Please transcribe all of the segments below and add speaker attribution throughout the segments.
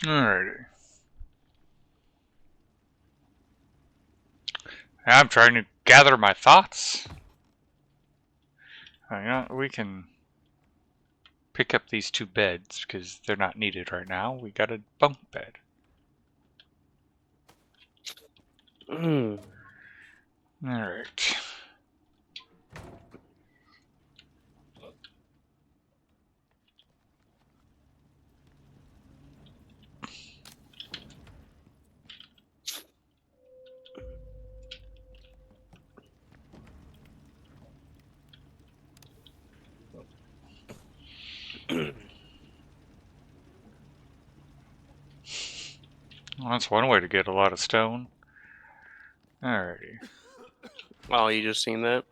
Speaker 1: Alrighty. I'm trying to gather my thoughts. You know, we can pick up these 2 beds because they're not needed right now. We got a bunk bed. Alright. Well, that's one way to get a lot of stone. Alrighty.
Speaker 2: Oh, you just seen that?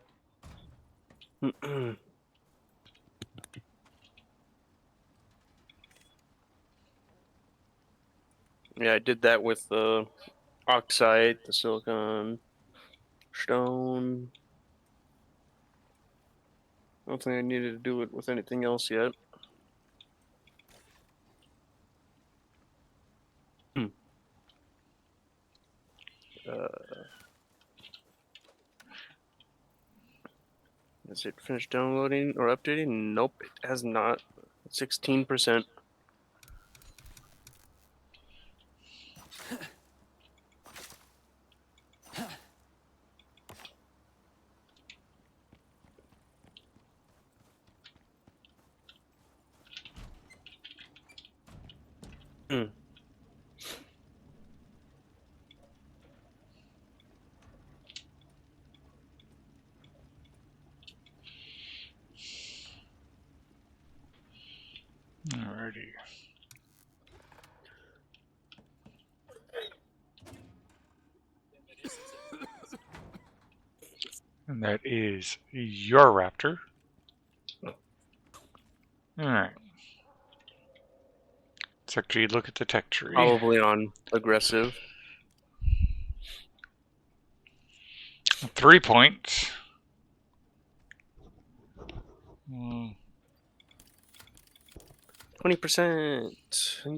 Speaker 2: Yeah, I did that with the oxide, the silicon, stone. I don't think I needed to do it with anything else yet. Is it finished downloading or updating? Nope, it has not. 16%.
Speaker 1: Alrighty. And that is your raptor. Alright. Let's actually look at the tech tree.
Speaker 2: Probably on aggressive.
Speaker 1: 3 points.
Speaker 2: 20%.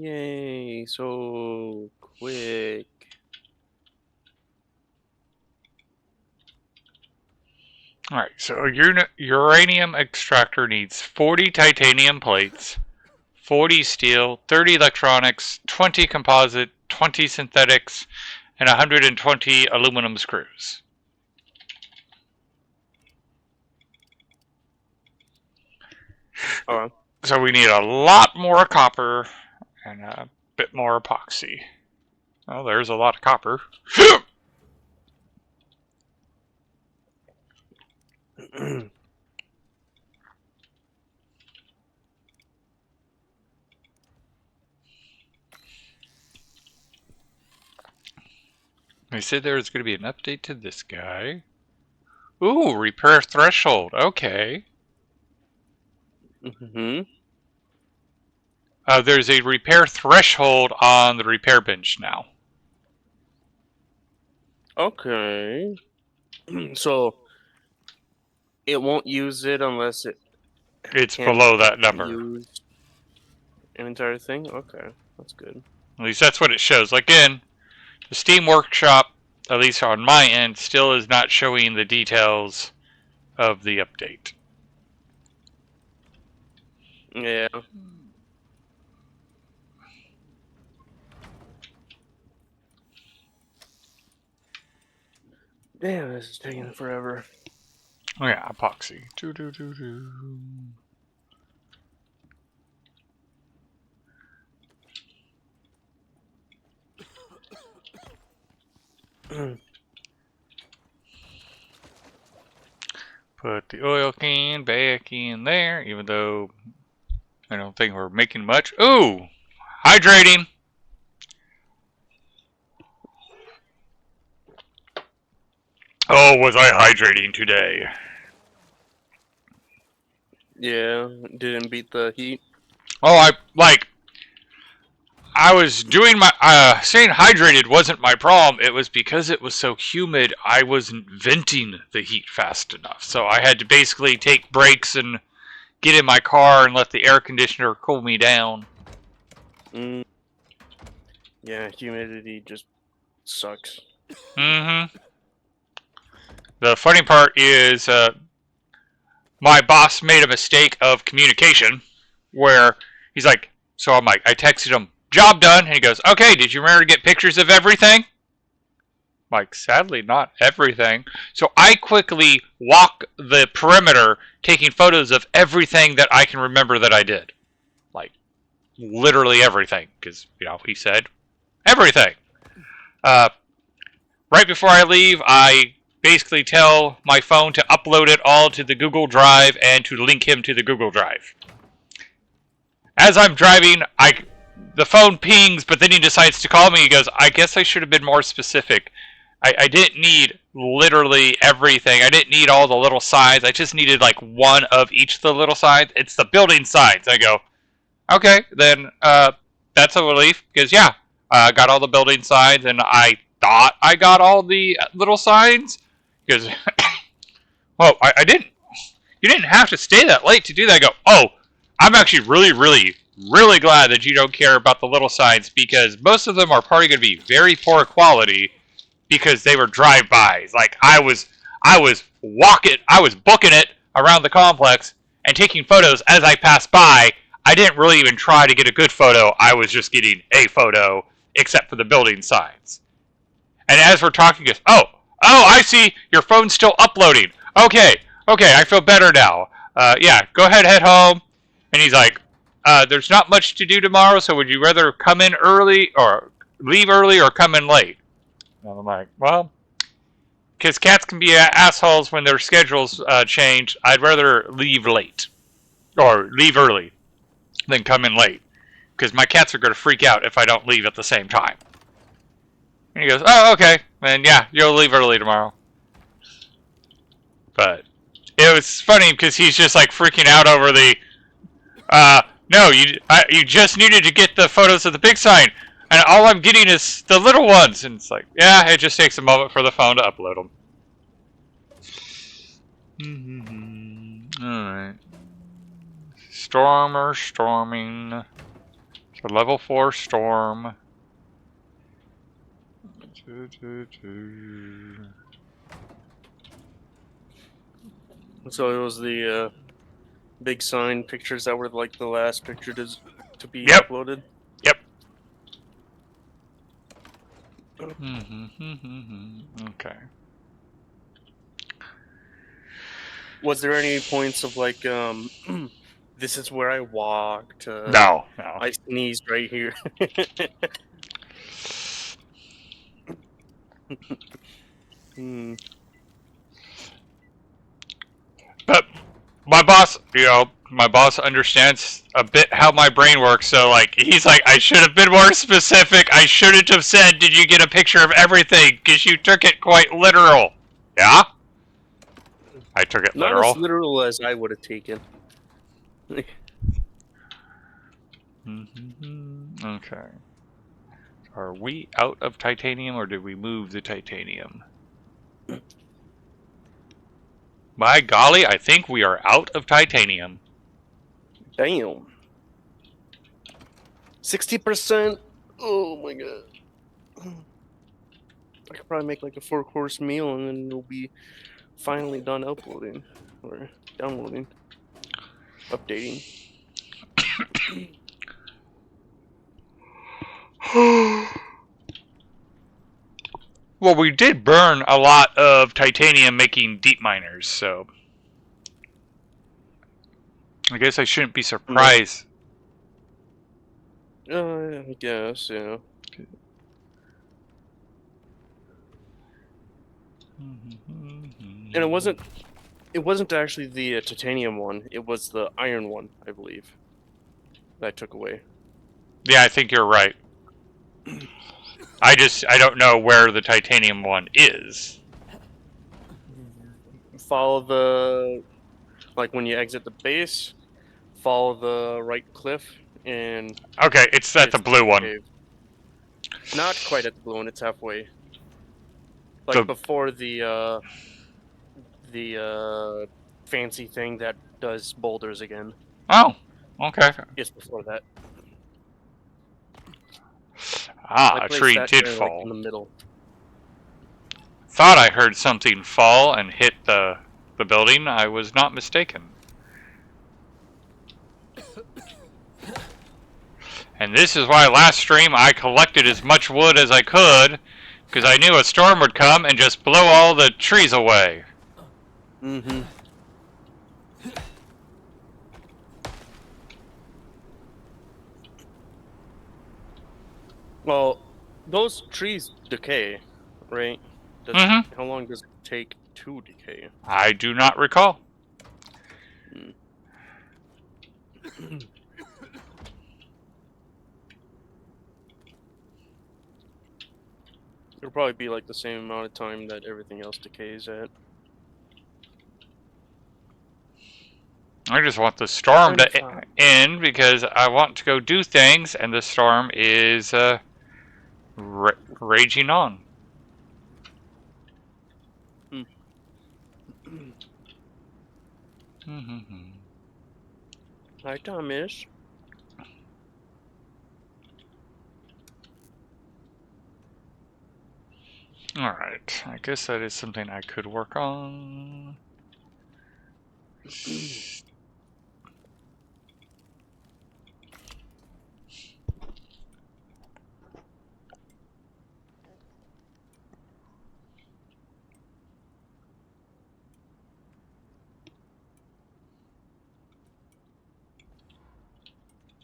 Speaker 2: Yay, so quick.
Speaker 1: Alright, so a uranium extractor needs 40 titanium plates, 40 steel, 30 electronics, 20 composite, 20 synthetics, and 120 aluminum screws.
Speaker 2: Oh.
Speaker 1: So we need a lot more copper and a bit more epoxy. Oh, there's a lot of copper. They said there was going to be an update to this guy. Ooh, repair threshold. Okay. There's a repair threshold on the repair bench now.
Speaker 2: Okay. So it won't use it unless
Speaker 1: it's below that number.
Speaker 2: Use an entire thing? Okay, that's good.
Speaker 1: At least that's what it shows. Again, the Steam Workshop, at least on my end, still is not showing the details of the update.
Speaker 2: Yeah. Damn, this is taking forever.
Speaker 1: Oh yeah, epoxy. Put the oil can back in there, even though I don't think we're making much. Ooh! Hydrating! Oh, was I hydrating today?
Speaker 2: Yeah, didn't beat the heat.
Speaker 1: Oh, I was doing my, staying hydrated wasn't my problem. It was because it was so humid, I wasn't venting the heat fast enough. So I had to basically take breaks and get in my car and let the air conditioner cool me down.
Speaker 2: Yeah, humidity just sucks.
Speaker 1: Mm-hmm. The funny part is my boss made a mistake of communication where he's like, so I'm like, I texted him, job done. And he goes, okay, did you remember to get pictures of everything? I'm like, sadly, not everything. So I quickly walk the perimeter taking photos of everything that I can remember that I did. Like, literally everything. Because, he said everything. Uh, right before I leave, I basically tell my phone to upload it all to the Google Drive and to link him to the Google Drive. As I'm driving, the phone pings, but then he decides to call me. He goes, I guess I should have been more specific. I didn't need literally everything. I didn't need all the little signs. I just needed like one of each of the little signs. It's the building signs. I go, okay, then that's a relief because yeah, I got all the building signs and I thought I got all the little signs because well, I didn't. You didn't have to stay that late to do that. I go, oh, I'm actually really, really, really glad that you don't care about the little signs because most of them are probably going to be very poor quality because they were drive-bys. Like I was booking it around the complex and taking photos as I passed by. I didn't really even try to get a good photo. I was just getting a photo, except for the building signs. And as we're talking, he goes, I see your phone's still uploading. Okay, I feel better now. Yeah, go ahead, head home. And he's like, there's not much to do tomorrow, so would you rather come in early or leave early or come in late? And I'm like, well, because cats can be assholes when their schedules change. I'd rather leave late or leave early than come in late because my cats are going to freak out if I don't leave at the same time. And he goes, oh, okay. And yeah, you'll leave early tomorrow. But it was funny because he's just like freaking out over the, no, you just needed to get the photos of the big sign. And all I'm getting is the little ones. And it's like, yeah, it just takes a moment for the phone to upload them. Alright. Stormer storming. It's a level 4 storm.
Speaker 2: So it was the big sign pictures that were like the last picture to be
Speaker 1: Yep.
Speaker 2: uploaded.
Speaker 1: Yep. Okay.
Speaker 2: Was there any points of like, this is where I walked?
Speaker 1: No.
Speaker 2: I sneezed right here.
Speaker 1: But my boss understands a bit how my brain works. So like, he's like, I should have been more specific. I shouldn't have said, did you get a picture of everything? Because you took it quite literal. Yeah? I took it
Speaker 2: Not
Speaker 1: literal.
Speaker 2: as literal as I would have taken.
Speaker 1: Okay. Are we out of titanium or did we move the titanium? By golly, I think we are out of titanium.
Speaker 2: Damn. 60%? Oh my god. I could probably make like a 4-course meal and then it'll be finally done uploading. Or downloading. Updating.
Speaker 1: Well, we did burn a lot of titanium making deep miners, so I guess I shouldn't be surprised.
Speaker 2: I guess, yeah. And it wasn't actually the titanium one. It was the iron one, I believe, that I took away.
Speaker 1: Yeah, I think you're right. I don't know where the titanium one is.
Speaker 2: Follow the, like when you exit the base, follow the right cliff, and
Speaker 1: Okay, it's at the blue one.
Speaker 2: cave. Not quite at the blue one. It's halfway. Like before the fancy thing that does boulders again.
Speaker 1: Oh, okay.
Speaker 2: It's before that.
Speaker 1: Ah,
Speaker 2: I
Speaker 1: a
Speaker 2: placed
Speaker 1: tree
Speaker 2: that
Speaker 1: did
Speaker 2: kind of like in
Speaker 1: fall.
Speaker 2: the middle.
Speaker 1: Thought I heard something fall and hit the building. I was not mistaken. And this is why last stream I collected as much wood as I could, because I knew a storm would come and just blow all the trees away.
Speaker 2: Mm-hmm. Well, those trees decay, right?
Speaker 1: Mm-hmm.
Speaker 2: How long does it take to decay?
Speaker 1: I do not recall.
Speaker 2: Mm. It'll probably be like the same amount of time that everything else decays at.
Speaker 1: I just want the storm to
Speaker 2: 95.
Speaker 1: end because I want to go do things, and the storm is raging on. Mm-hmm.
Speaker 2: Hi, Thomas.
Speaker 1: Alright, I guess that is something I could work on.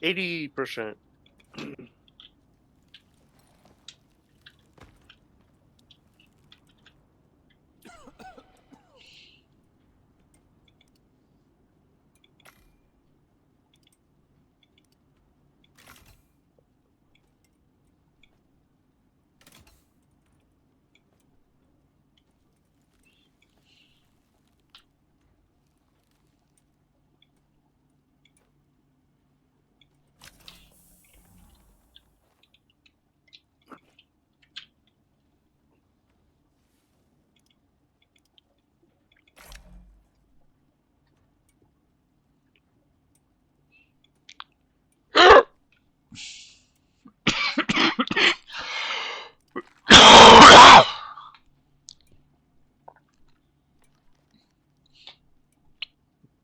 Speaker 2: %80.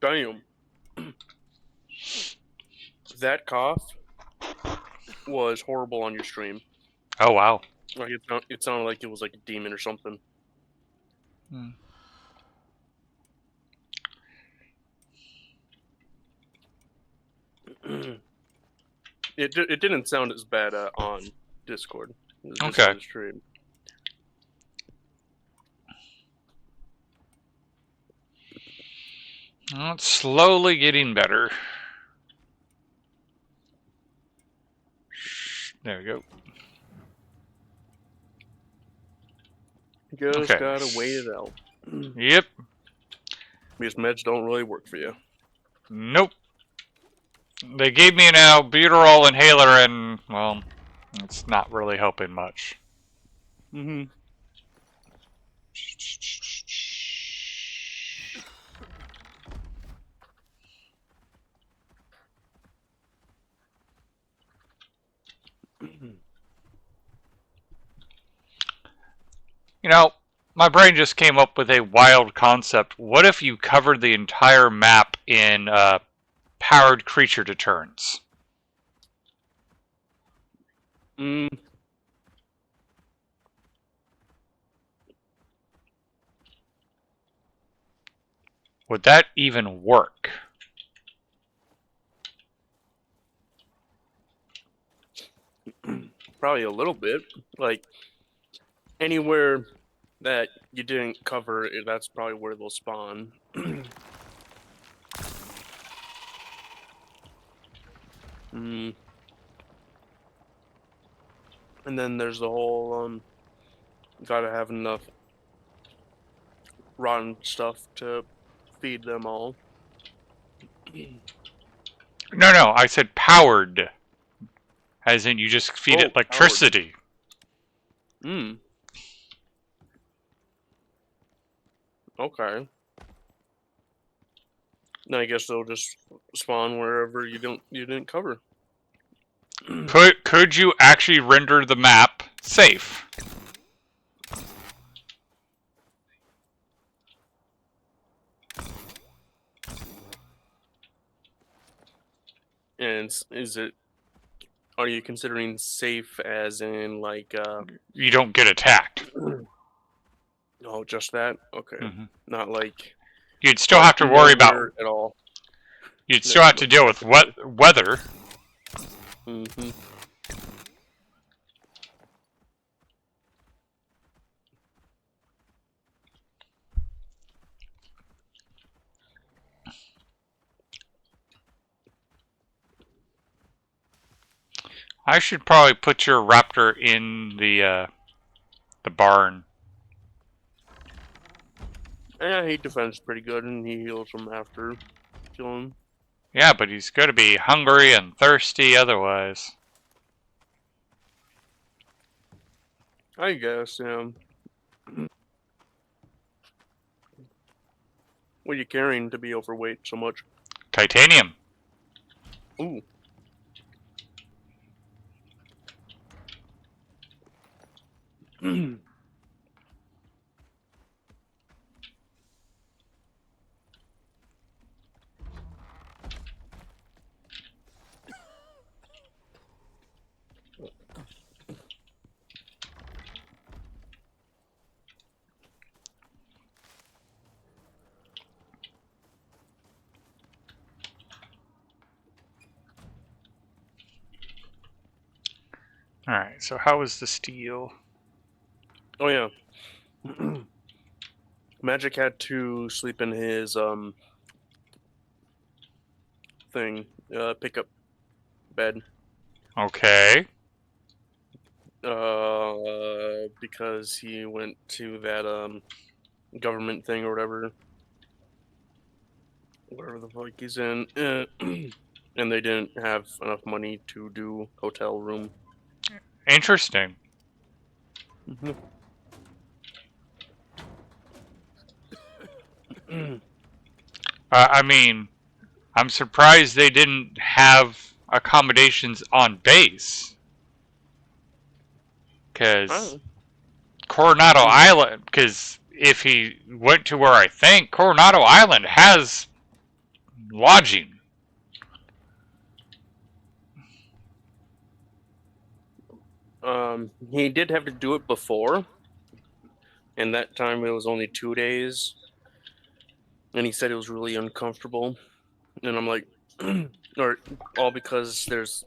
Speaker 2: Damn. That cough was horrible on your stream.
Speaker 1: Oh, wow.
Speaker 2: Like it sounded like it was like a demon or something.
Speaker 1: Hmm.
Speaker 2: It didn't sound as bad on Discord. It was just
Speaker 1: Okay.
Speaker 2: on the stream.
Speaker 1: Well, it's slowly getting better. There we go.
Speaker 2: Just
Speaker 1: Okay.
Speaker 2: gotta wait it out.
Speaker 1: Yep.
Speaker 2: These meds don't really work for you.
Speaker 1: Nope. They gave me an albuterol inhaler and, well, it's not really helping much.
Speaker 2: Mm-hmm.
Speaker 1: You know, my brain just came up with a wild concept. What if you covered the entire map in powered creature deterrents?
Speaker 2: Mm.
Speaker 1: Would that even work?
Speaker 2: Probably a little bit. Like anywhere that you didn't cover, that's probably where they'll spawn. Mm. And then there's the whole gotta have enough rotten stuff to feed them all.
Speaker 1: No, I said powered. As in you just feed it
Speaker 2: Oh,
Speaker 1: electricity.
Speaker 2: powered. Okay. Then I guess they'll just spawn wherever you didn't cover.
Speaker 1: Could you actually render the map safe?
Speaker 2: And is it? Are you considering safe as in like?
Speaker 1: You don't get attacked.
Speaker 2: Oh, just that. Okay,
Speaker 1: Mm-hmm.
Speaker 2: not like.
Speaker 1: You'd still have to worry about.
Speaker 2: At all.
Speaker 1: You'd still have to deal with weather.
Speaker 2: Mm-hmm.
Speaker 1: I should probably put your raptor in the barn.
Speaker 2: Yeah, he defends pretty good, and he heals from after killing.
Speaker 1: Yeah, but he's going to be hungry and thirsty otherwise.
Speaker 2: I guess, yeah. What are you carrying to be overweight so much?
Speaker 1: Titanium.
Speaker 2: Ooh.
Speaker 1: Alright, so how is the steel?
Speaker 2: Oh yeah. Magic had to sleep in his thing, pickup bed.
Speaker 1: Okay.
Speaker 2: Because he went to that government thing or whatever the fuck he's in, and they didn't have enough money to do hotel room.
Speaker 1: Interesting. I mean, I'm surprised they didn't have accommodations on base. Because Coronado Island, because if he went to where I think, Coronado Island has lodging.
Speaker 2: He did have to do it before, and that time it was only 2 days, and he said it was really uncomfortable. And I'm like, or all because there's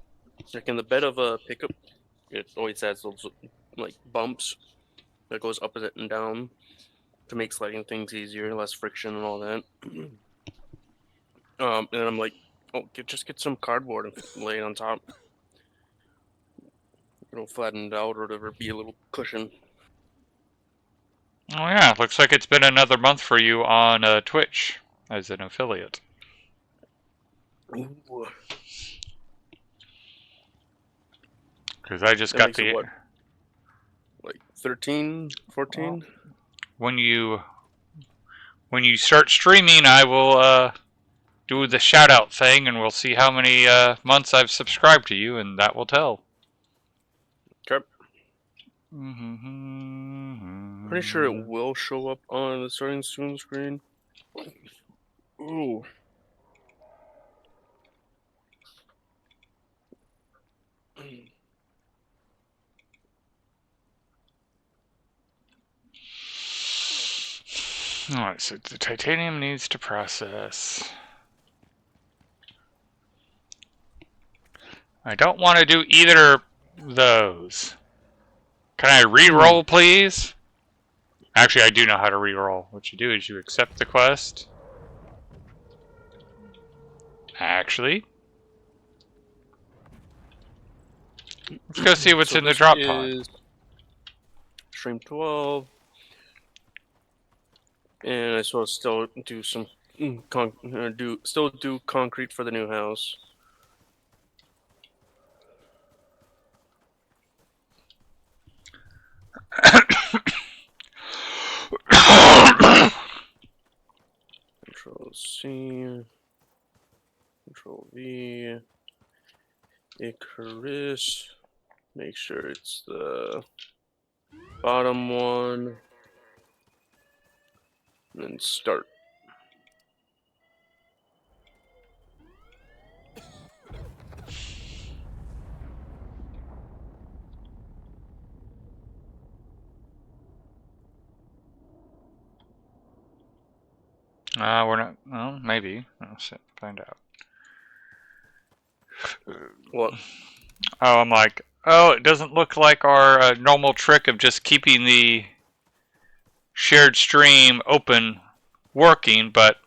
Speaker 2: like in the bed of a pickup, it always has those like bumps that goes up and down to make sliding things easier, less friction and all that. And I'm like, oh, just get some cardboard and lay it on top. It'll flatten it out or whatever, be a little cushion.
Speaker 1: Oh yeah, looks like it's been another month for you on Twitch as an affiliate.
Speaker 2: Ooh.
Speaker 1: Because I just
Speaker 2: That
Speaker 1: got
Speaker 2: makes it what? Like 13, 14?
Speaker 1: When you start streaming, I will do the shout out thing, and we'll see how many months I've subscribed to you, and that will tell.
Speaker 2: Okay. Pretty sure it will show up on the starting soon screen. Ooh.
Speaker 1: Alright, so the titanium needs to process. I don't want to do either of those. Can I re-roll, please? Actually, I do know how to re-roll. What you do is you accept the quest. Actually, let's go see what's in the drop pod.
Speaker 2: Stream 12. And I suppose still do some do concrete for the new house. Control C, Control V. Icarus. Make sure it's the bottom one. And then start.
Speaker 1: We're not. Well, maybe. Let's find out.
Speaker 2: What?
Speaker 1: Oh, I'm like, oh, it doesn't look like our normal trick of just keeping the shared stream open working, but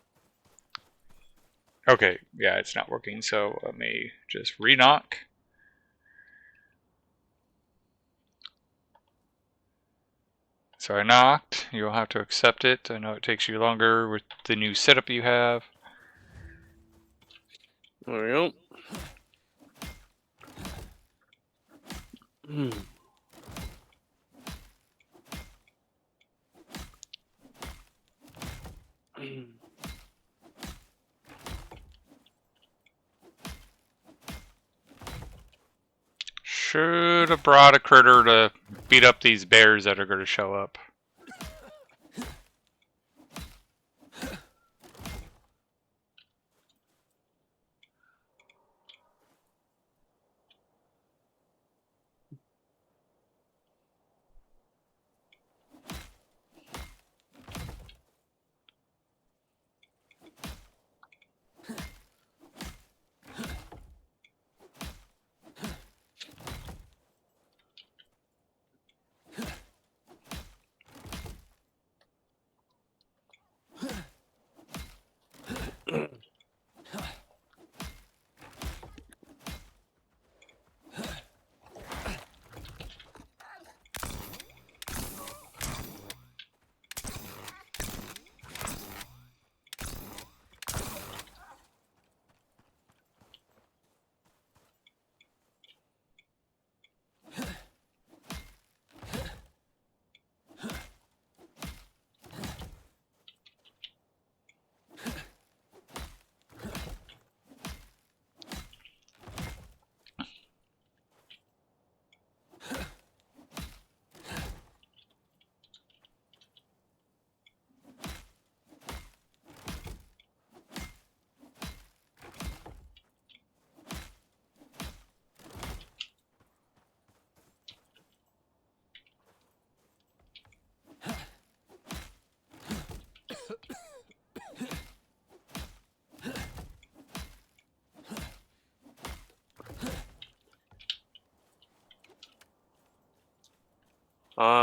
Speaker 1: okay, yeah, it's not working, so let me just re-knock. So I knocked. You'll have to accept it. I know it takes you longer with the new setup you have.
Speaker 2: There we go.
Speaker 1: Should have brought a critter to beat up these bears that are going to show up.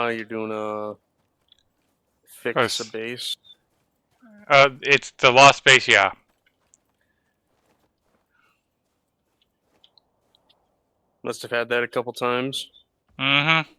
Speaker 2: You're doing a fix a base.
Speaker 1: It's the lost base, yeah.
Speaker 2: Must have had that a couple times.
Speaker 1: Mm-hmm.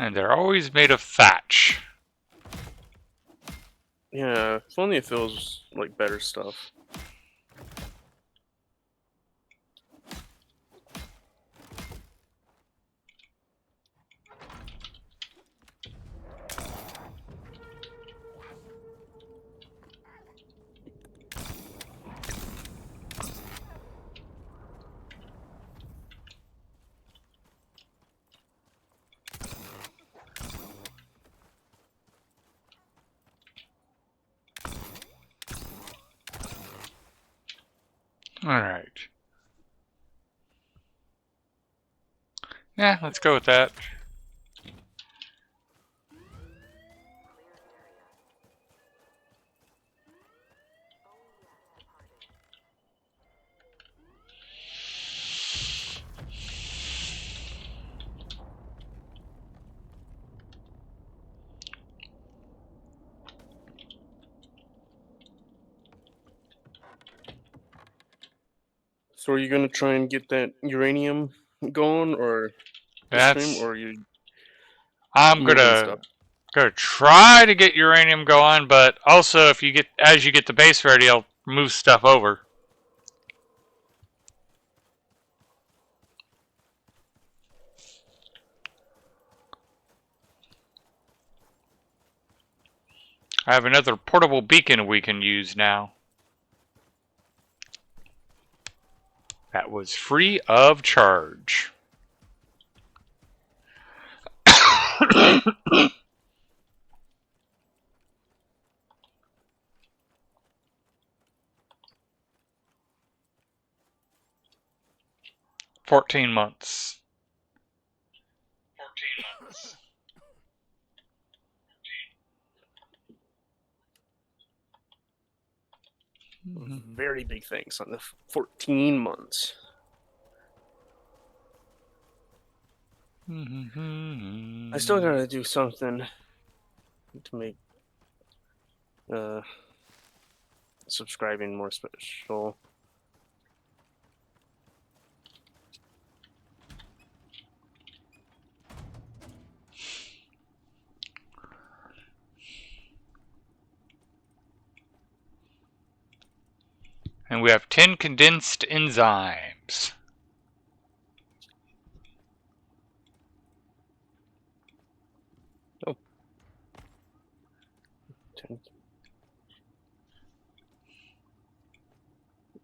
Speaker 1: And they're always made of thatch.
Speaker 2: Yeah, if only if it was like better stuff.
Speaker 1: Alright. Yeah, let's go with that.
Speaker 2: So are you gonna try and get that uranium going, or the stream,
Speaker 1: That's...
Speaker 2: or are you
Speaker 1: I'm
Speaker 2: moving
Speaker 1: gonna
Speaker 2: stuff?
Speaker 1: Gonna try to get uranium going, but also if you get as you get the base ready, I'll move stuff over. I have another portable beacon we can use now. That was free of charge. 14 months. 14 months.
Speaker 2: Very big thanks on the 14 months. I still gotta do something to make subscribing more special.
Speaker 1: And we have 10 condensed enzymes.
Speaker 2: Oh. 10.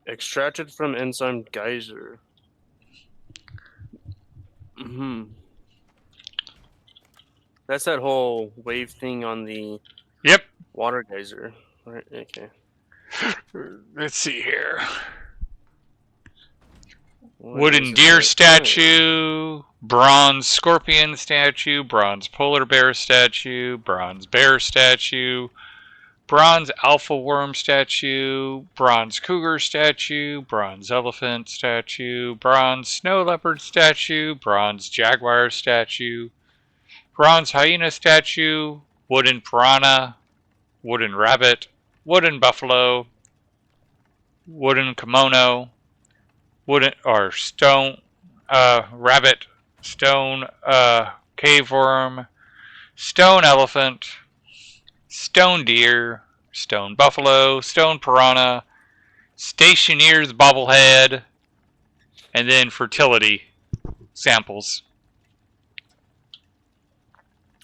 Speaker 2: Extracted from enzyme geyser. That's that whole wave thing on the water geyser. Right, okay.
Speaker 1: Let's see here.
Speaker 2: What
Speaker 1: Wooden
Speaker 2: is it
Speaker 1: deer
Speaker 2: that-
Speaker 1: statue, bronze scorpion statue, bronze polar bear statue, bronze bear statue, bronze alpha worm statue, bronze cougar statue, bronze elephant statue, bronze snow leopard statue, bronze jaguar statue, bronze hyena statue, wooden piranha, wooden rabbit, wooden buffalo, wooden kimono, wooden or stone rabbit, stone cave worm, stone elephant, stone deer, stone buffalo, stone piranha, stationeer's bobblehead, and then fertility samples.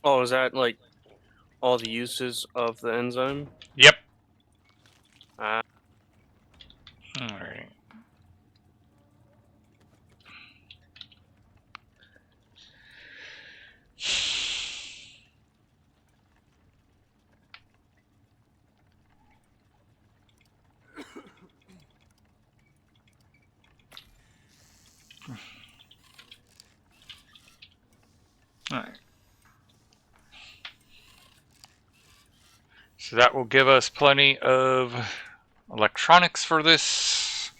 Speaker 2: Oh, is that like all the uses of the enzyme?
Speaker 1: Yep.
Speaker 2: Ah.
Speaker 1: Alright. Alright. So that will give us plenty of electronics for this.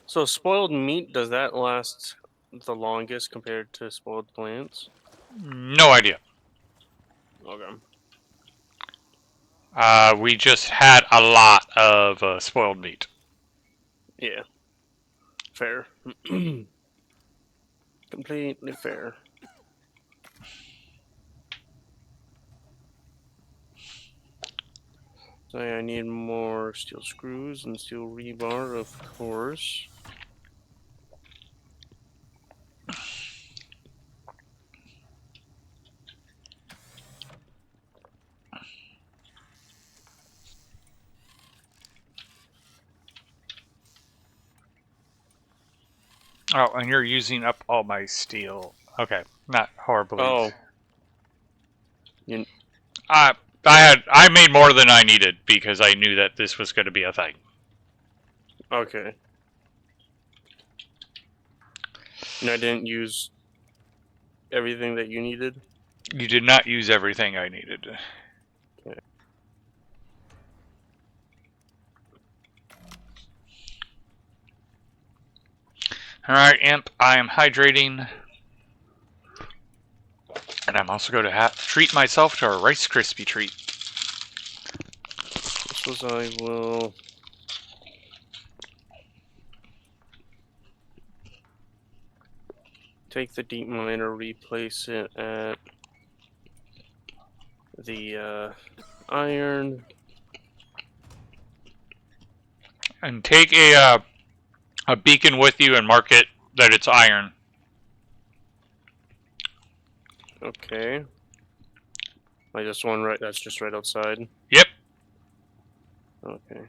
Speaker 2: So spoiled meat, does that last the longest compared to spoiled plants?
Speaker 1: No idea.
Speaker 2: Okay.
Speaker 1: We just had a lot of spoiled meat.
Speaker 2: Yeah. Fair. Completely fair. So I need more steel screws and steel rebar, of course.
Speaker 1: Oh, and you're using up all my steel. Okay, not horribly.
Speaker 2: Oh.
Speaker 1: I made more than I needed because I knew that this was going to be a thing.
Speaker 2: Okay. And I didn't use everything that you needed?
Speaker 1: You did not use everything I needed.
Speaker 2: Okay.
Speaker 1: Alright, Imp, I am hydrating. And I'm also going to treat myself to a Rice Krispie treat.
Speaker 2: I suppose I will take the deep miner, replace it at the iron.
Speaker 1: And take a beacon with you and mark it that it's iron.
Speaker 2: Okay. Like this one right, that's just right outside.
Speaker 1: Yep.
Speaker 2: Okay.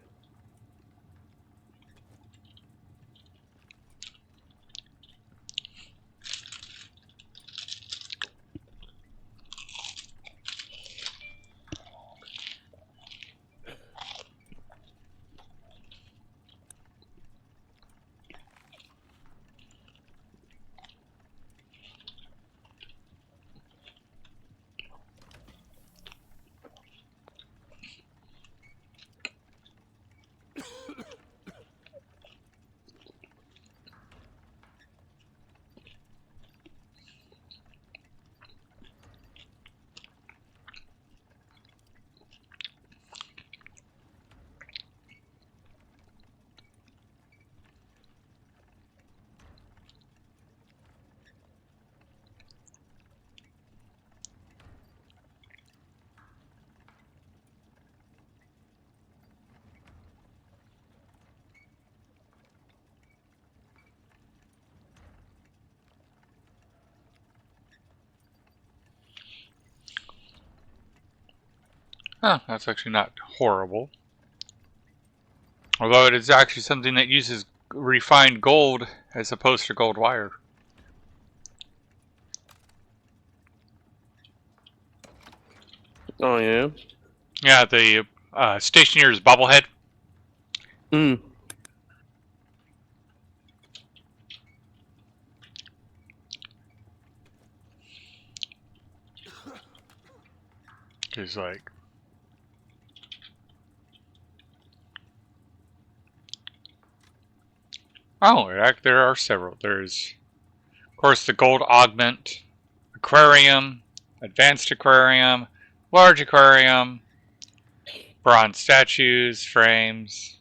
Speaker 1: Huh, that's actually not horrible. Although it is actually something that uses refined gold as opposed to gold wire.
Speaker 2: Oh yeah.
Speaker 1: Yeah, the stationer's bobblehead.
Speaker 2: Hmm.
Speaker 1: Is like, oh, there are several. There's, of course, the gold augment, aquarium, advanced aquarium, large aquarium, bronze statues, frames.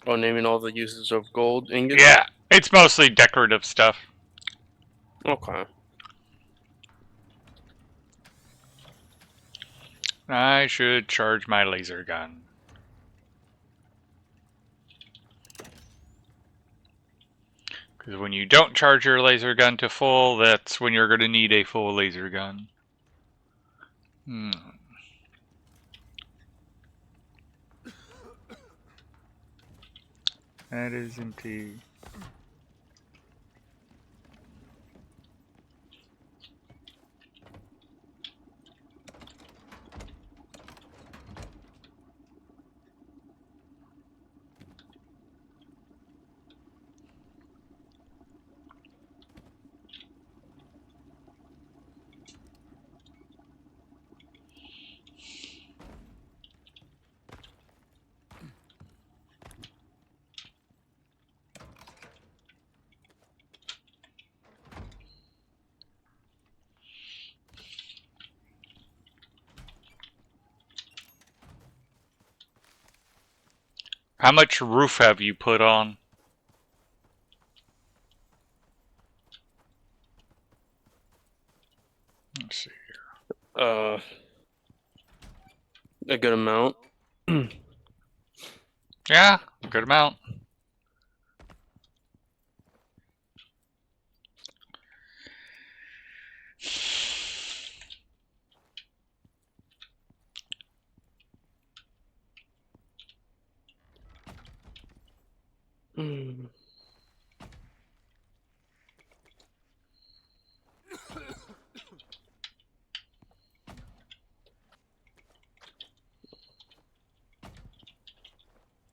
Speaker 2: Oh, naming all the uses of gold ingots.
Speaker 1: Yeah, it's mostly decorative stuff.
Speaker 2: Okay.
Speaker 1: I should charge my laser gun. Because when you don't charge your laser gun to full, that's when you're going to need a full laser gun. That is empty. How much roof have you put on? Let's see here.
Speaker 2: A good amount.
Speaker 1: Yeah, a good amount.
Speaker 2: Hmm.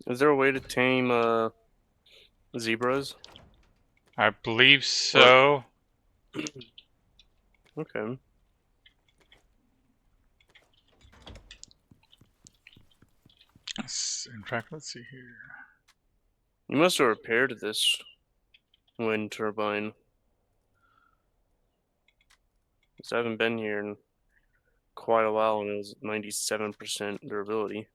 Speaker 2: Is there a way to tame zebras?
Speaker 1: I believe so.
Speaker 2: Okay.
Speaker 1: In fact, let's see here.
Speaker 2: You must have repaired this wind turbine. Because I haven't been here in quite a while, and it was 97% durability.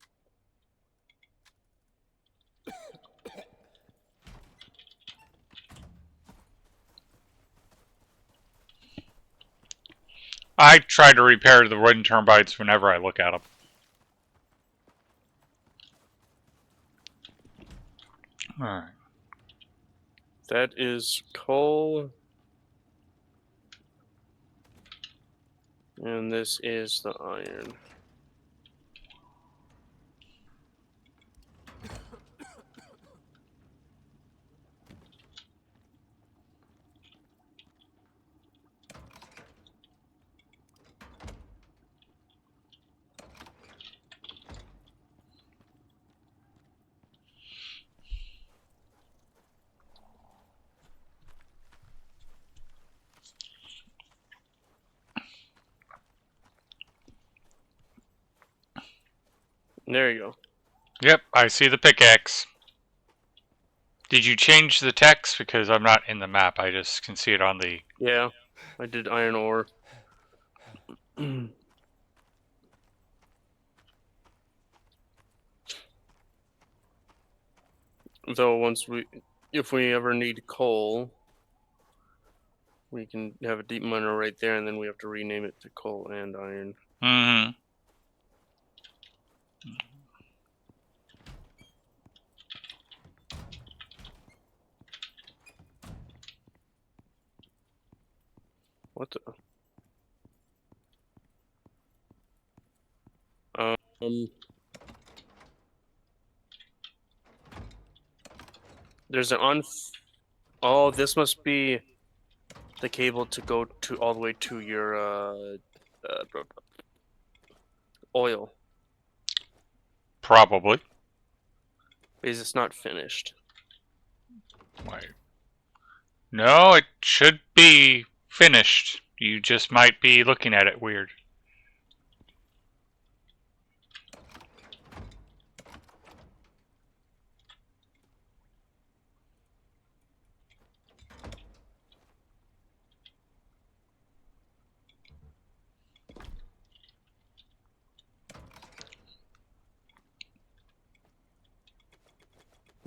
Speaker 1: I try to repair the wind turbines whenever I look at them. Alright.
Speaker 2: That is coal. And this is the iron. There you go.
Speaker 1: Yep, I see the pickaxe. Did you change the text? Because I'm not in the map, I just can see it on the...
Speaker 2: Yeah, I did iron ore. Though if we ever need coal, we can have a deep miner right there, and then we have to rename it to coal and iron.
Speaker 1: Mm-hmm.
Speaker 2: What the? There's an Oh, this must be the cable to go to all the way to your oil,
Speaker 1: Probably.
Speaker 2: because it's not finished.
Speaker 1: Wait. No, it should be finished. You just might be looking at it weird.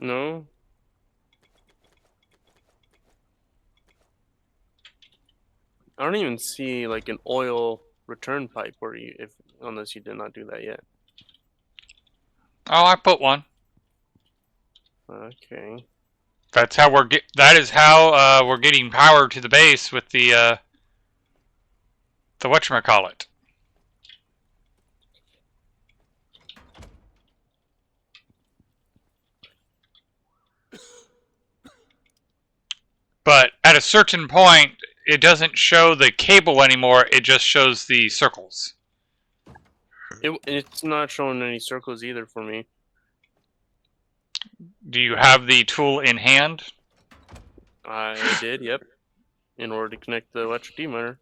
Speaker 2: No? I don't even see like an oil return pipe where unless you did not do that yet.
Speaker 1: Oh, I put one.
Speaker 2: Okay.
Speaker 1: That is how we're getting power to the base with the whatchamacallit. But at a certain point, it doesn't show the cable anymore, it just shows the circles.
Speaker 2: It's not showing any circles either for me.
Speaker 1: Do you have the tool in hand?
Speaker 2: I did, yep. In order to connect the electric deminer.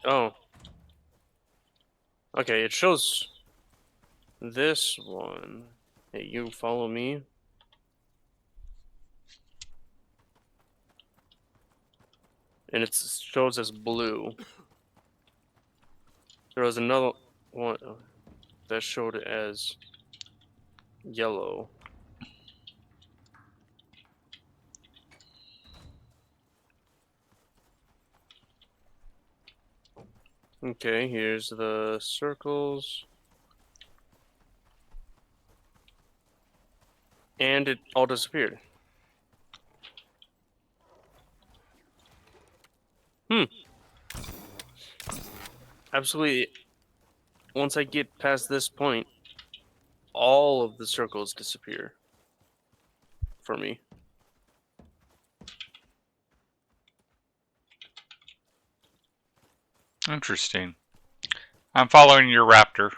Speaker 2: Oh. Okay, it shows this one. Hey, you follow me? And it shows as blue. There was another one that showed it as yellow. Okay, here's the circles. And it all disappeared. Absolutely. Once I get past this point, all of the circles disappear for me.
Speaker 1: Interesting. I'm following your raptor.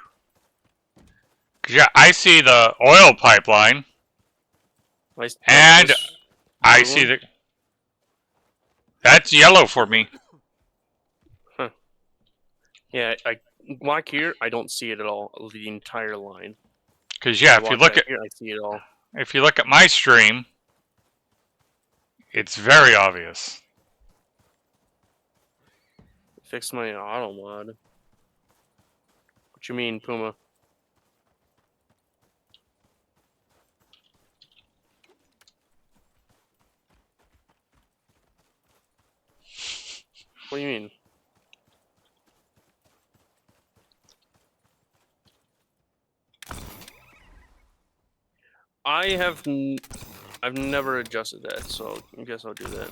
Speaker 1: Yeah, I see the oil pipeline. And I see the... That's yellow for me.
Speaker 2: Huh. Yeah, I walk here, I don't see it at all. The entire line.
Speaker 1: Because yeah, if you look at
Speaker 2: here, I see it all.
Speaker 1: If you look at my stream, it's very obvious.
Speaker 2: Fix my auto mod. What you mean, Puma? What do you mean? I've never adjusted that, so I guess I'll do that.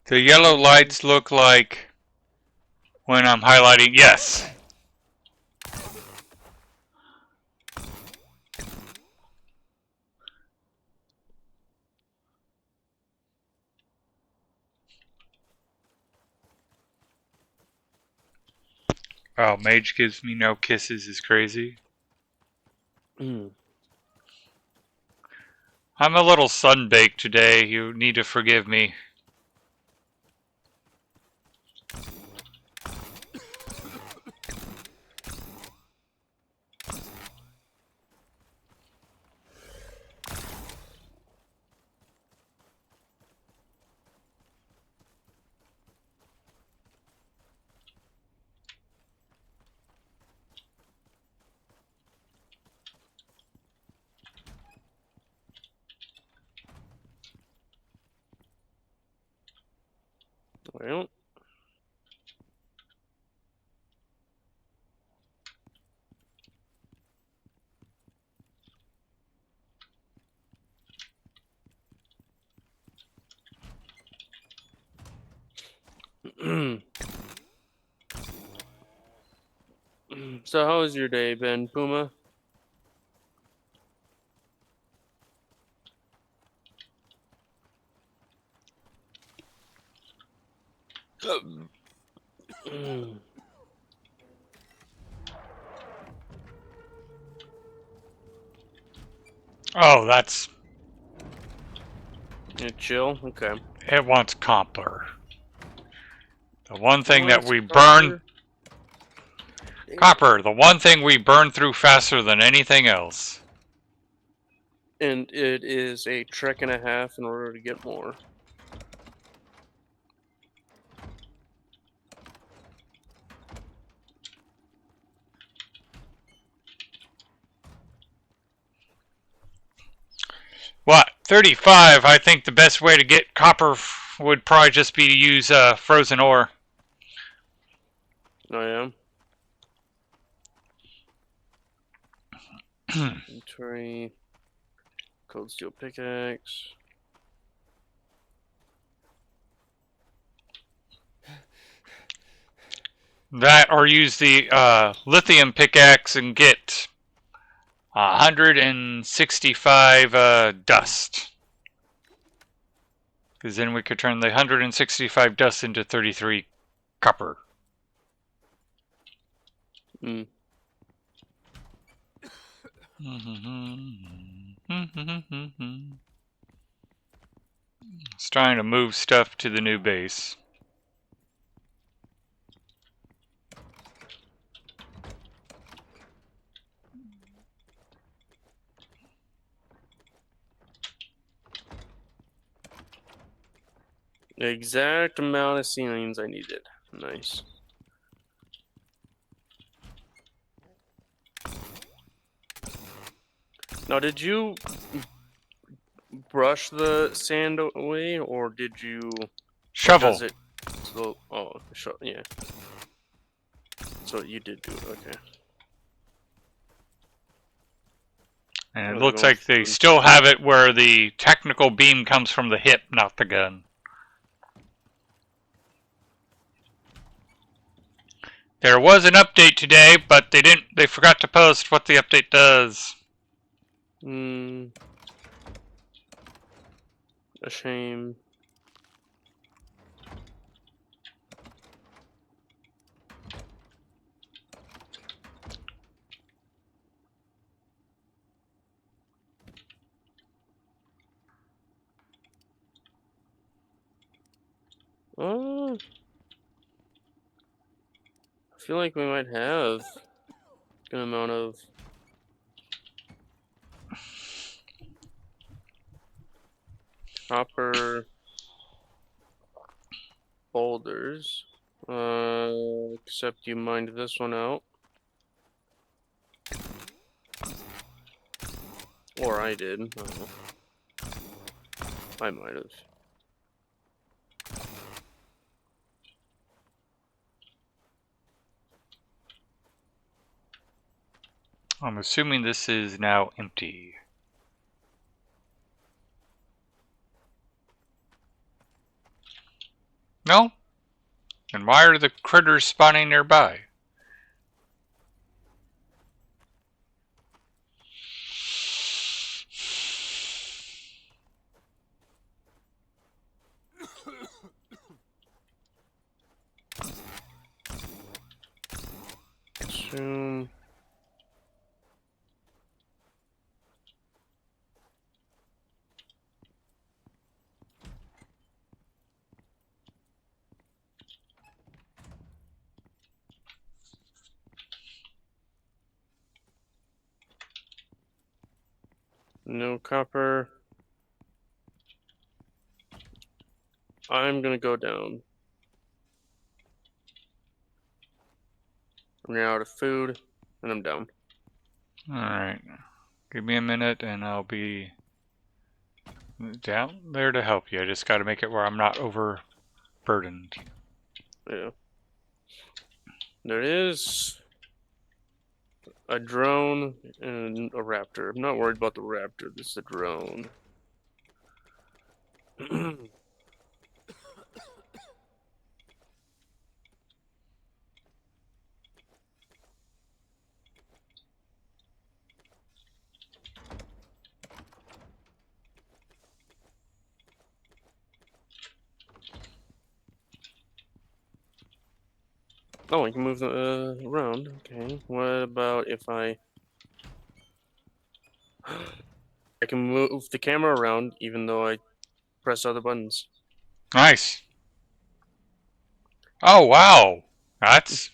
Speaker 1: The yellow lights look like when I'm highlighting. Yes. Oh, Mage gives me no kisses is crazy. I'm a little sunbaked today. You need to forgive me.
Speaker 2: Well. So how was your day, Ben, Puma?
Speaker 1: Oh, that's...
Speaker 2: You chill? Okay.
Speaker 1: It wants copper. The one thing that
Speaker 2: What's
Speaker 1: we burn...
Speaker 2: copper?
Speaker 1: Copper, the one thing we burn through faster than anything else.
Speaker 2: And it is a trek and a half in order to get more.
Speaker 1: What? 35? I think the best way to get copper would probably just be to use frozen ore.
Speaker 2: I am. Inventory. Cold steel pickaxe.
Speaker 1: That, or use the lithium pickaxe and get 165 dust. Because then we could turn the 165 dust into 33 copper.
Speaker 2: Mm.
Speaker 1: It's trying to move stuff to the new base.
Speaker 2: The exact amount of ceilings I needed. Nice. Now, did you brush the sand away, or did you...
Speaker 1: Shovel.
Speaker 2: Does it... So, oh, yeah. So you did do it, okay.
Speaker 1: And it looks like they still have it where the technical beam comes from the hip, not the gun. There was an update today, but they forgot to post what the update does.
Speaker 2: A shame. I feel like we might have Good amount of copper boulders. Except you mined this one out. Or I did. I don't know. I might have.
Speaker 1: I'm assuming this is now empty. No? And why are the critters spawning nearby?
Speaker 2: Assume. No copper. I'm gonna go down. I'm out of food, and I'm down.
Speaker 1: Alright. Give me a minute and I'll be down there to help you. I just gotta make it where I'm not overburdened.
Speaker 2: Yeah. There is a drone and a raptor. I'm not worried about the raptor. This is a drone. Oh, I can move around. Okay. What about if I can move the camera around even though I press other buttons?
Speaker 1: Nice! Oh, wow! That's...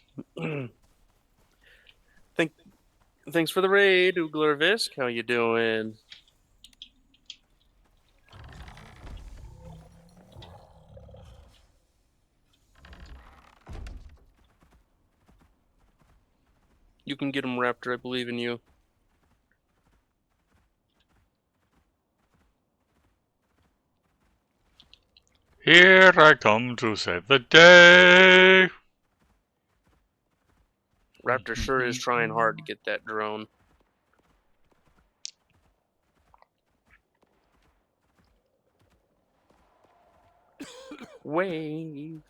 Speaker 2: Thanks for the raid, Uglervisk. How you doing? You can get him, Raptor. I believe in you.
Speaker 1: Here I come to save the day!
Speaker 2: Raptor sure is trying hard to get that drone. Wave.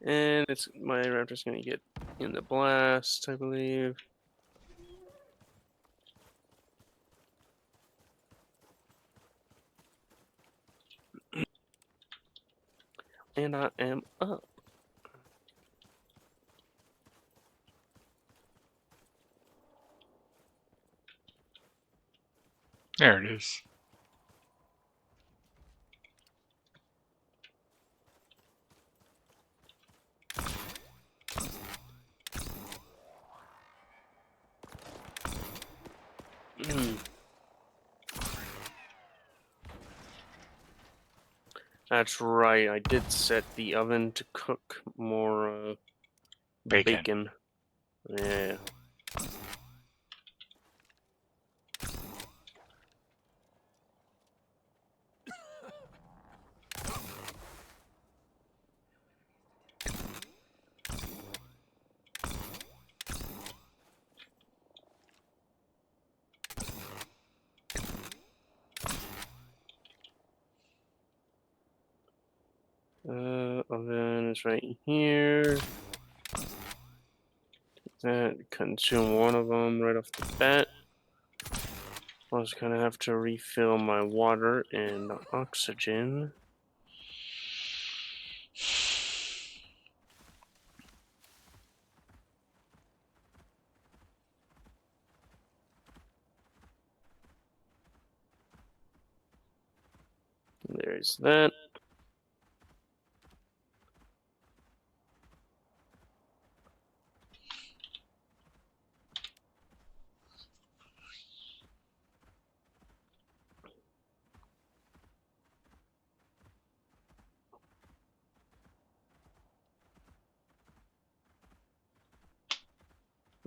Speaker 2: And it's my Raptor's gonna get in the blast, I believe. And I am up.
Speaker 1: There it is.
Speaker 2: That's right, I did set the oven to cook more bacon. Yeah. Oven is right here. That consume one of them right off the bat. I was gonna have to refill my water and oxygen. There's that.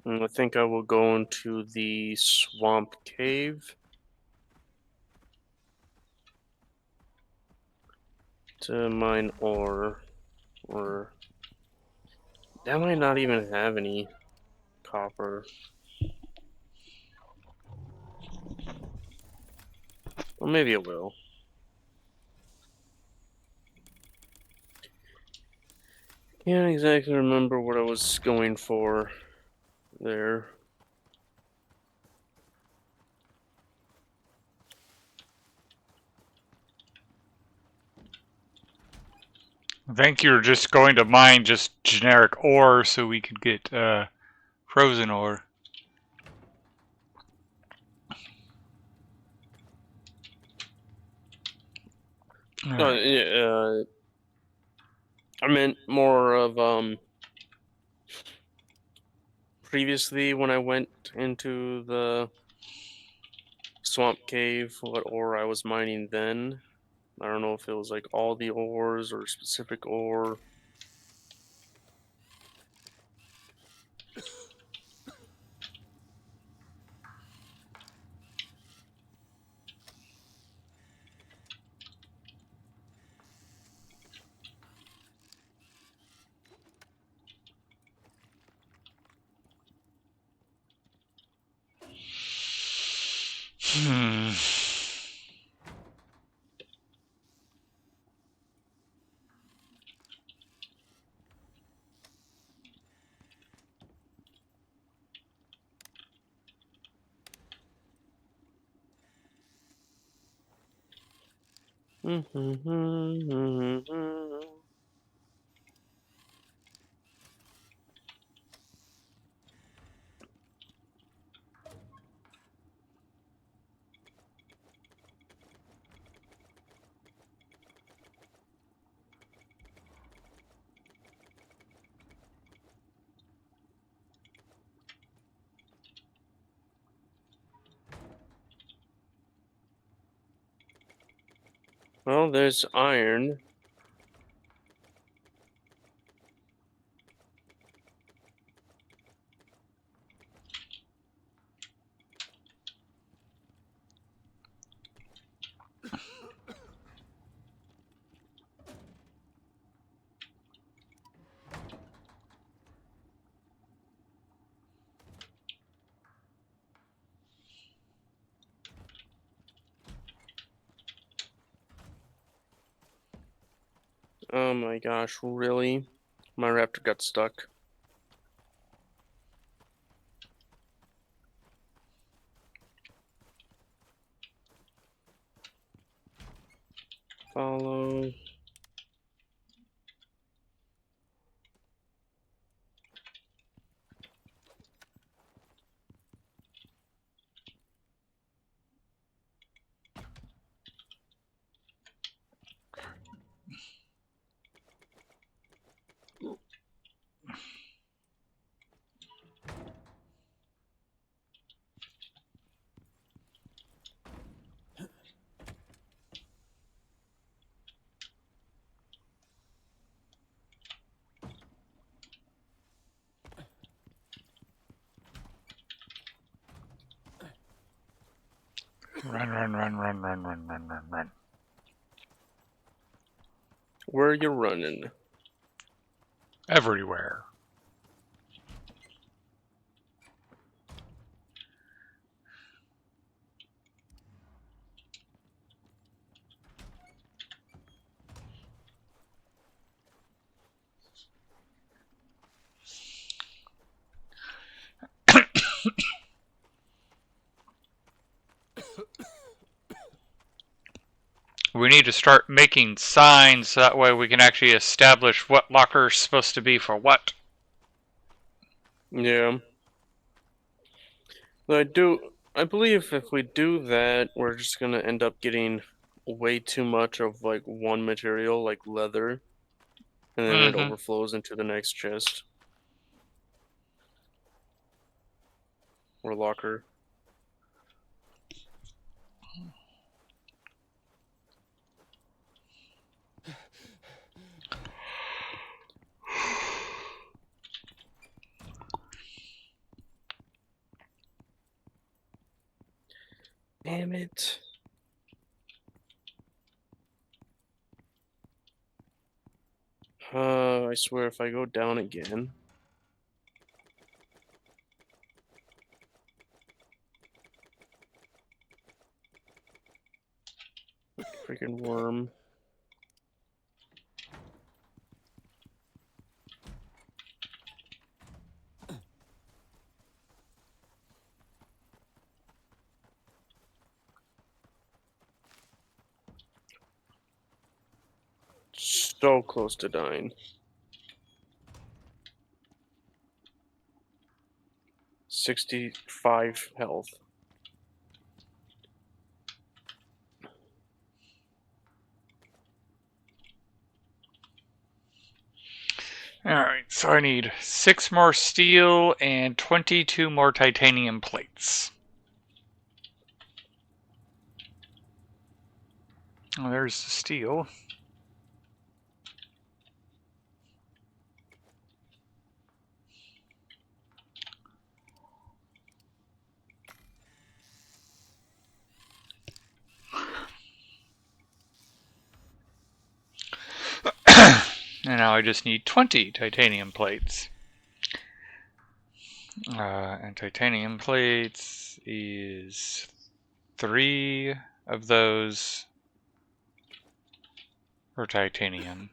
Speaker 2: And I think I will go into the swamp cave to mine ore. Or that might not even have any copper. Well, maybe it will. Can't exactly remember what I was going for there.
Speaker 1: I think you're just going to mine just generic ore so we could get frozen ore. Alright.
Speaker 2: Yeah, I meant more of previously when I went into the swamp cave, what ore I was mining then. I don't know if it was like all the ores or specific ore.
Speaker 1: Hmm.
Speaker 2: Well, there's iron. Oh my gosh, really? My raptor got stuck. Follow.
Speaker 1: Run, run, run, run, run, run, run, run, run.
Speaker 2: Where are you running?
Speaker 1: Everywhere. We need to start making signs so that way we can actually establish what locker is supposed to be for what.
Speaker 2: Yeah. I believe if we do that, we're just gonna end up getting way too much of like one material, like leather, and then it
Speaker 1: Mm-hmm.
Speaker 2: overflows into the next chest or locker. Damn it. I swear if I go down again. Freaking worm. So close to dying. 65 health.
Speaker 1: Alright, so I need 6 more steel and 22 more titanium plates. Oh, there's the steel. And now I just need 20 titanium plates. And titanium plates is 3 of those for titanium.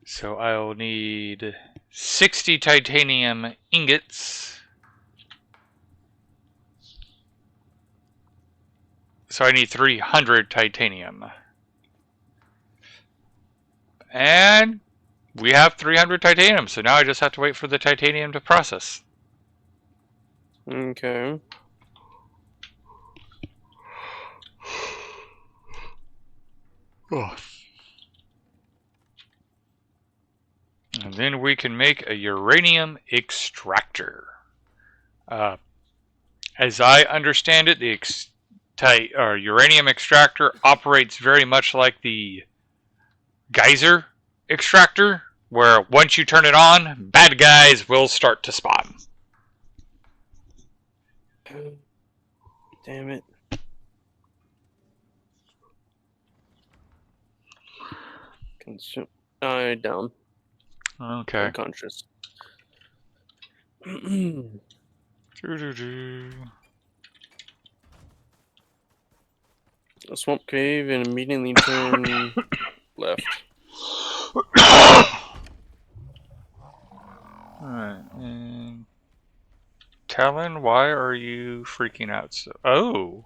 Speaker 1: So I'll need 60 titanium ingots. So I need 300 titanium. And we have 300 titanium, so now I just have to wait for the titanium to process.
Speaker 2: Okay.
Speaker 1: Oh. And then we can make a uranium extractor. As I understand it, the uranium extractor operates very much like the geyser extractor, where once you turn it on, bad guys will start to spawn.
Speaker 2: Damn it. Consume. Down.
Speaker 1: Okay.
Speaker 2: Unconscious. A swamp cave and immediately turn left.
Speaker 1: Alright, and Talon, why are you freaking out? Oh,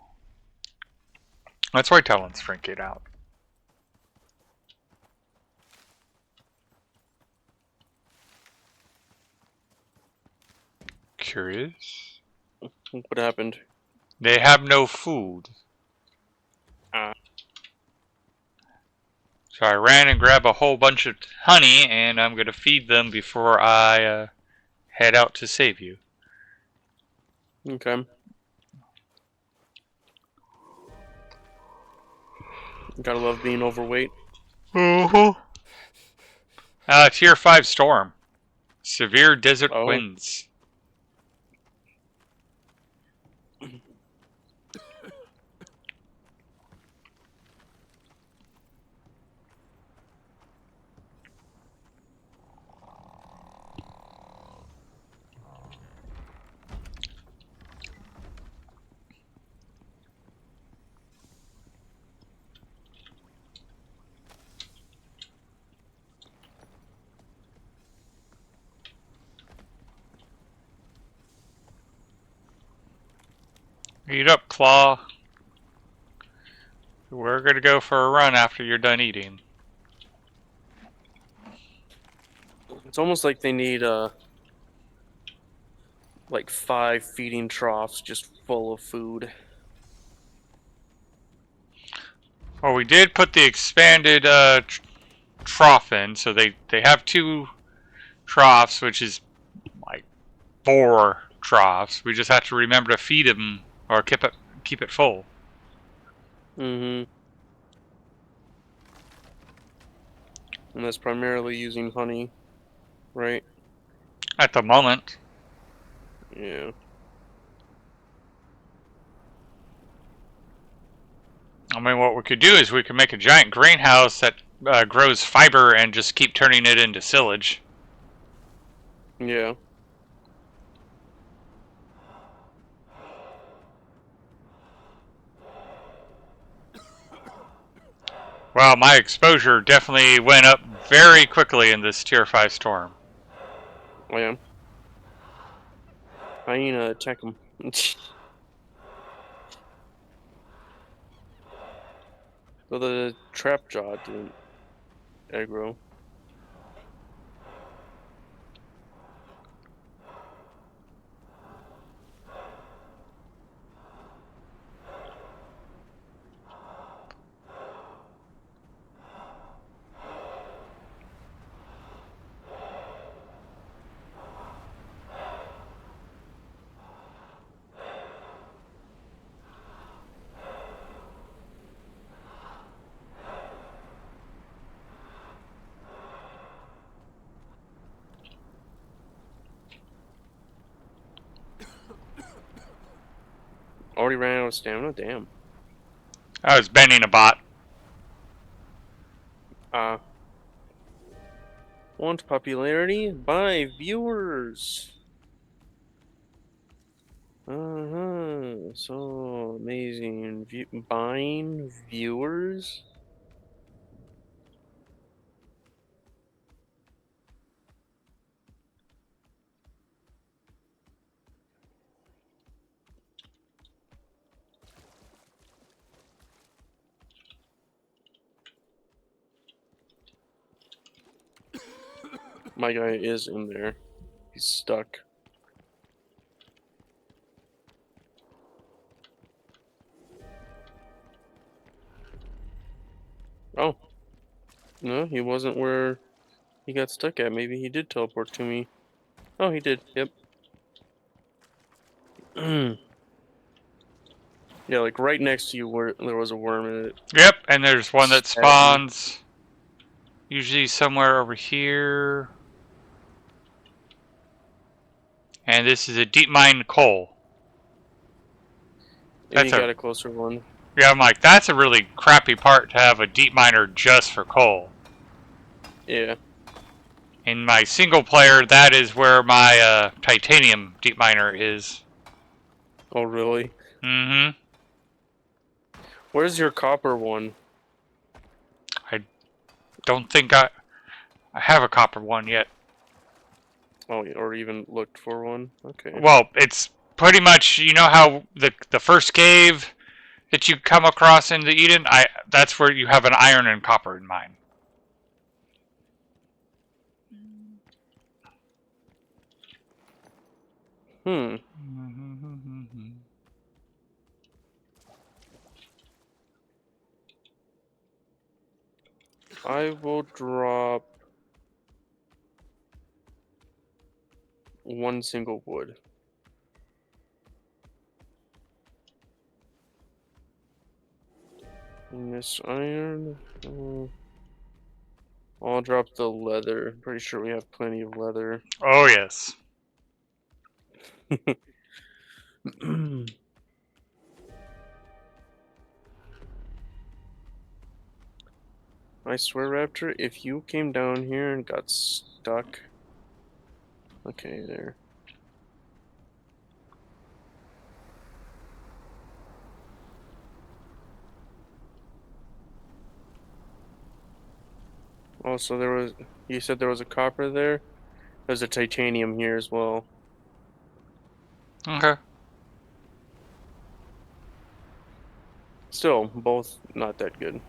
Speaker 1: that's why Talon's freaking out. Curious.
Speaker 2: What happened?
Speaker 1: They have no food. So I ran and grabbed a whole bunch of honey, and I'm going to feed them before I head out to save you.
Speaker 2: Okay. Gotta love being overweight.
Speaker 1: Tier 5 storm. Severe desert
Speaker 2: Oh.
Speaker 1: winds. Eat up, Claw. We're going to go for a run after you're done eating.
Speaker 2: It's almost like they need like 5 feeding troughs just full of food.
Speaker 1: Well, we did put the expanded trough in, so they have 2 troughs, which is like 4 troughs. We just have to remember to feed them or keep it full.
Speaker 2: Mm-hmm. And that's primarily using honey, right?
Speaker 1: At the moment.
Speaker 2: Yeah.
Speaker 1: I mean, what we could do is we could make a giant greenhouse that grows fiber and just keep turning it into silage.
Speaker 2: Yeah.
Speaker 1: Well, my exposure definitely went up very quickly in this Tier 5 storm.
Speaker 2: I am. Hyena, attack him. So the trap jaw didn't aggro. Already ran out of stamina? Damn.
Speaker 1: I was bending a bot.
Speaker 2: Want popularity? By viewers. So amazing. Buying viewers? My guy is in there. He's stuck. Oh. No, he wasn't where he got stuck at. Maybe he did teleport to me. Oh, he did. Yep. Yeah, like right next to you where there was a worm and it
Speaker 1: Yep, and there's one that
Speaker 2: stabbed me.
Speaker 1: spawns usually somewhere over here. And this is a deep mine coal.
Speaker 2: And
Speaker 1: That's
Speaker 2: you
Speaker 1: a
Speaker 2: got a closer one.
Speaker 1: Yeah, I'm like, that's a really crappy part to have a deep miner just for coal.
Speaker 2: Yeah.
Speaker 1: In my single player, that is where my titanium deep miner is.
Speaker 2: Oh, really?
Speaker 1: Mm-hmm.
Speaker 2: Where's your copper one?
Speaker 1: I don't think I have a copper one yet.
Speaker 2: Oh, or even looked for one? Okay.
Speaker 1: Well, it's pretty much, you know how the first cave that you come across in the Eden, that's where you have an iron and copper in mine.
Speaker 2: Hmm. I will drop one single wood. And this iron. I'll drop the leather. Pretty sure we have plenty of leather.
Speaker 1: Oh, yes.
Speaker 2: I swear, Raptor, if you came down here and got stuck. Okay, there. Also, there was. You said there was a copper there? There's a titanium here as well.
Speaker 1: Okay.
Speaker 2: Still, both not that good.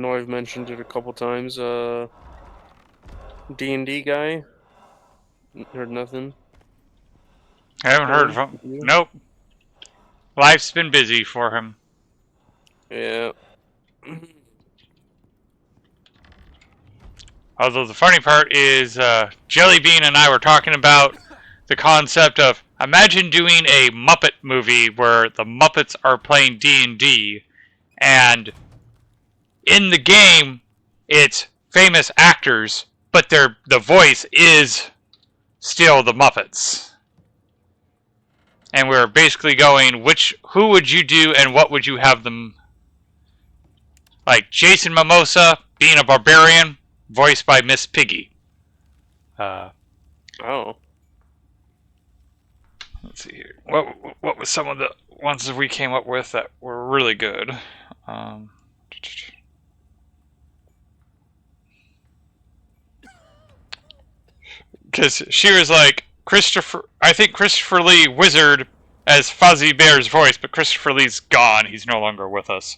Speaker 2: know I've mentioned it a couple times. D&D guy. Heard nothing.
Speaker 1: I haven't heard
Speaker 2: Dylan?
Speaker 1: from him. Nope. Life's been busy for him.
Speaker 2: Yeah.
Speaker 1: Although the funny part is Jellybean and I were talking about the concept of imagine doing a Muppet movie where the Muppets are playing D&D and in the game it's famous actors but the voice is still the Muppets. And we're basically going who would you do and what would you have them like Jason Momoa being a barbarian voiced by Miss Piggy.
Speaker 2: Oh.
Speaker 1: Let's see here. What was some of the ones that we came up with that were really good? Because she was like I think Christopher Lee Wizard as Fuzzy Bear's voice, but Christopher Lee's gone. He's no longer with us.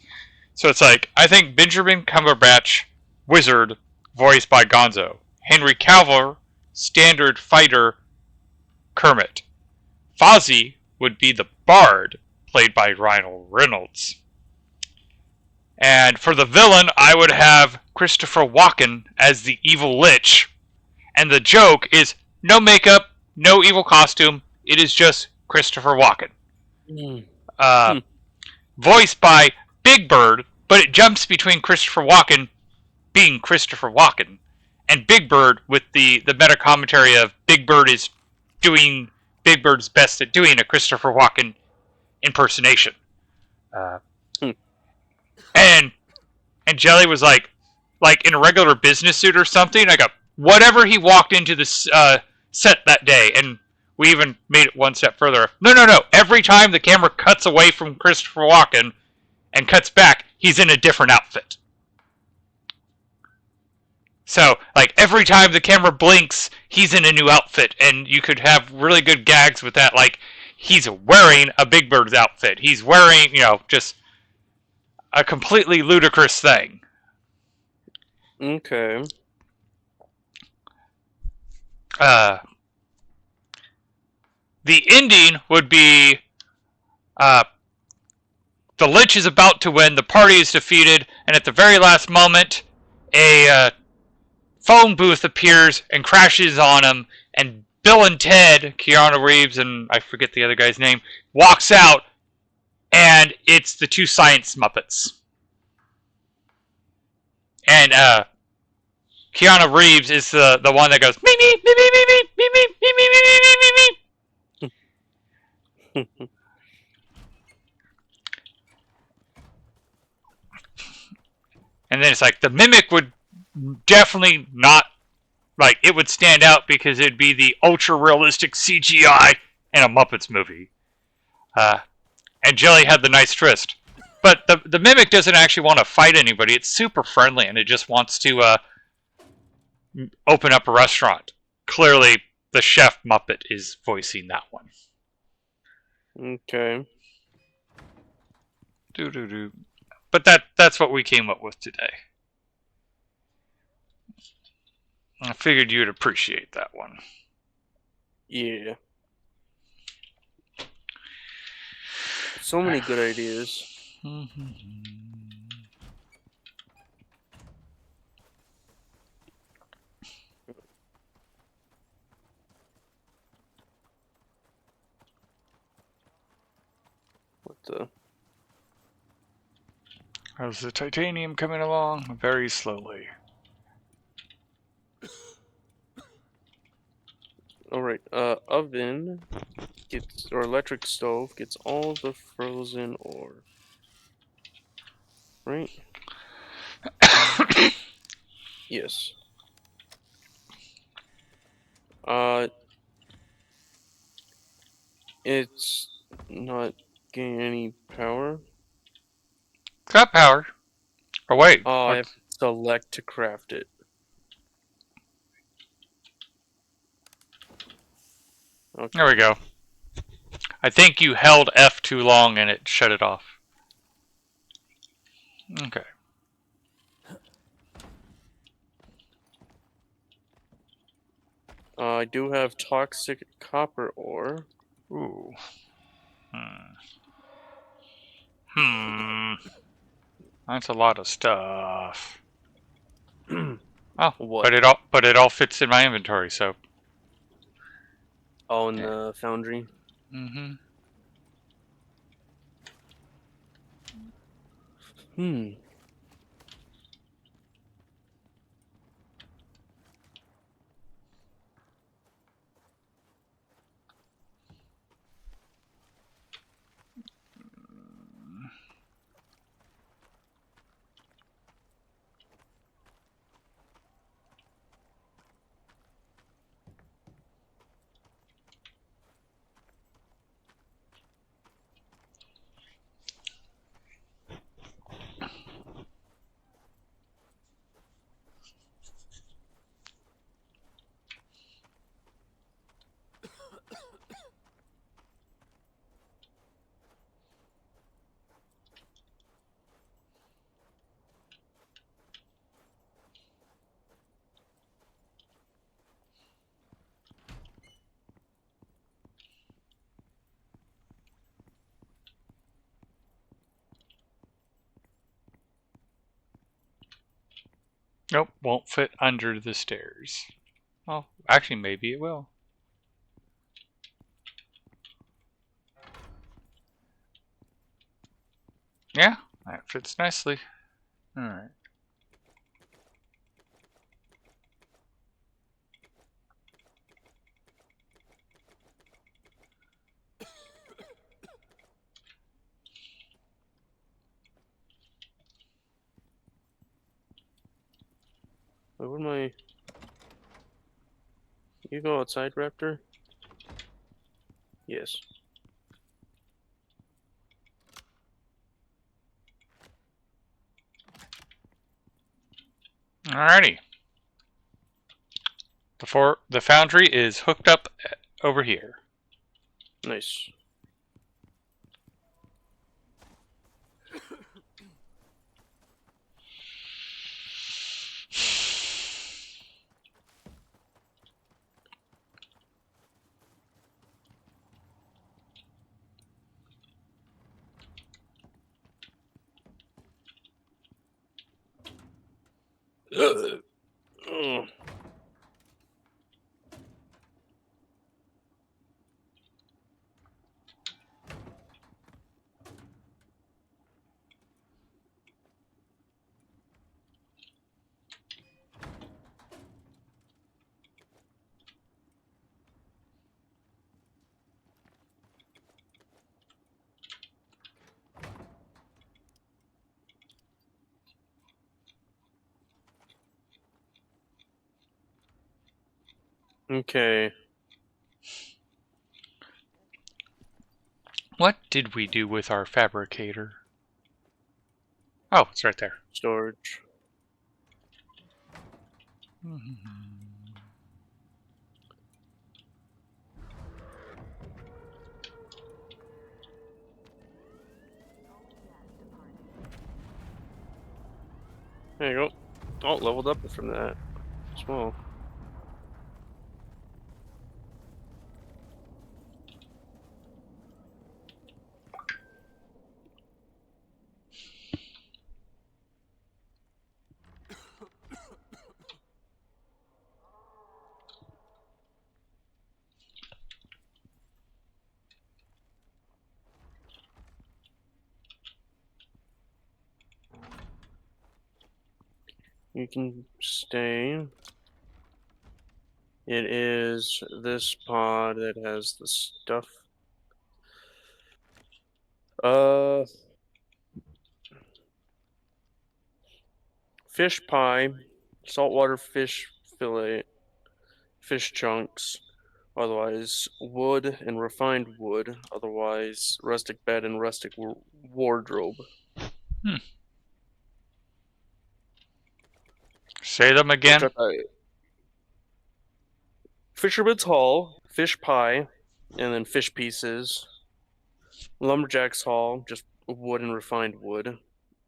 Speaker 1: So it's like, I think Benjamin Cumberbatch, Wizard, voiced by Gonzo. Henry Cavill, standard fighter, Kermit. Fozzie would be the Bard, played by Ryan Reynolds. And for the villain, I would have Christopher Walken as the evil lich. And the joke is no makeup, no evil costume. It is just Christopher Walken. Voiced by Big Bird, but it jumps between Christopher Walken being Christopher Walken and Big Bird with the meta commentary of Big Bird is doing Big Bird's best at doing a Christopher Walken impersonation. And Jelly was like in a regular business suit or something. I got whatever he walked into the set that day, and we even made it one step further. No. Every time the camera cuts away from Christopher Walken and cuts back, he's in a different outfit. So, like, every time the camera blinks, he's in a new outfit, and you could have really good gags with that. Like, he's wearing a Big Bird's outfit. He's wearing, just a completely ludicrous thing.
Speaker 2: Okay.
Speaker 1: The ending would be the Lich is about to win, the party is defeated, and at the very last moment, a phone booth appears and crashes on him, and Bill and Ted, Keanu Reeves and I forget the other guy's name, walks out, and it's the two science Muppets. And Keanu Reeves is the one that goes me me me me me me me me me me me me me me. And then it's like the mimic would definitely not it would stand out because it'd be the ultra realistic CGI in a Muppets movie. And Jelly had the nice twist. But the mimic doesn't actually want to fight anybody. It's super friendly and it just wants to open up a restaurant. Clearly, the chef Muppet is voicing that one.
Speaker 2: Okay.
Speaker 1: But that's what we came up with today. I figured you'd appreciate that one.
Speaker 2: Yeah. So many good ideas. What the?
Speaker 1: How's the titanium coming along? Very slowly.
Speaker 2: Alright, oven gets, or electric stove gets all the frozen ore. Right? Yes. It's not getting any power.
Speaker 1: It's got power. Oh, wait.
Speaker 2: Oh, I have to select to craft it. Okay.
Speaker 1: There we go. I think you held F too long and it shut it off. Okay.
Speaker 2: I do have toxic copper ore.
Speaker 1: Ooh. Hmm. That's a lot of stuff. Oh,
Speaker 2: What?
Speaker 1: but it all fits in my inventory, so.
Speaker 2: Oh, in
Speaker 1: Yeah.
Speaker 2: the foundry.
Speaker 1: Mm-hmm.
Speaker 2: Hmm.
Speaker 1: Nope, won't fit under the stairs. Oh, actually, maybe it will. Yeah, that fits nicely. Alright.
Speaker 2: Wait, what am I? You go outside, Raptor? Yes.
Speaker 1: Alrighty. The foundry is hooked up over here.
Speaker 2: Nice. Ugh. Ugh. Okay.
Speaker 1: What did we do with our fabricator? Oh, it's right there.
Speaker 2: Storage. There you go. Oh, leveled up from that as well. You can stay. It is this pod that has the stuff. Fish pie, saltwater fish fillet, fish chunks, otherwise wood and refined wood, otherwise rustic bed and rustic wardrobe.
Speaker 1: Hmm. Say them
Speaker 2: Which
Speaker 1: again.
Speaker 2: Fisherman's Hall, fish pie, and then fish pieces. Lumberjack's Hall, just wood and refined wood.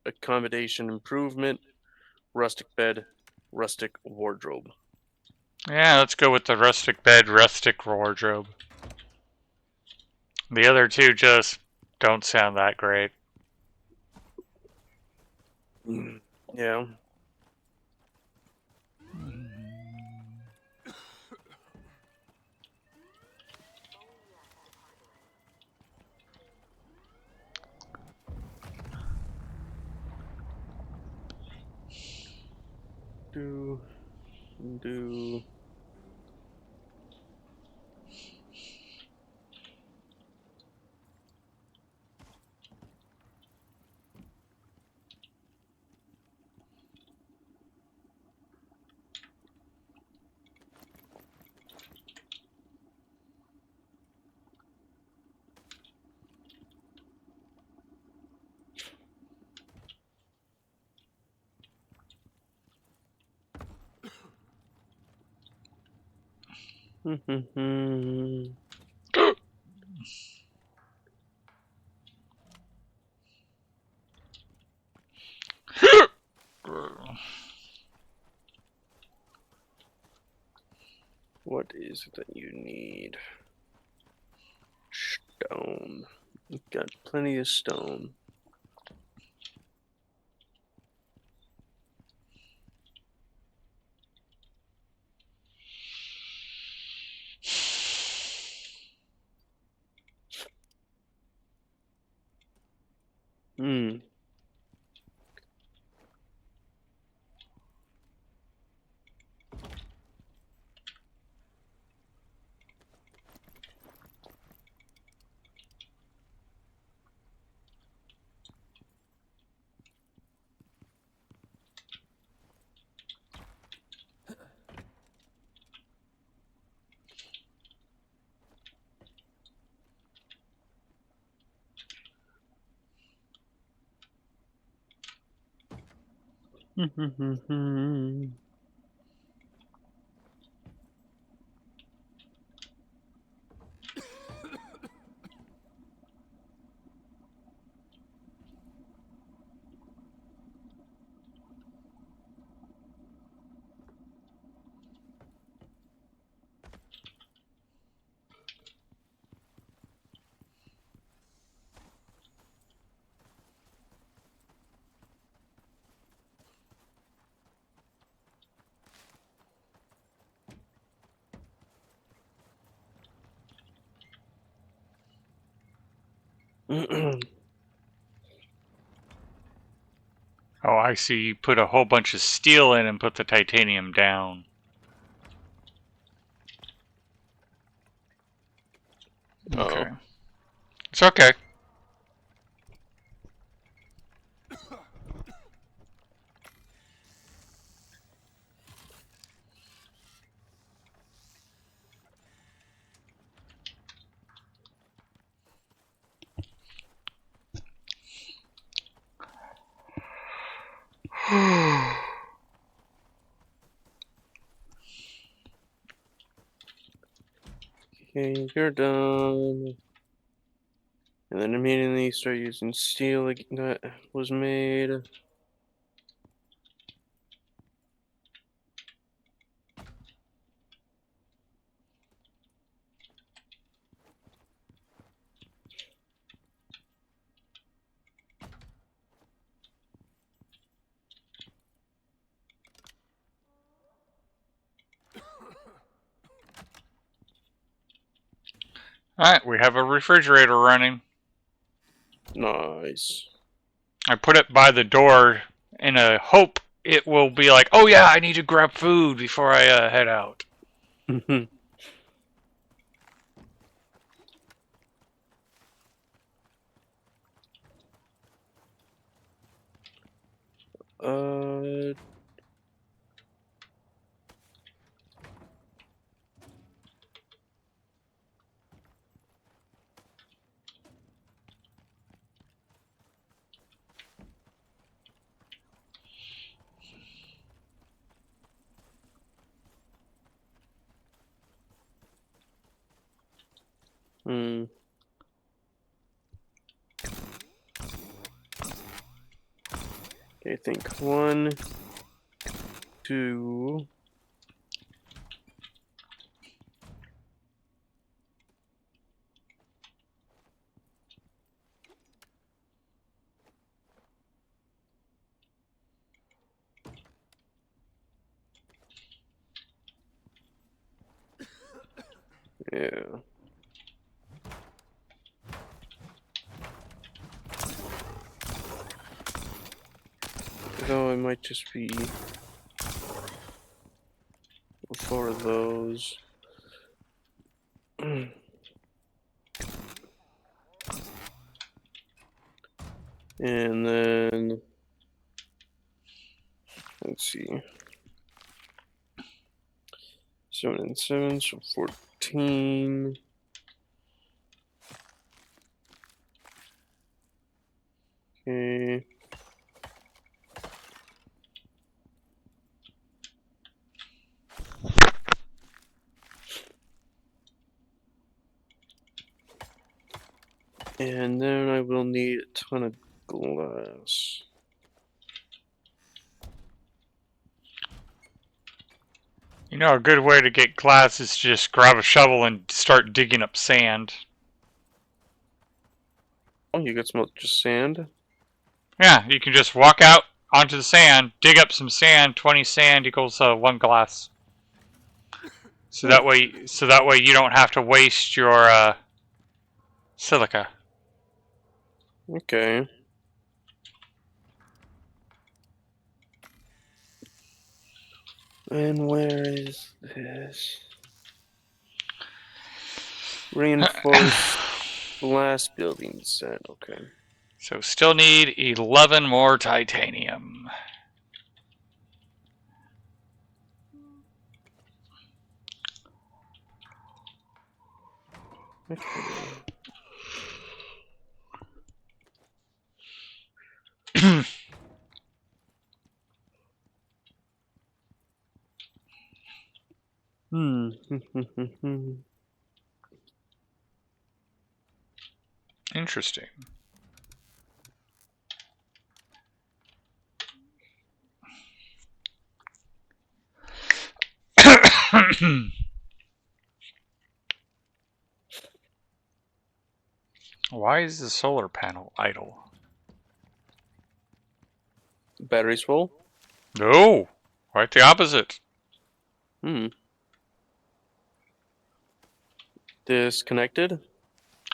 Speaker 2: Accommodation improvement, rustic bed, rustic wardrobe.
Speaker 1: Yeah, let's go with the rustic bed, rustic wardrobe. The other two just don't sound that great.
Speaker 2: Yeah. Do. What is it that you need? Stone. You've got plenty of stone. Hmm.
Speaker 1: Oh, I see. You put a whole bunch of steel in and put the titanium down. Okay.
Speaker 2: Oh.
Speaker 1: It's okay.
Speaker 2: Okay, you're done. And then immediately start using steel that was made.
Speaker 1: Alright, we have a refrigerator running.
Speaker 2: Nice.
Speaker 1: I put it by the door in a hope it will be like, oh yeah, I need to grab food before I head out.
Speaker 2: uh. Hmm. Okay, I think 1, 2. Yeah. Though it might just be for those. And then let's see. 7 and 7, so 14. Okay. And then I will need a ton of glass.
Speaker 1: You know, a good way to get glass is to just grab a shovel and start digging up sand.
Speaker 2: Oh, you got some just sand?
Speaker 1: Yeah, you can just walk out onto the sand, dig up some sand. 20 sand equals 1 glass. So that way you don't have to waste your silica.
Speaker 2: Okay. And where is this? Reinforced glass building set. Okay.
Speaker 1: So still need 11 more titanium.
Speaker 2: Okay. Hmm.
Speaker 1: Interesting. Why is the solar panel idle?
Speaker 2: Batteries full?
Speaker 1: No, quite the opposite.
Speaker 2: Hmm. Disconnected?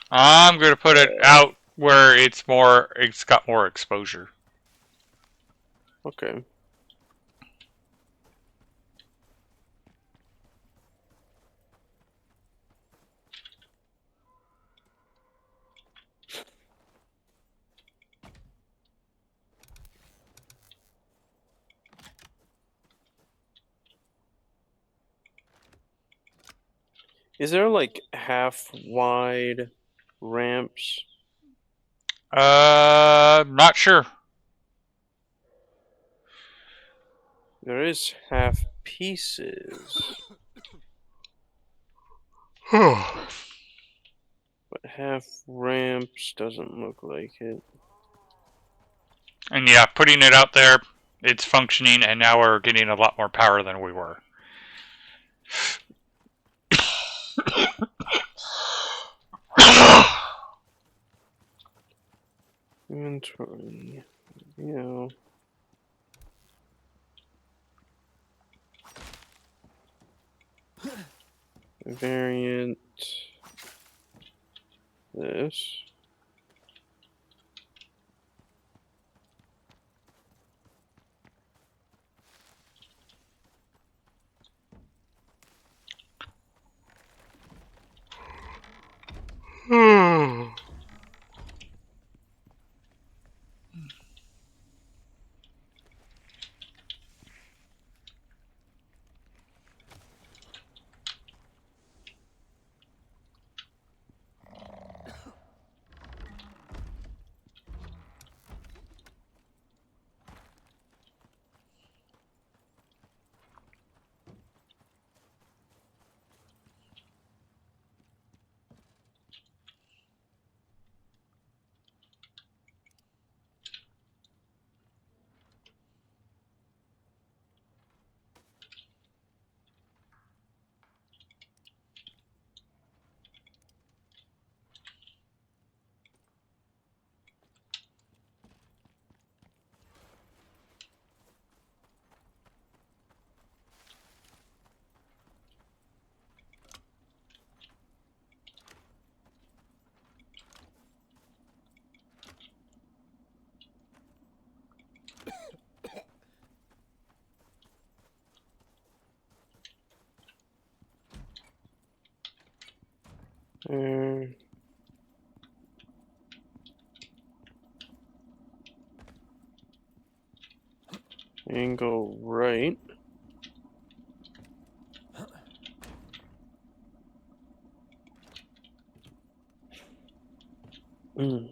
Speaker 1: I'm going to put it out where it's got more exposure.
Speaker 2: Okay. Is there like half wide ramps?
Speaker 1: Not sure.
Speaker 2: There is half pieces,
Speaker 1: And
Speaker 2: but half ramps doesn't look like it.
Speaker 1: yeah, putting it out there, it's functioning, and now we're getting a lot more power than we were.
Speaker 2: Inventory. Yeah. Variant. This. Uh, and go right. Mm.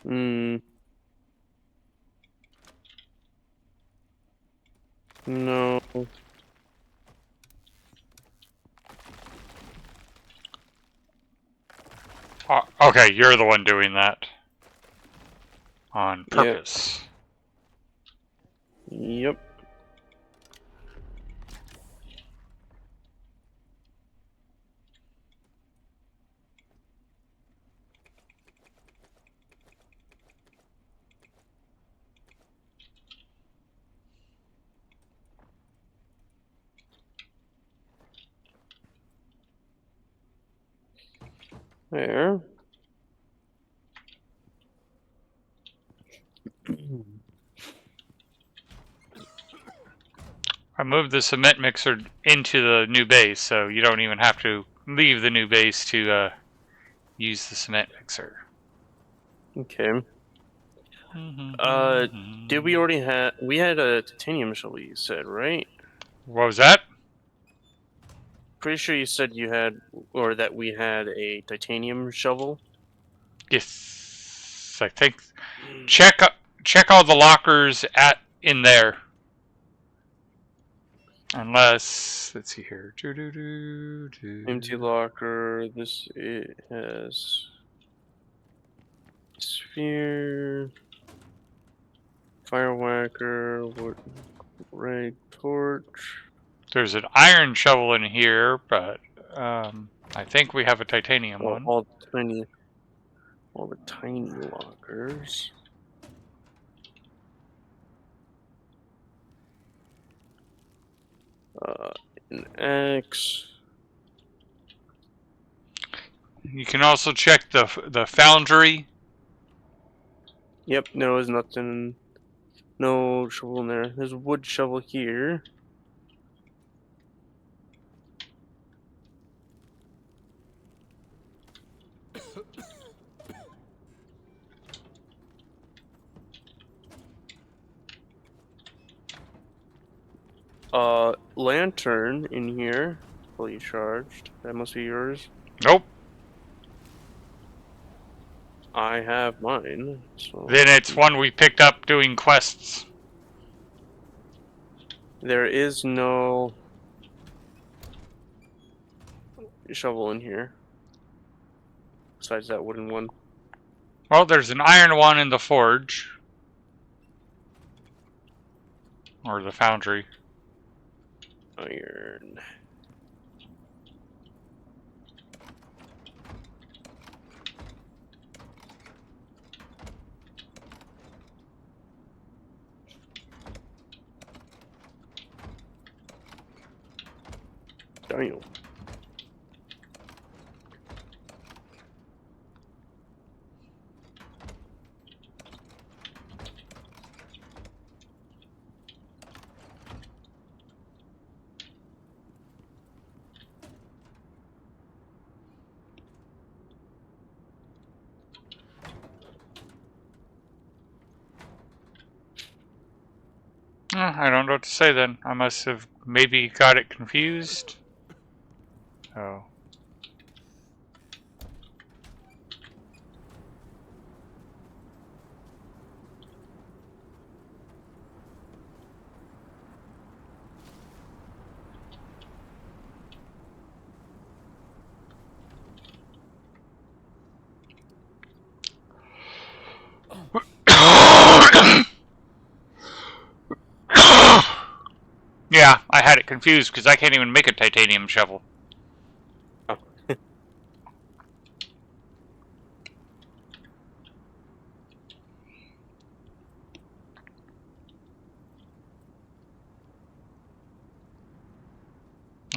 Speaker 2: Mm. No.
Speaker 1: Okay, you're the one doing that. On
Speaker 2: Yep.
Speaker 1: purpose.
Speaker 2: Yep. There.
Speaker 1: I moved the cement mixer into the new base, so you don't even have to leave the new base to use the cement mixer.
Speaker 2: Okay. Uh, did we already have? We had a titanium shovel. You said, right?
Speaker 1: What was that?
Speaker 2: Pretty sure you said you had, or that we had a titanium shovel.
Speaker 1: Yes, I think. Check all the lockers in there. Unless, let's see here.
Speaker 2: Empty locker. This it has sphere, fire whacker, wood, ray torch.
Speaker 1: There's an iron shovel in here, but I think we have a titanium
Speaker 2: Oh,
Speaker 1: one.
Speaker 2: all the tiny lockers. An X.
Speaker 1: You can also check the foundry.
Speaker 2: Yep, no, there's nothing. No shovel in there. There's a wood shovel here. Lantern in here, fully charged. That must be yours.
Speaker 1: Nope.
Speaker 2: I have mine. So
Speaker 1: Then it's one we picked up doing quests.
Speaker 2: there is no shovel in here. Besides that wooden one.
Speaker 1: Well, there's an iron one in the forge. Or the foundry.
Speaker 2: Iron. Daniel.
Speaker 1: I don't know what to say then. I must have maybe got it confused. Oh. Yeah, I had it confused because I can't even make a titanium shovel.
Speaker 2: Oh.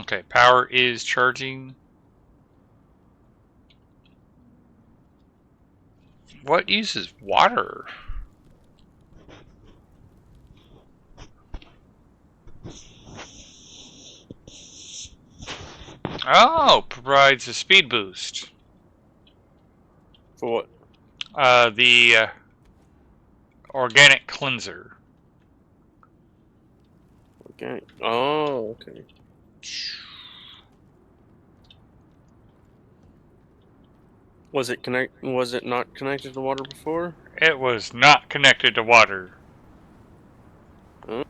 Speaker 1: Okay, power is charging. What uses water? Oh, provides a speed boost.
Speaker 2: For what?
Speaker 1: The organic cleanser.
Speaker 2: Organic. Oh, okay. Was it not connected to water before?
Speaker 1: It was not connected to water.
Speaker 2: Huh?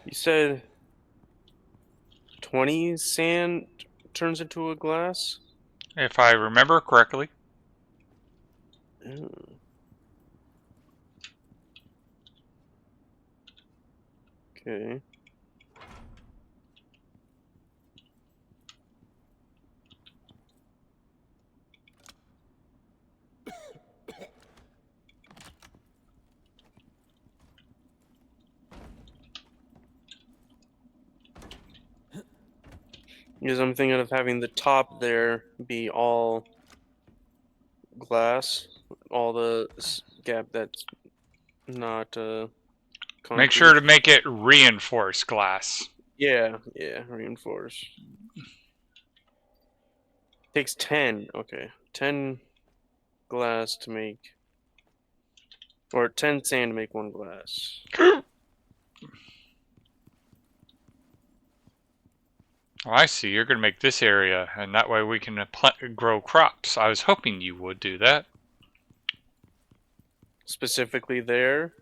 Speaker 2: You said 20 sand turns into a glass?
Speaker 1: If I remember correctly.
Speaker 2: Oh, okay. Because I'm thinking of having the top there be all glass, all the gap that's not
Speaker 1: Make sure
Speaker 2: concrete.
Speaker 1: to make it reinforced glass.
Speaker 2: Yeah, reinforced. Takes 10. Okay, 10 glass to make, or 10 sand to make one glass.
Speaker 1: Oh, I see. You're going to make this area, and that way we can grow crops. I was hoping you would do that.
Speaker 2: Specifically there.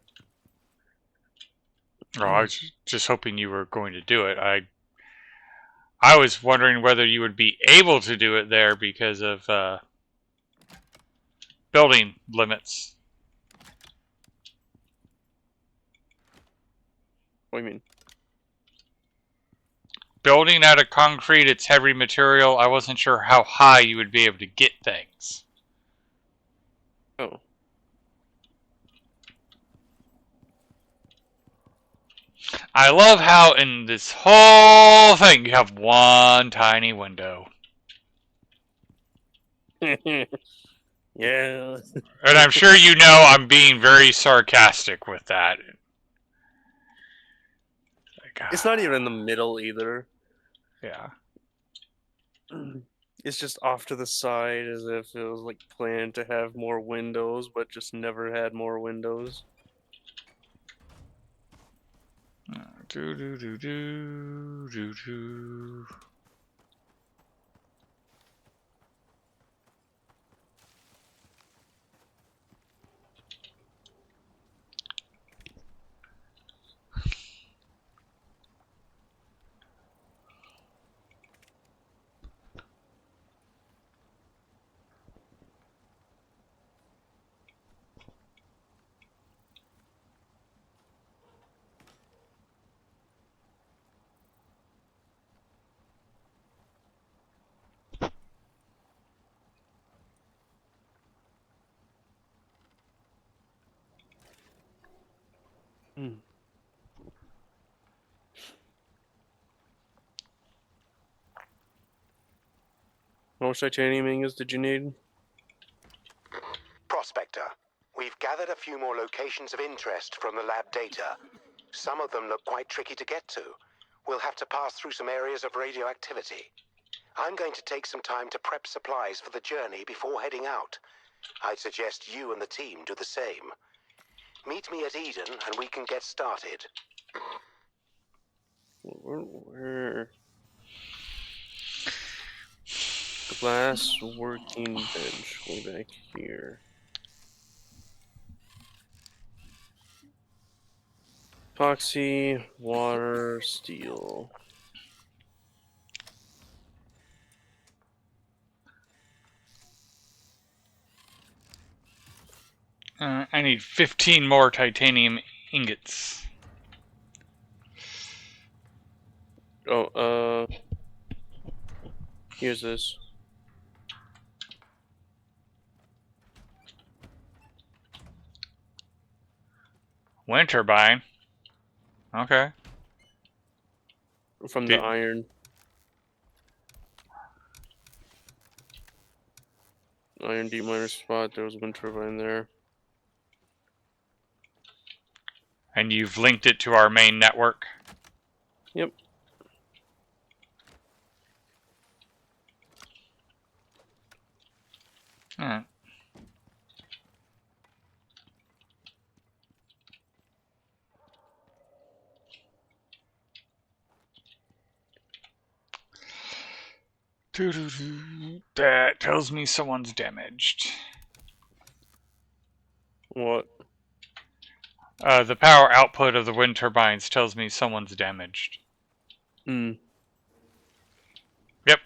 Speaker 1: Oh, I was just hoping you were going to do it. I was wondering whether you would be able to do it there because of building limits.
Speaker 2: What do you mean?
Speaker 1: Building out of concrete, it's heavy material. I wasn't sure how high you would be able to get things.
Speaker 2: Oh.
Speaker 1: I love how in this whole thing you have one tiny window.
Speaker 2: Yeah.
Speaker 1: And I'm sure you know I'm being very sarcastic with that. Like,
Speaker 2: It's not even in the middle either.
Speaker 1: yeah.
Speaker 2: It's just off to the side as if it was like planned to have more windows, but just never had more windows.
Speaker 1: Do do do do do do.
Speaker 2: Hmm. How much titanium ingots did you need?
Speaker 3: Prospector, we've gathered a few more locations of interest from the lab data. Some of them look quite tricky to get to. We'll have to pass through some areas of radioactivity. I'm going to take some time to prep supplies for the journey before heading out. I'd suggest you and the team do the same. Meet me at Eden and we can get started.
Speaker 2: Where? Glass working bench way back here. Epoxy, water, steel.
Speaker 1: I need 15 more titanium ingots.
Speaker 2: Oh, here's this.
Speaker 1: Wind turbine. Okay.
Speaker 2: From the iron. Iron deep miner spot, there was a wind turbine there.
Speaker 1: And you've linked it to our main network?
Speaker 2: Yep.
Speaker 1: Alright. That tells me someone's damaged.
Speaker 2: What?
Speaker 1: The power output of the wind turbines tells me someone's damaged.
Speaker 2: Hmm.
Speaker 1: Yep.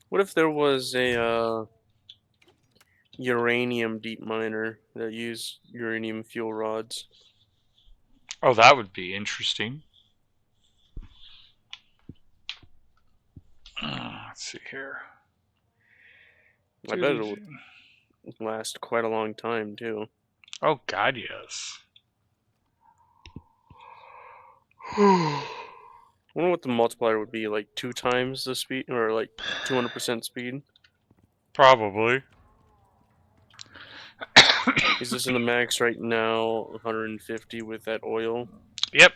Speaker 2: What if there was a uranium deep miner that used uranium fuel rods?
Speaker 1: Oh, that would be interesting. Let's see here.
Speaker 2: I bet it would last quite a long time too.
Speaker 1: Oh God, yes.
Speaker 2: I wonder what the multiplier would be, like 2 times the speed, or like 200% speed.
Speaker 1: Probably.
Speaker 2: Is this in the max right now? 150 with that oil.
Speaker 1: Yep.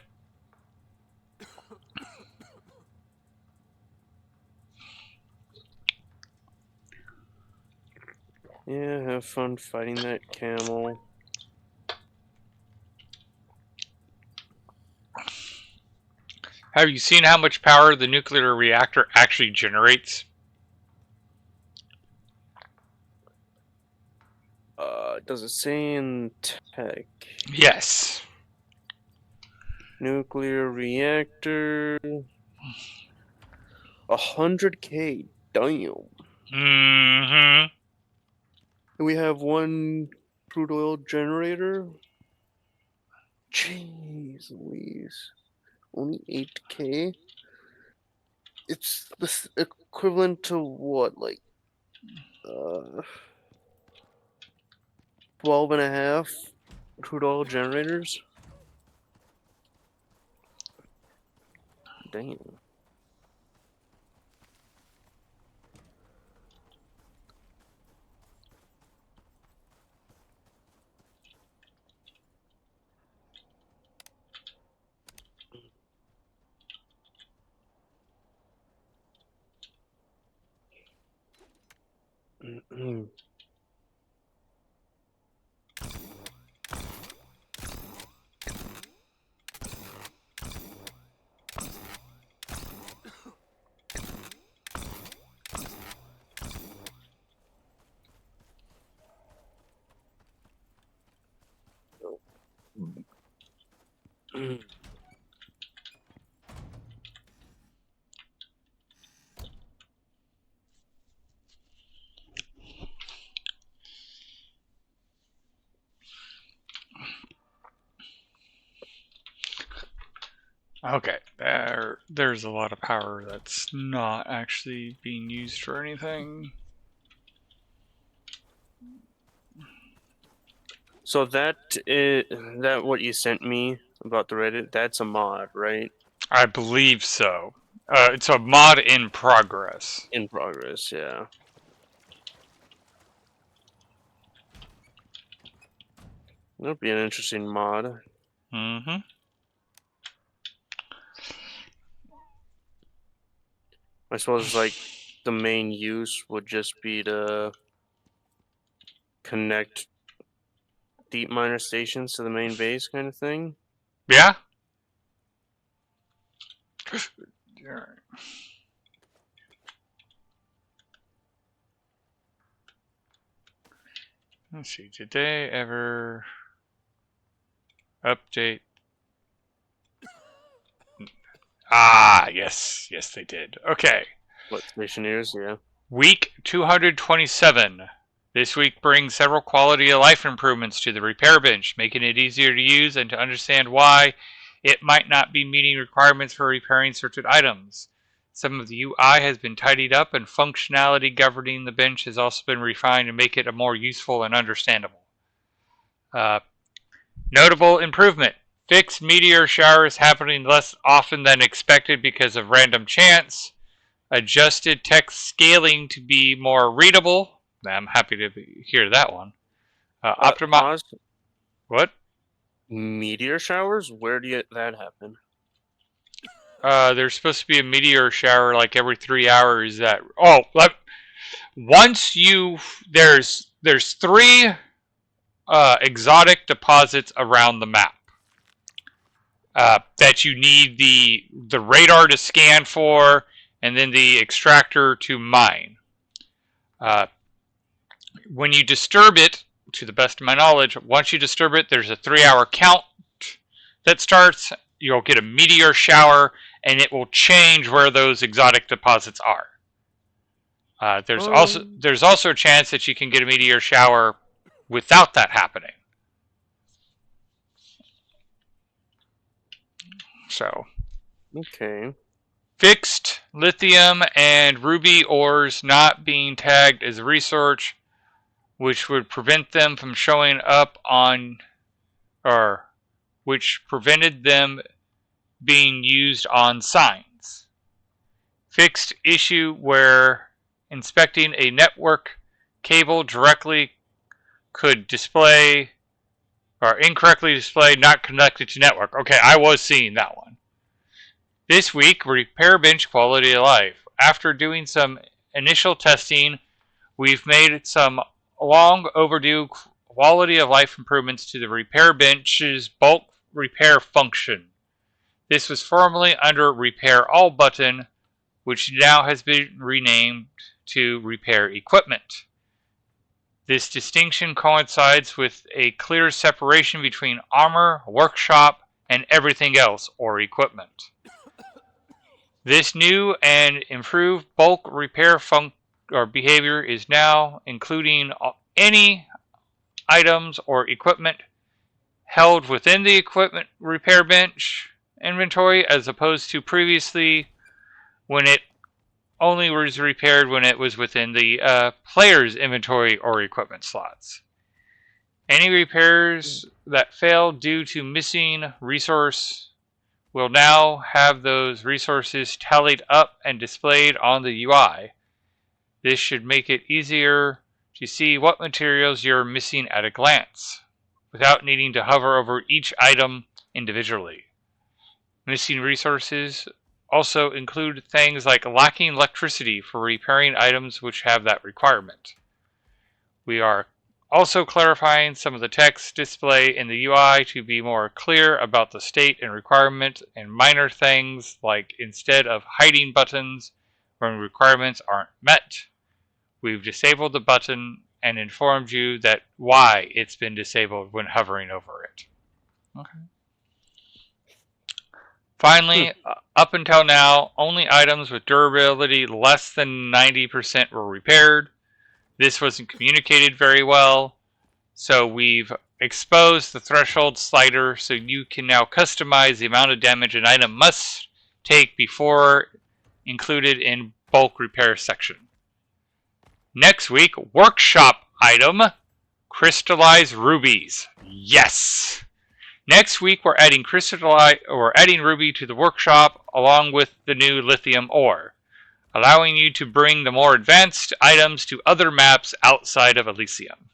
Speaker 2: Yeah, have fun fighting that camel.
Speaker 1: Have you seen how much power the nuclear reactor actually generates?
Speaker 2: Does it say in tech?
Speaker 1: Yes.
Speaker 2: Nuclear reactor. 100K. Damn.
Speaker 1: Mm-hmm.
Speaker 2: We have one crude oil generator. Jeez Louise. Only 8K? It's this equivalent to what, like 12 and a half crude oil generators? Damn.
Speaker 1: Okay. There's a lot of power that's not actually being used for anything.
Speaker 2: So that what you sent me about the Reddit, that's a mod, right?
Speaker 1: I believe so. It's a mod in progress.
Speaker 2: In progress, yeah. That'd be an interesting mod.
Speaker 1: Mm-hmm.
Speaker 2: I suppose like the main use would just be to connect deep miner stations to the main base, kind of thing.
Speaker 1: Yeah. Alright. Let's see. Did they ever update? Ah, yes, they did. Okay.
Speaker 2: What stationeers? Yeah.
Speaker 1: Week 227. This week brings several quality of life improvements to the repair bench, making it easier to use and to understand why it might not be meeting requirements for repairing certain items. Some of the UI has been tidied up, and functionality governing the bench has also been refined to make it more useful and understandable. Notable improvement. Fixed meteor showers happening less often than expected because of random chance. Adjusted text scaling to be more readable. I'm happy to hear that one.
Speaker 2: Pause.
Speaker 1: What?
Speaker 2: Meteor showers? Where do that happen?
Speaker 1: There's supposed to be a meteor shower like every 3 hours. Once you there's 3 exotic deposits around the map that you need the radar to scan for, and then the extractor to mine. When you disturb it, to the best of my knowledge, once you disturb it, there's a 3-hour count that starts. You'll get a meteor shower, and it will change where those exotic deposits are. There's also a chance that you can get a meteor shower without that happening. So,
Speaker 2: okay.
Speaker 1: Fixed lithium and ruby ores not being tagged as research, which would prevent them from showing up on, or which prevented them being used on signs. Fixed issue where inspecting a network cable directly could display, or incorrectly display, not connected to network. Okay, I was seeing that one. This week, repair bench quality of life. After doing some initial testing, we've made some long overdue quality of life improvements to the repair bench's bulk repair function. This was formerly under Repair All button, which now has been renamed to Repair Equipment. This distinction coincides with a clear separation between armor, workshop, and everything else, or equipment. This new and improved bulk repair behavior is now including any items or equipment held within the equipment repair bench inventory, as opposed to previously when it only was repaired when it was within the player's inventory or equipment slots. Any repairs that fail due to missing resource will now have those resources tallied up and displayed on the UI. This should make it easier to see what materials you're missing at a glance, without needing to hover over each item individually. Missing resources also include things like lacking electricity for repairing items which have that requirement. We are also clarifying some of the text display in the UI to be more clear about the state and requirement, and minor things like instead of hiding buttons when requirements aren't met, we've disabled the button and informed you that why it's been disabled when hovering over it. Okay. Finally, up until now, only items with durability less than 90% were repaired. This wasn't communicated very well, so we've exposed the threshold slider so you can now customize the amount of damage an item must take before included in bulk repair section. Next week, workshop item, crystallized rubies. Yes! Next week, we're adding ruby to the workshop along with the new lithium ore, allowing you to bring the more advanced items to other maps outside of Elysium.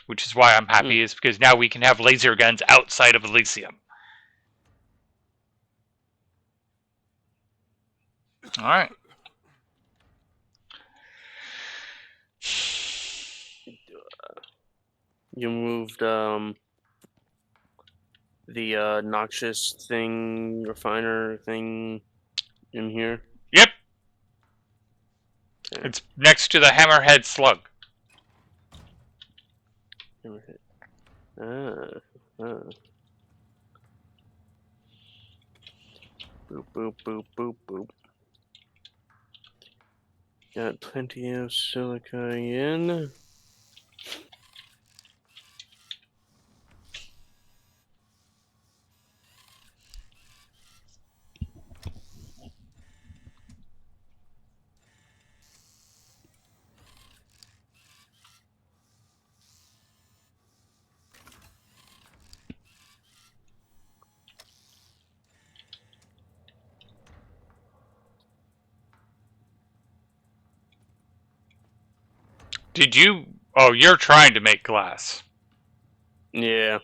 Speaker 1: Which is why I'm happy, is because now we can have laser guns outside of Elysium. Alright.
Speaker 2: You moved the noxious thing, refiner thing in here.
Speaker 1: Yep,
Speaker 2: Okay.
Speaker 1: it's next to the hammerhead slug.
Speaker 2: Ah. Boop, boop, boop, boop, boop. Got plenty of silica in.
Speaker 1: Did you? Oh, you're trying to make glass.
Speaker 2: Yeah.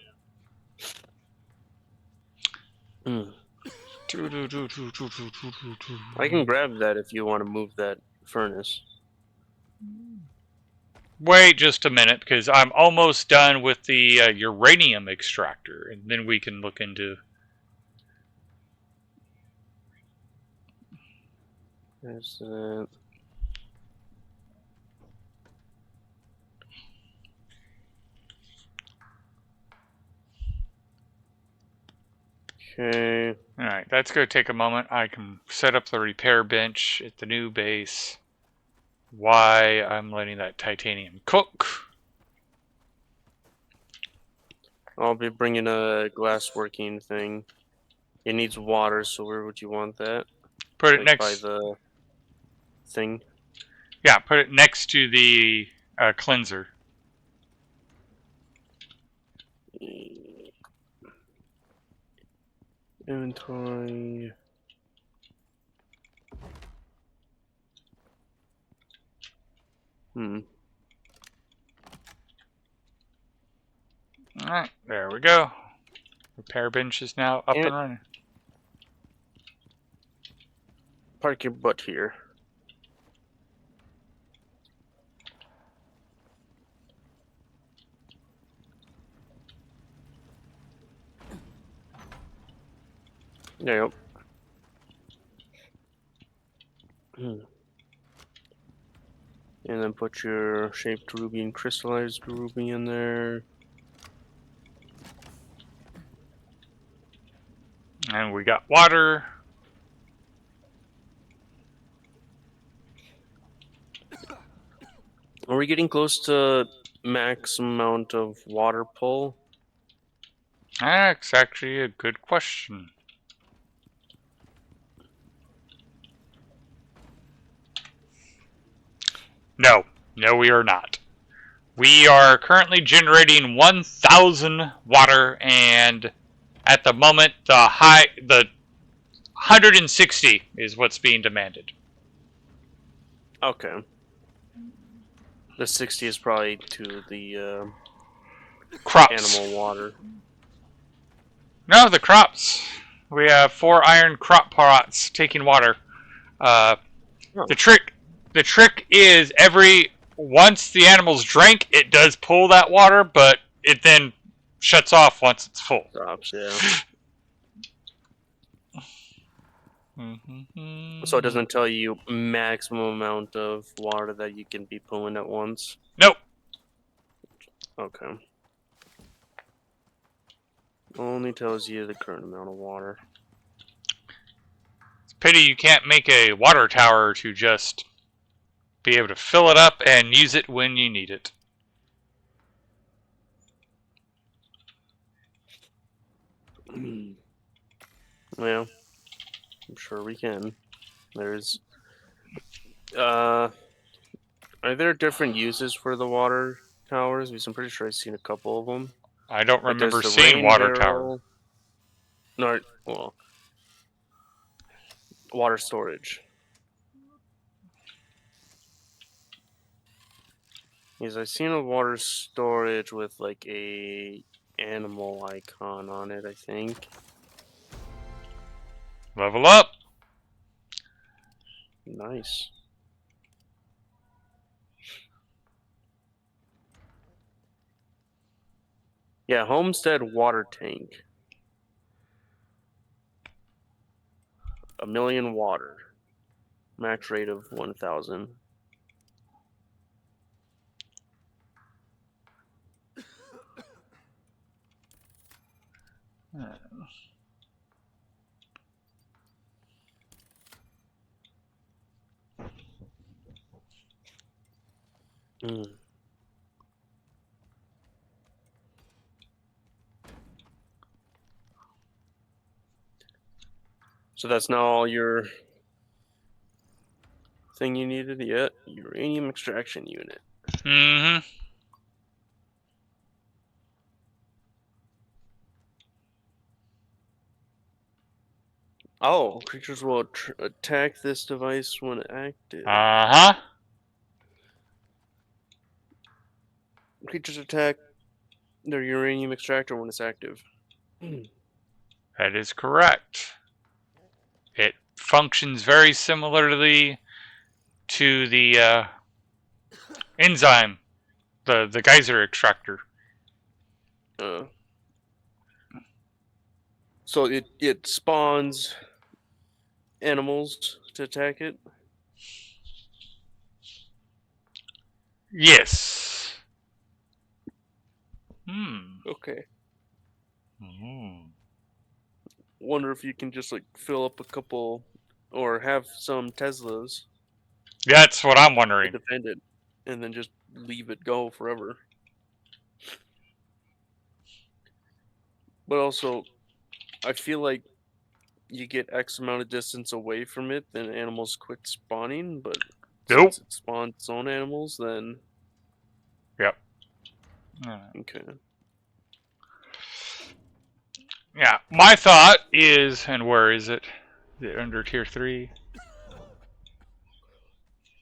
Speaker 2: Mm. I can grab that if you want to move that furnace.
Speaker 1: Wait just a minute, because I'm almost done with the uranium extractor, and then we can look into.
Speaker 2: There's that. Okay.
Speaker 1: Alright, that's going to take a moment. I can set up the repair bench at the new base. Why I'm letting that titanium cook.
Speaker 2: I'll be bringing a glass working thing. It needs water, so where would you want that?
Speaker 1: Put it
Speaker 2: Like by
Speaker 1: next.
Speaker 2: the thing.
Speaker 1: Yeah, put it next to the cleanser.
Speaker 2: Inventory.
Speaker 1: Alright, there we go. Repair bench is now up and running.
Speaker 2: Park your butt here. There you go. And then put your shaped ruby and crystallized ruby in there.
Speaker 1: And we got water.
Speaker 2: Are we getting close to max amount of water pull?
Speaker 1: That's actually a good question. No, we are not. We are currently generating 1,000 water, and at the moment, the 160 is what's being demanded.
Speaker 2: Okay. The 60 is probably to the
Speaker 1: Crops.
Speaker 2: animal water.
Speaker 1: No, the crops. We have 4 iron crop pots taking water.
Speaker 2: Oh.
Speaker 1: The trick is once the animals drink, it does pull that water, but it then shuts off once it's full.
Speaker 2: Drops, yeah. So it doesn't tell you maximum amount of water that you can be pulling at once?
Speaker 1: Nope.
Speaker 2: Okay. Only tells you the current amount of water.
Speaker 1: It's a pity you can't make a water tower to just be able to fill it up and use it when you need it.
Speaker 2: Well, I'm sure we can. There's are there different uses for the water towers? Because I'm pretty sure I've seen a couple of them.
Speaker 1: I don't
Speaker 2: Like there's
Speaker 1: remember
Speaker 2: the
Speaker 1: seeing
Speaker 2: rain
Speaker 1: water
Speaker 2: barrel.
Speaker 1: tower.
Speaker 2: No, well, water storage. Because I've seen a water storage with like a animal icon on it, I think.
Speaker 1: Level up.
Speaker 2: Nice. Yeah, Homestead water tank. 1,000,000 water. Max rate of 1,000. Mm. So that's not all your thing you needed yet? Uranium extraction unit.
Speaker 1: Mm-hmm.
Speaker 2: Oh, creatures will attack this device when active.
Speaker 1: Uh-huh.
Speaker 2: Creatures attack their uranium extractor when it's active.
Speaker 1: That is correct. It functions very similarly to the enzyme, the geyser extractor.
Speaker 2: So it spawns animals to attack it.
Speaker 1: Yes.
Speaker 2: Okay.
Speaker 1: Mm.
Speaker 2: Wonder if you can just like fill up a couple, or have some Teslas
Speaker 1: That's what I'm
Speaker 2: to
Speaker 1: wondering.
Speaker 2: defend it, and then just leave it go forever. But also, I feel like you get X amount of distance away from it, then animals quit spawning. But
Speaker 1: Nope.
Speaker 2: since it spawns its own animals, then
Speaker 1: Yep.
Speaker 2: okay.
Speaker 1: Yeah. My thought is, and where is it? Is it under tier 3?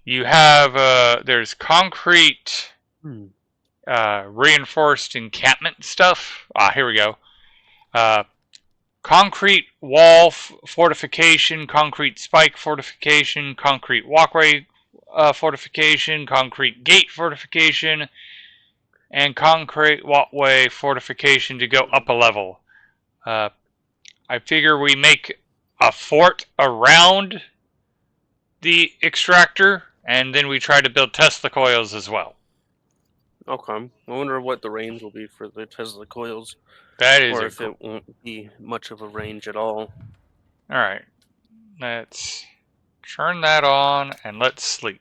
Speaker 1: You have there's concrete reinforced encampment stuff. Here we go. Concrete wall fortification, concrete spike fortification, concrete walkway fortification, concrete gate fortification, and concrete walkway fortification to go up a level. I figure we make a fort around the extractor, and then we try to build Tesla coils as well.
Speaker 2: Okay. I wonder what the range will be for the Tesla coils,
Speaker 1: That is
Speaker 2: or
Speaker 1: a
Speaker 2: if it won't be much of a range at all.
Speaker 1: Alright, let's turn that on and let's sleep.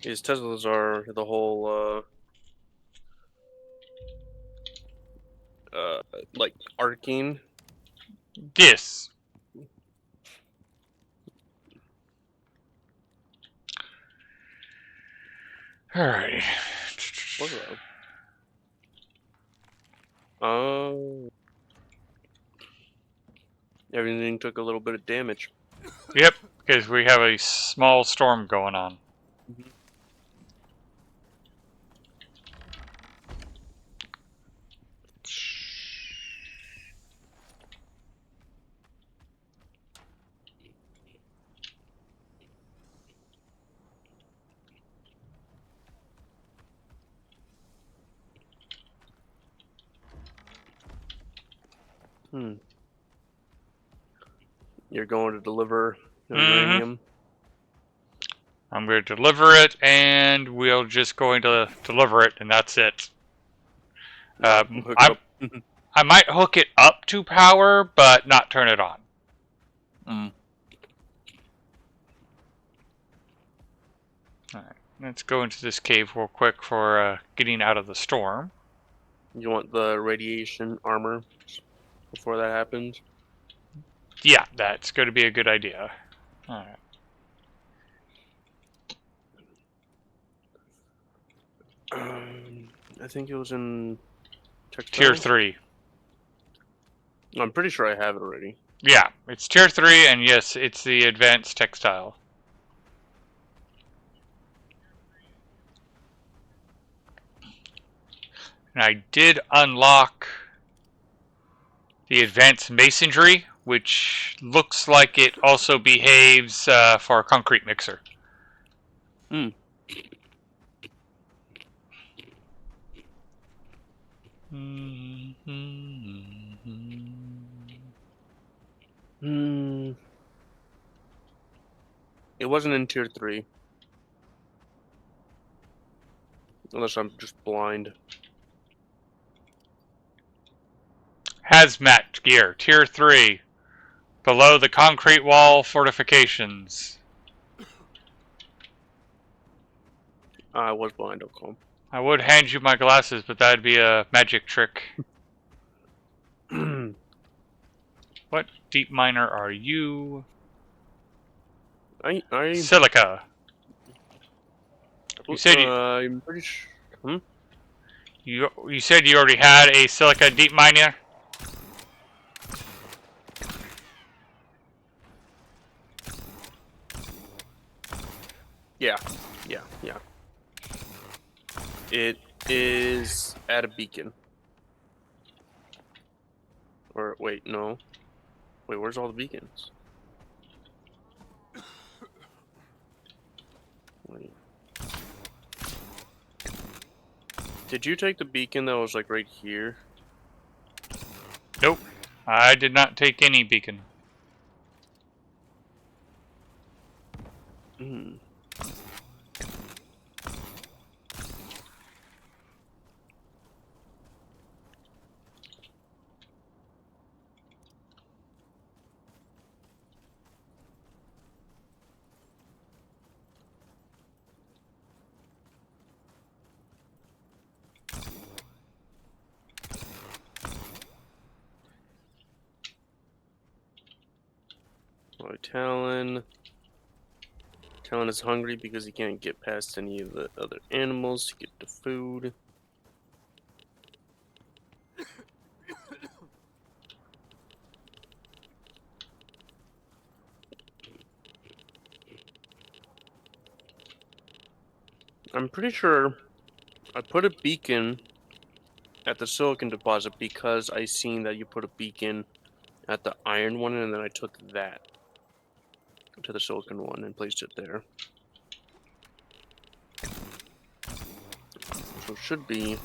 Speaker 2: These Teslas are the whole like arcing.
Speaker 1: Yes. Alright.
Speaker 2: What's that? Oh. Everything took a little bit of damage.
Speaker 1: Yep, because we have a small storm going on.
Speaker 2: You're going to deliver uranium.
Speaker 1: I'm going to deliver it, and we're just going to deliver it, and that's it. I might hook it up to power, but not turn it on. Alright, let's go into this cave real quick for getting out of the storm.
Speaker 2: You want the radiation armor before that happens?
Speaker 1: Yeah, that's going to be a good idea. Alright.
Speaker 2: I think it was in
Speaker 1: Tier
Speaker 2: textile.
Speaker 1: 3.
Speaker 2: I'm pretty sure I have it already.
Speaker 1: Yeah, it's tier 3, and yes, it's the advanced textile. And I did unlock the advanced masonry, which looks like it also behaves for a concrete mixer.
Speaker 2: wasn't in tier 3. Unless I'm just blind.
Speaker 1: Hazmat gear, tier 3. Below the concrete wall fortifications.
Speaker 2: I was blind, okay.
Speaker 1: I would hand you my glasses, but that'd be a magic trick. What deep miner are you?
Speaker 2: I
Speaker 1: Silica. You said
Speaker 2: I'm pretty sure.
Speaker 1: you said you already had a silica deep miner.
Speaker 2: Yeah. It is at a beacon. Or wait, no. Wait, where's all the beacons? Wait. Did you take the beacon that was like right here?
Speaker 1: Nope. I did not take any beacon.
Speaker 2: Hmm. Oh, Talon. Talon is hungry because he can't get past any of the other animals to get the food. I'm pretty sure I put a beacon at the silicon deposit because I seen that you put a beacon at the iron one, and then I took that to the silicon one and placed it there. So it should be.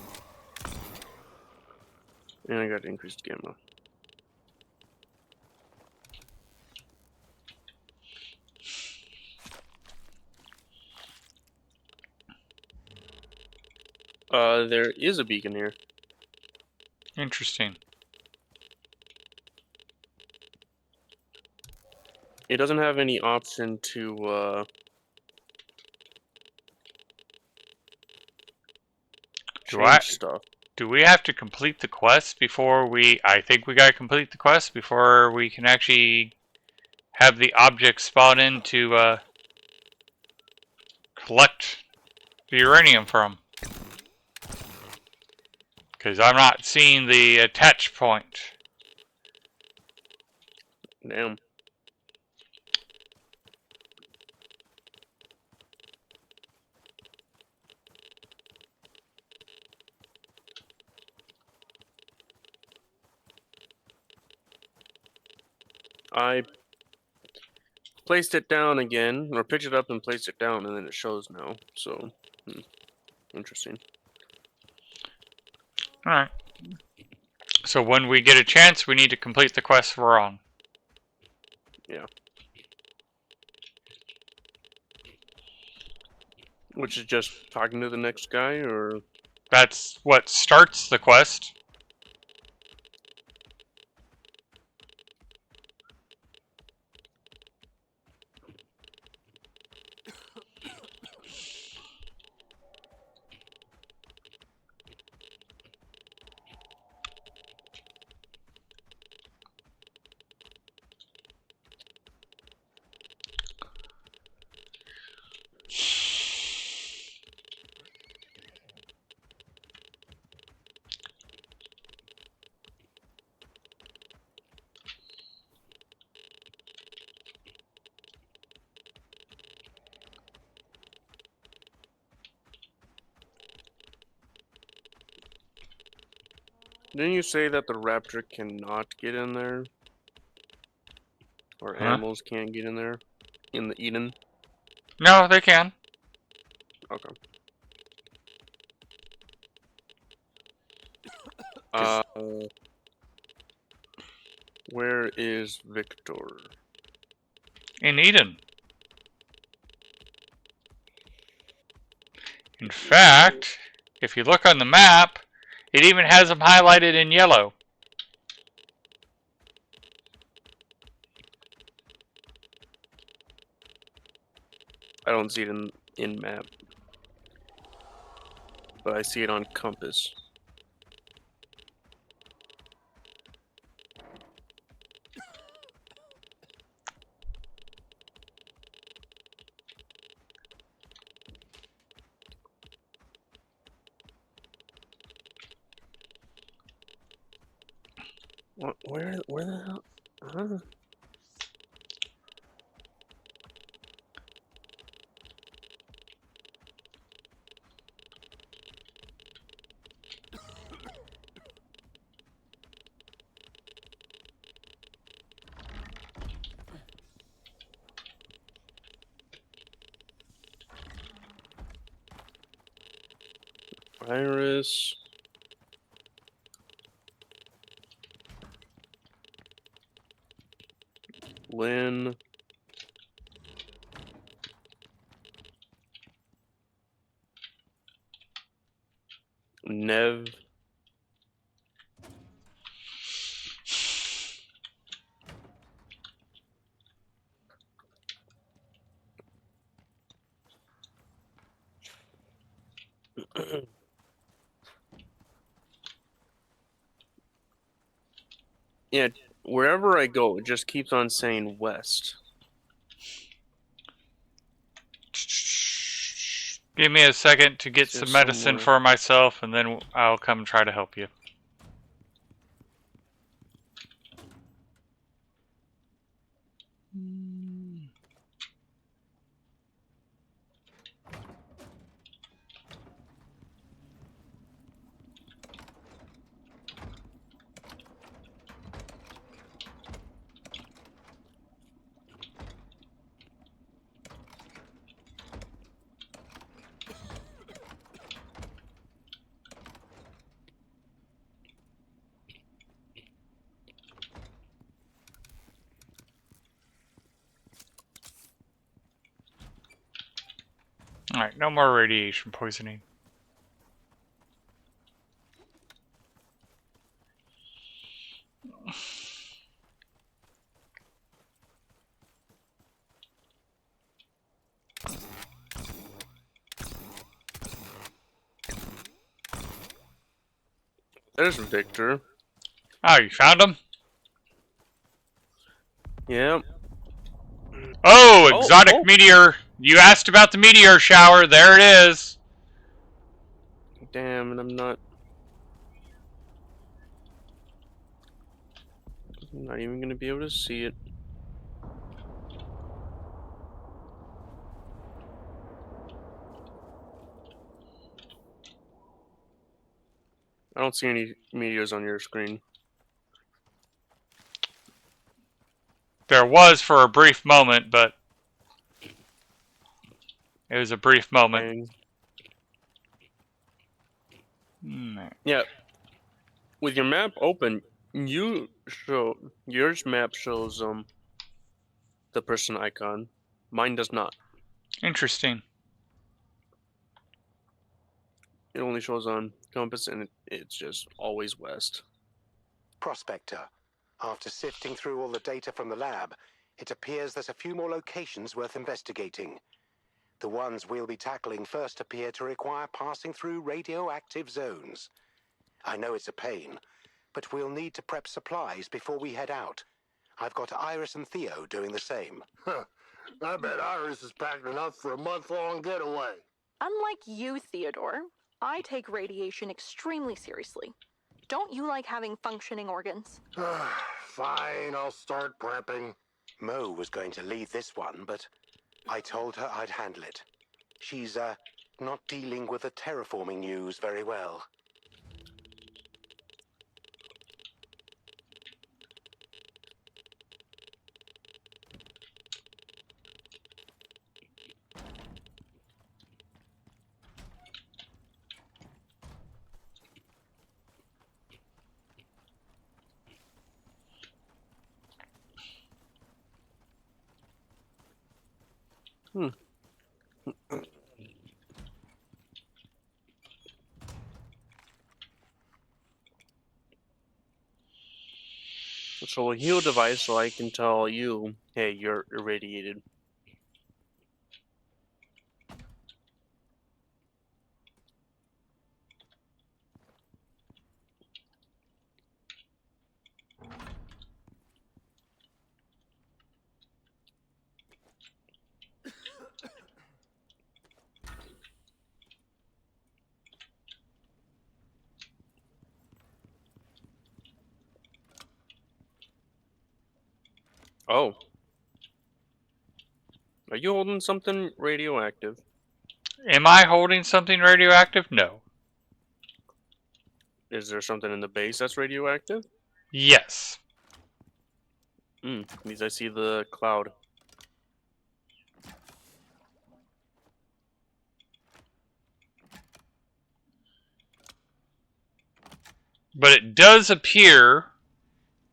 Speaker 2: And I got increased gamma. There is a beacon here.
Speaker 1: Interesting.
Speaker 2: It doesn't have any option to change stuff.
Speaker 1: Do we have to complete the quest before we... I think we gotta complete the quest before we can actually have the object spawn in to collect the uranium from. Because I'm not seeing the attach point.
Speaker 2: Damn. I placed it down again, or picked it up and placed it down, and then it shows now. So, interesting.
Speaker 1: Alright. So when we get a chance, we need to complete the quest we're on.
Speaker 2: Yeah. Which is just talking to the next guy, or...
Speaker 1: That's what starts the quest.
Speaker 2: Didn't you say that the raptor cannot get in there? Or animals can't get in there? In the Eden?
Speaker 1: No, they can.
Speaker 2: Okay. Where is Victor?
Speaker 1: In Eden. In fact, if you look on the map, it even has them highlighted in yellow.
Speaker 2: I don't see it in map, but I see it on compass. Where the hell? Huh? Iris. Lynn. Nev. Yeah, wherever I go, it just keeps on saying west.
Speaker 1: Give me a second to get
Speaker 2: It's
Speaker 1: some
Speaker 2: just
Speaker 1: medicine
Speaker 2: somewhere.
Speaker 1: for myself, and then I'll come try to help you. Alright, no more radiation poisoning.
Speaker 2: There's Victor.
Speaker 1: Oh, you found him?
Speaker 2: Yeah.
Speaker 1: Oh,
Speaker 2: Oh,
Speaker 1: exotic
Speaker 2: oh.
Speaker 1: meteor. You asked about the meteor shower. There it is.
Speaker 2: Damn, and I'm not even gonna be able to see it. I don't see any meteors on your screen.
Speaker 1: There was for a brief moment, but it was a brief moment.
Speaker 2: Yeah. With your map open, yours map shows the person icon. Mine does not.
Speaker 1: Interesting.
Speaker 2: It only shows on compass, and it's just always west.
Speaker 3: Prospector, after sifting through all the data from the lab, it appears there's a few more locations worth investigating. The ones we'll be tackling first appear to require passing through radioactive zones. I know it's a pain, but we'll need to prep supplies before we head out. I've got Iris and Theo doing the same.
Speaker 4: I bet Iris is packed enough for a month-long getaway.
Speaker 5: Unlike you, Theodore, I take radiation extremely seriously. Don't you like having functioning organs?
Speaker 4: Fine, I'll start prepping.
Speaker 3: Mo was going to lead this one, but I told her I'd handle it. She's, not dealing with the terraforming news very well.
Speaker 2: So a heal device, so I can tell you, hey, you're irradiated. Oh. Are you holding something radioactive?
Speaker 1: Am I holding something radioactive? No.
Speaker 2: Is there something in the base that's radioactive?
Speaker 1: Yes.
Speaker 2: Means I see the cloud.
Speaker 1: But it does appear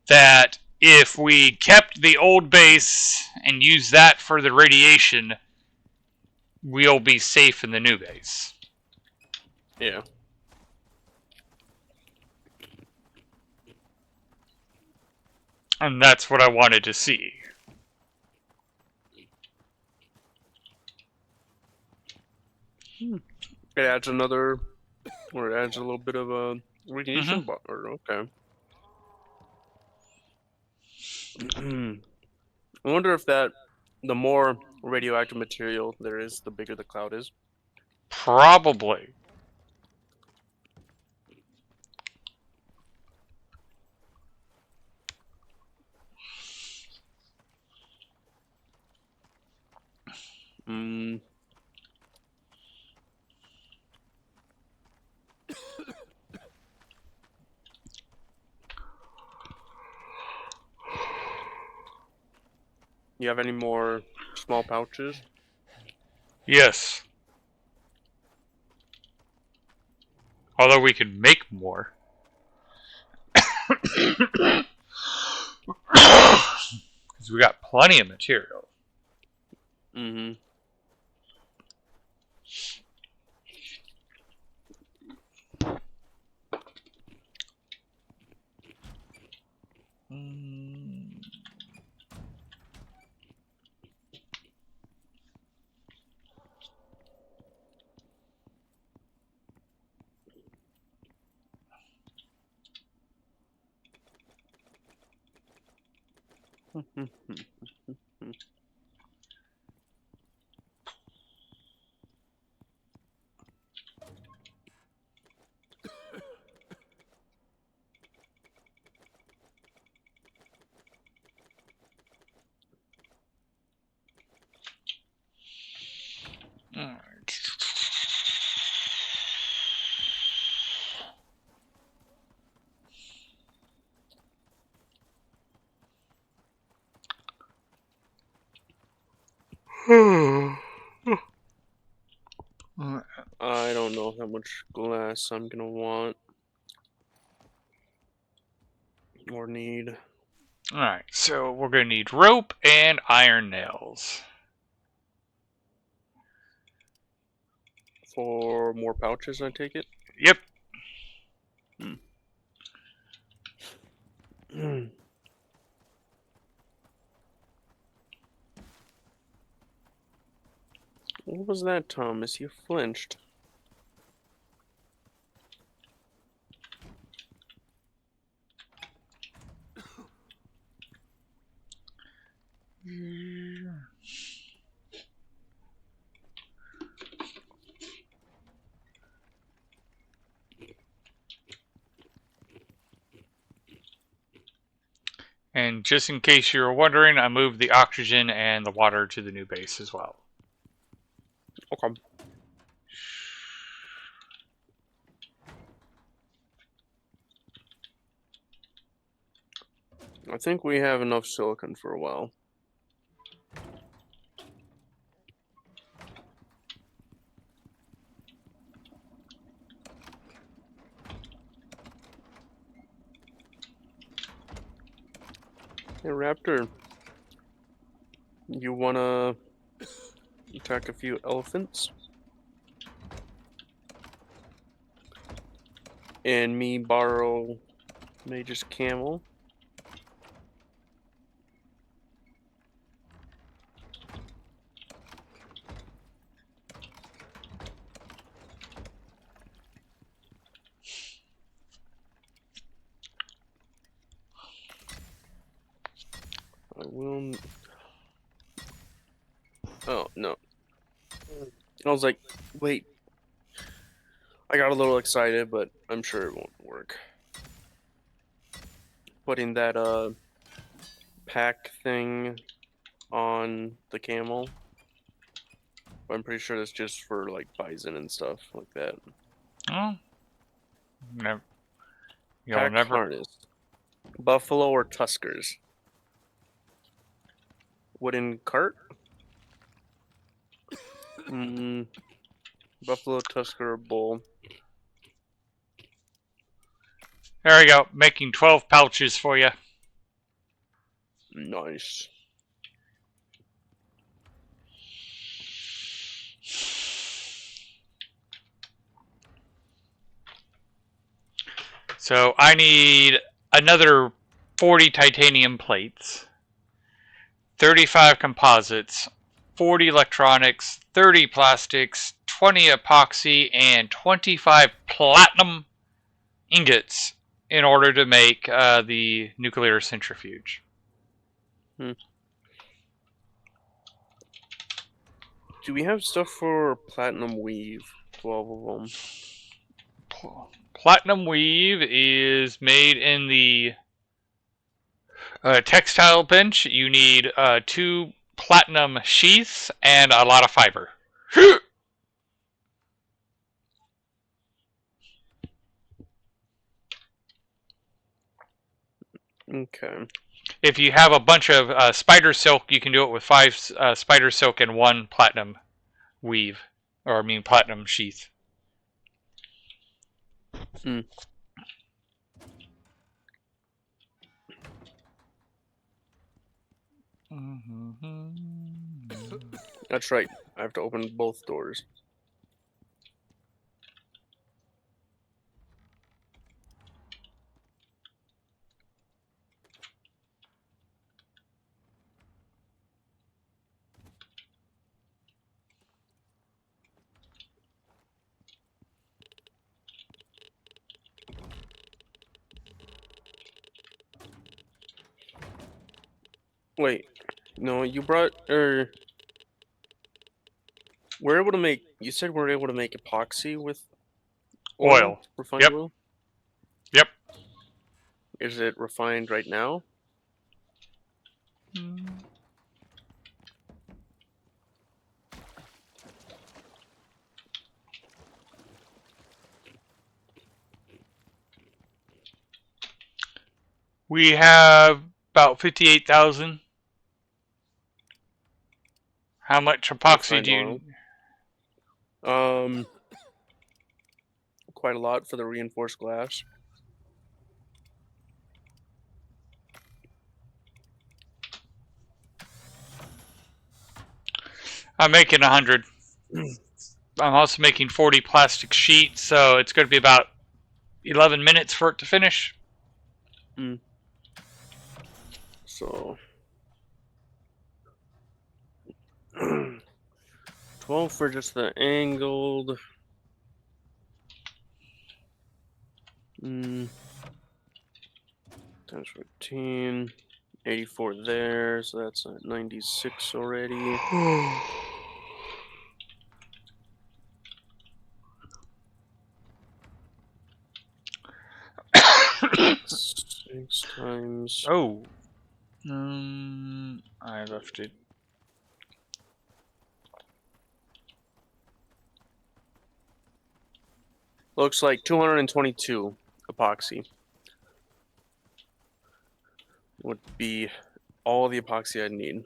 Speaker 1: that if we kept the old base and used that for the radiation, we'll be safe in the new base.
Speaker 2: Yeah.
Speaker 1: And that's what I wanted to see.
Speaker 2: It adds another, or it adds a little bit of a radiation bar. Okay. I wonder if the more radioactive material there is, the bigger the cloud is.
Speaker 1: Probably.
Speaker 2: You have any more small pouches?
Speaker 1: Yes. Although we could make more. Because we got plenty of material.
Speaker 2: Mm-hmm. I don't know how much glass I'm gonna want or need.
Speaker 1: Alright, so we're going to need rope and iron nails.
Speaker 2: For more pouches, I take it?
Speaker 1: Yep.
Speaker 2: What was that, Thomas? You flinched.
Speaker 1: And just in case you were wondering, I moved the oxygen and the water to the new base as well.
Speaker 2: Okay. I think we have enough silicon for a while. Hey, Raptor. You wanna attack a few elephants? And me borrow Mage's camel? will. Oh no! I was like, wait. I got a little excited, but I'm sure it won't work. Putting that pack thing on the camel. I'm pretty sure that's just for like bison and stuff like that.
Speaker 1: Oh, never. You'll
Speaker 2: Pack
Speaker 1: never.
Speaker 2: harness. Buffalo or tuskers? Wooden cart? Buffalo, tusker, or bull?
Speaker 1: There we go. Making 12 pouches for you.
Speaker 2: Nice.
Speaker 1: So I need another 40 titanium plates, 35 composites, 40 electronics, 30 plastics, 20 epoxy, and 25 platinum ingots in order to make the nuclear centrifuge.
Speaker 2: Do we have stuff for platinum weave? 12 of them.
Speaker 1: Platinum weave is made in the textile bench. You need 2 platinum sheaths and a lot of fiber.
Speaker 2: Okay.
Speaker 1: If you have a bunch of spider silk, you can do it with 5 spider silk and 1 platinum weave, or I mean platinum sheath.
Speaker 2: That's right. I have to open both doors. Wait. No, you brought we're able to make. You said we're able to make epoxy with
Speaker 1: Oil.
Speaker 2: refined
Speaker 1: Yep.
Speaker 2: oil.
Speaker 1: Yep.
Speaker 2: Is it refined right now?
Speaker 1: We have about 58,000. How much epoxy
Speaker 2: Refined
Speaker 1: do you?
Speaker 2: oil. Quite a lot for the reinforced glass.
Speaker 1: I'm making 100. I'm also making 40 plastic sheets, so it's going to be about 11 minutes for it to finish.
Speaker 2: So 12 for just the angled. Times 15. 84 there, so that's at 96 already. Six times.
Speaker 1: Oh. I left it.
Speaker 2: Looks like 222 epoxy would be all the epoxy I'd need.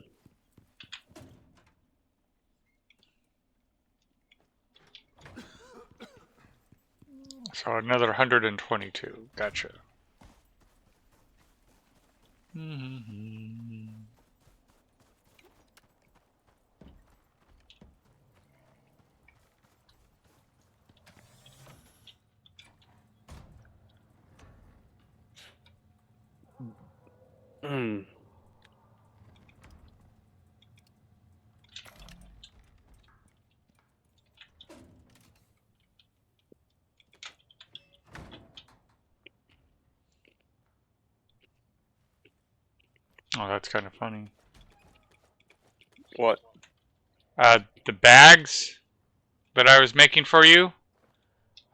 Speaker 1: So another 122. Gotcha. Oh, that's kind of funny.
Speaker 2: What?
Speaker 1: The bags that I was making for you,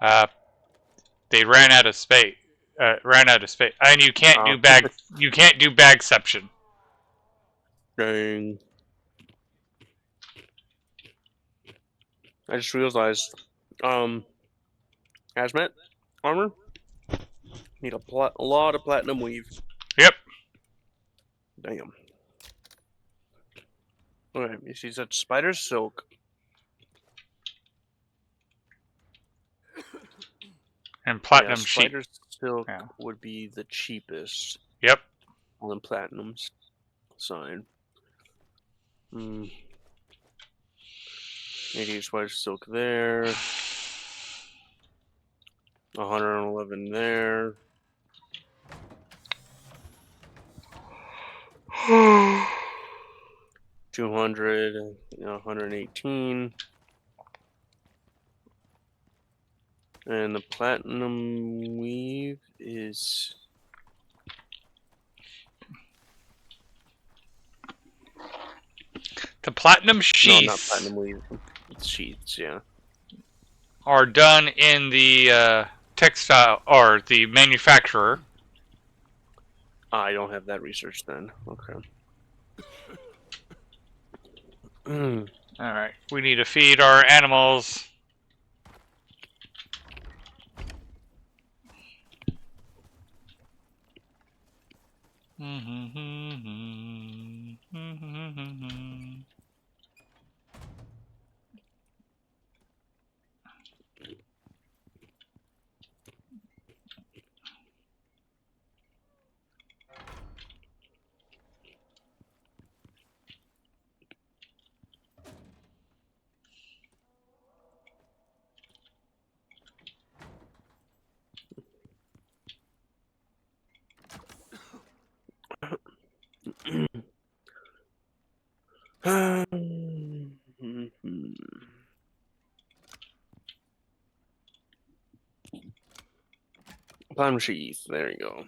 Speaker 1: they ran out of space. Ran out of space, and you can't do bag. You can't do bagception.
Speaker 2: Dang. I just realized, hazmat armor need a lot of platinum weave.
Speaker 1: Yep.
Speaker 2: Damn. Alright, you see such spider silk.
Speaker 1: And platinum sheep.
Speaker 2: Spider silk
Speaker 1: Yeah.
Speaker 2: would be the cheapest.
Speaker 1: Yep.
Speaker 2: Well, then platinum's sign. 88 spider silk there. 111 there. 200, 118. And the platinum weave is...
Speaker 1: The platinum sheaths
Speaker 2: No, not platinum weave. It's sheaths, yeah.
Speaker 1: are done in the textile or the manufacturer.
Speaker 2: I don't have that research then. Okay.
Speaker 1: All right. We need to feed our animals.
Speaker 2: Platinum sheath. There you go.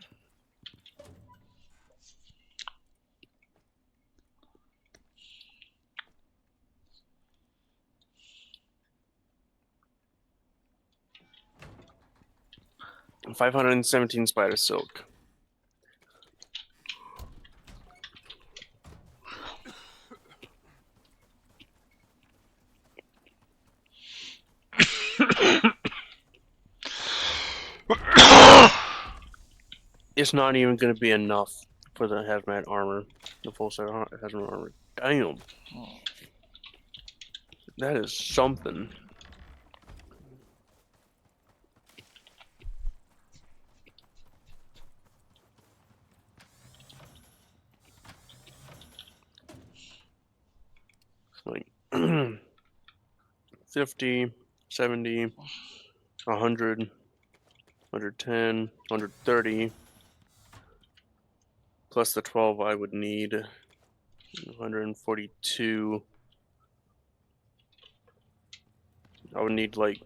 Speaker 2: And 517 spider silk. It's not even going to be enough for the hazmat armor, the full set of hazmat armor. Damn. That is something. Like 50, 70, 100, 110, 130. Plus the 12 I would need. 142. I would need like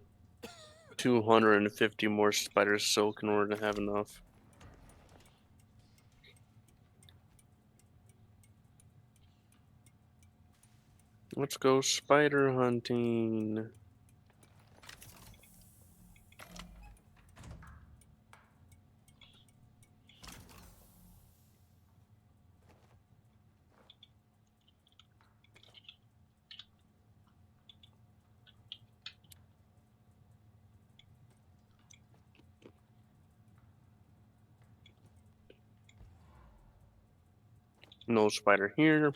Speaker 2: 250 more spider silk in order to have enough. Let's go spider hunting. No spider here.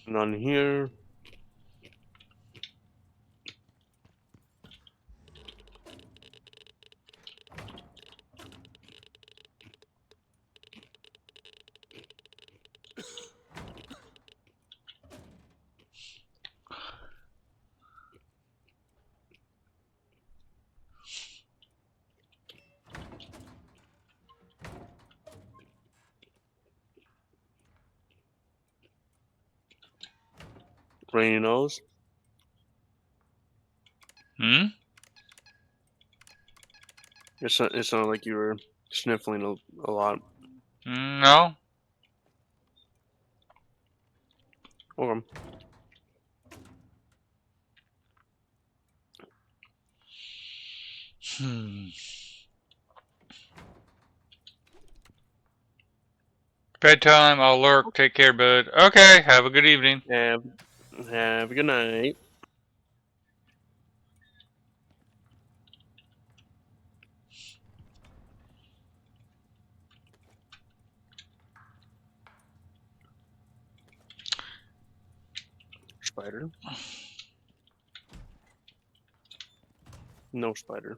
Speaker 2: None here. Rainy nose.
Speaker 1: Hmm?
Speaker 2: It sounded like you were sniffling a lot.
Speaker 1: No.
Speaker 2: Okay.
Speaker 1: Bedtime, I'll lurk. Take care, bud. Okay, have a good evening.
Speaker 2: Have a good night. Spider. No spider.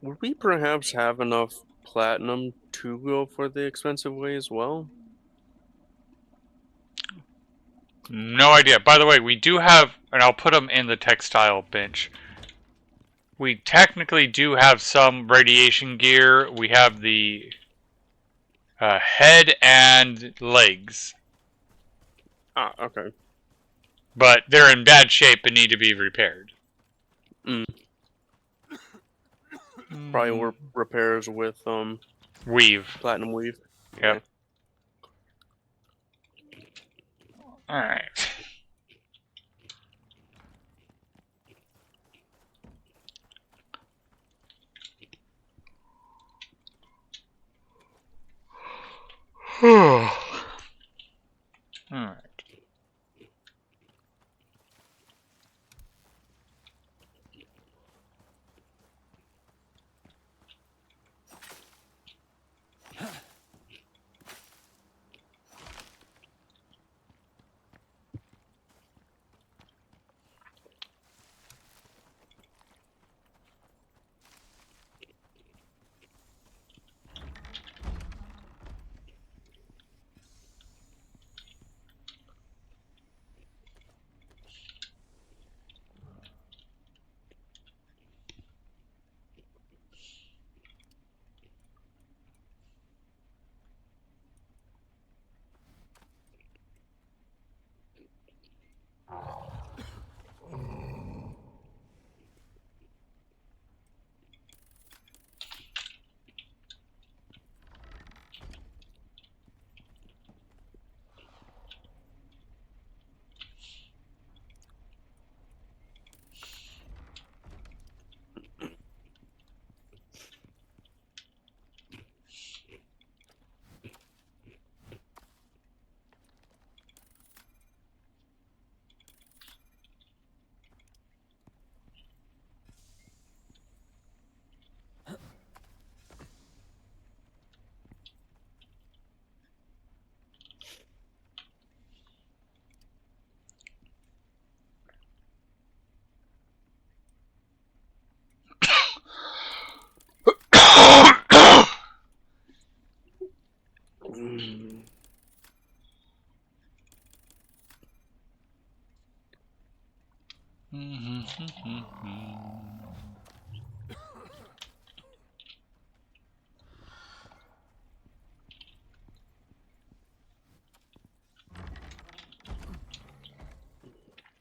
Speaker 2: Would we perhaps have enough platinum to go for the expensive way as well?
Speaker 1: No idea. By the way, we do have, and I'll put them in the textile bench. We technically do have some radiation gear. We have the head and legs.
Speaker 2: Ah, okay.
Speaker 1: But they're in bad shape and need to be repaired.
Speaker 2: Probably repairs with
Speaker 1: Weave.
Speaker 2: platinum weave.
Speaker 1: Yep.
Speaker 2: Okay.
Speaker 1: Alright. Alright.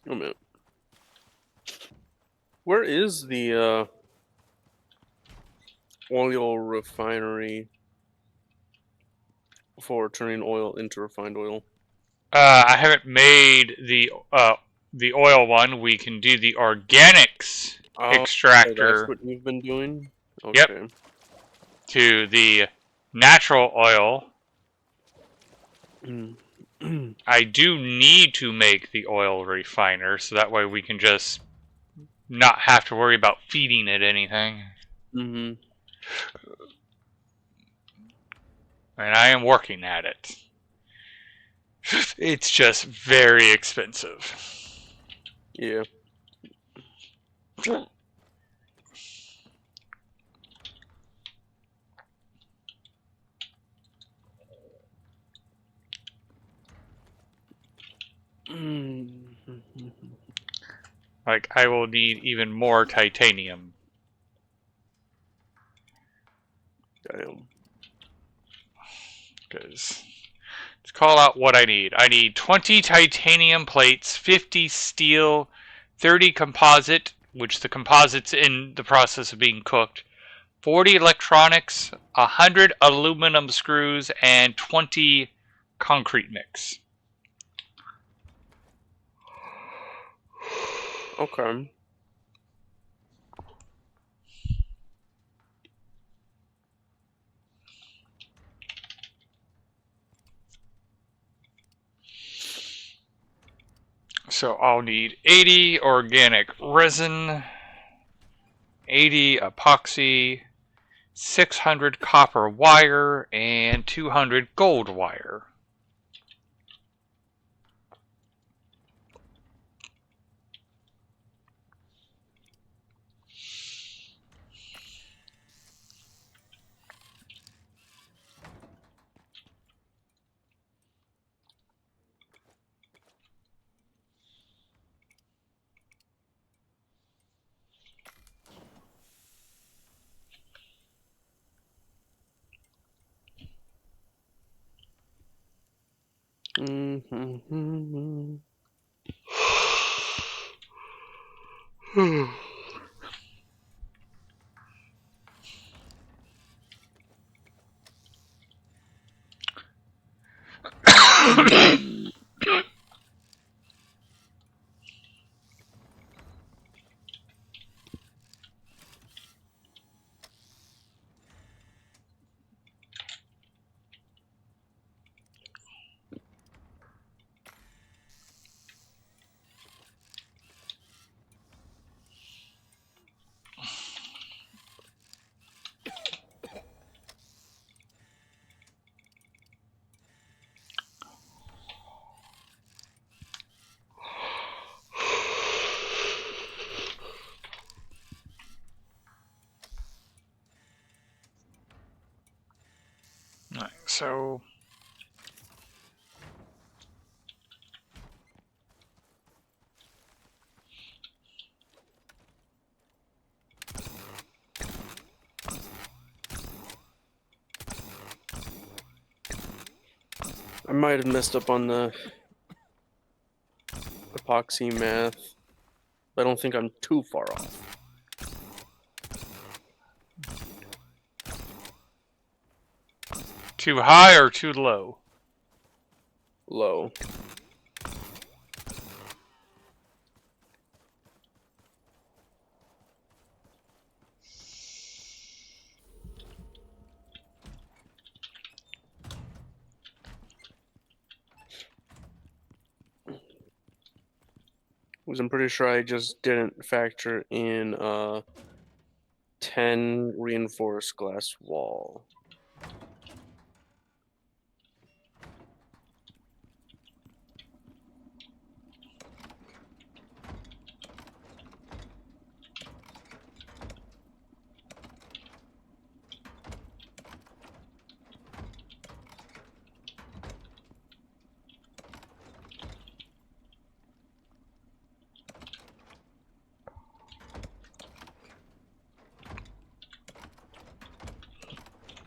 Speaker 2: Oh man. Where is the oil refinery for turning oil into refined oil?
Speaker 1: I haven't made the oil one. We can do the organics
Speaker 2: Oh, that's
Speaker 1: extractor
Speaker 2: what you've been doing?
Speaker 1: Yep.
Speaker 2: Okay.
Speaker 1: to the natural oil. I do need to make the oil refiner, so that way we can just not have to worry about feeding it anything.
Speaker 2: Mm-hmm.
Speaker 1: And I am working at it. It's just very expensive.
Speaker 2: Yeah.
Speaker 1: Like, I will need even more titanium.
Speaker 2: Damn.
Speaker 1: Because, let's call out what I need. I need 20 titanium plates, 50 steel, 30 composite, which the composite's in the process of being cooked, 40 electronics, 100 aluminum screws, and 20 concrete mix.
Speaker 2: Okay.
Speaker 1: So I'll need 80 organic resin, 80 epoxy, 600 copper wire, and 200 gold wire. Alright, so
Speaker 2: I might have messed up on the epoxy math, but I don't think I'm too far off.
Speaker 1: too high or too low?
Speaker 2: Low. Because I'm pretty sure I just didn't factor in 10 reinforced glass wall.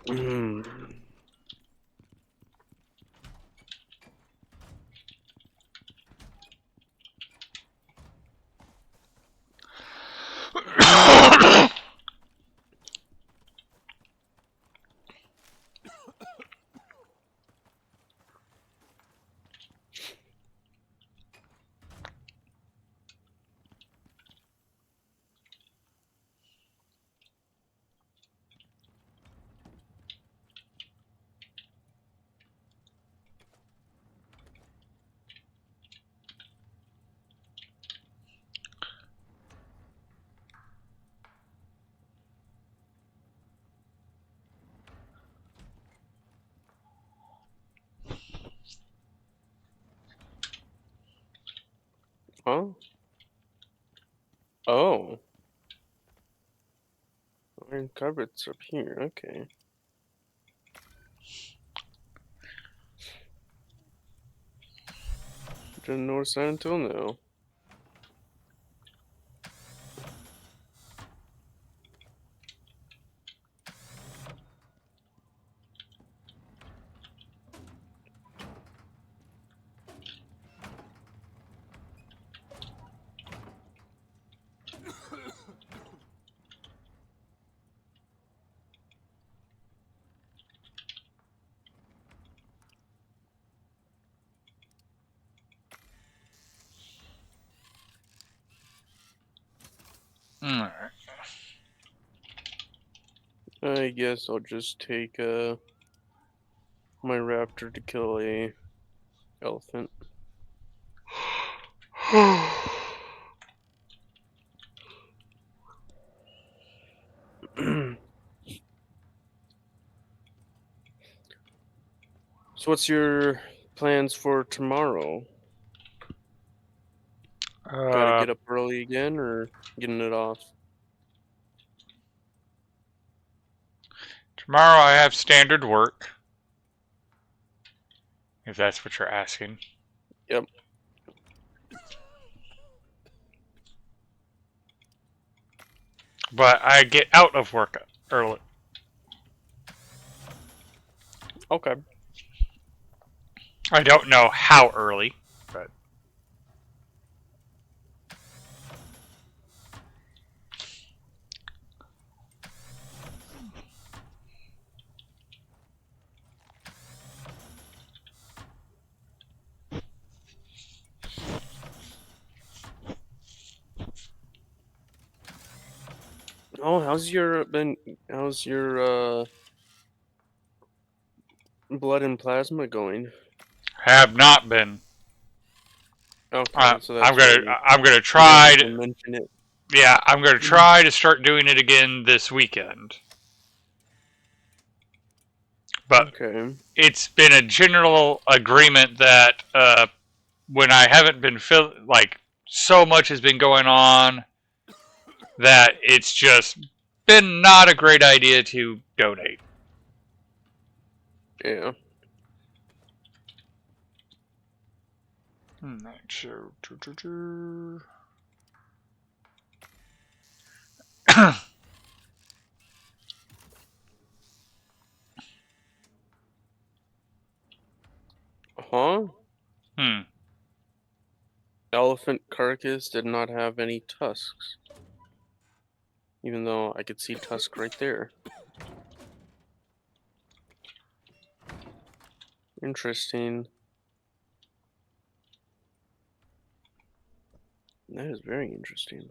Speaker 2: Mm. cupboard's up here. Okay. Didn't notice that until now.
Speaker 1: Alright.
Speaker 2: I guess I'll just take my raptor to kill a elephant. So what's your plans for tomorrow? Gotta get up early again, or getting it off?
Speaker 1: Tomorrow I have standard work. If that's what you're asking.
Speaker 2: Yep.
Speaker 1: But I get out of work early.
Speaker 2: Okay.
Speaker 1: I don't know how early, but...
Speaker 2: Oh, how's your blood and plasma going?
Speaker 1: Have not been.
Speaker 2: Okay, so
Speaker 1: I'm
Speaker 2: that's why
Speaker 1: gonna
Speaker 2: you
Speaker 1: try
Speaker 2: didn't
Speaker 1: to...
Speaker 2: even mention it.
Speaker 1: Yeah, I'm gonna try to start doing it again this weekend. But
Speaker 2: Okay.
Speaker 1: it's been a general agreement that when I haven't been so much has been going on that it's just been not a great idea to donate.
Speaker 2: Yeah.
Speaker 1: Not sure.
Speaker 2: Huh?
Speaker 1: Hmm.
Speaker 2: Elephant carcass did not have any tusks. Even though I could see tusk right there. Interesting. That is very interesting.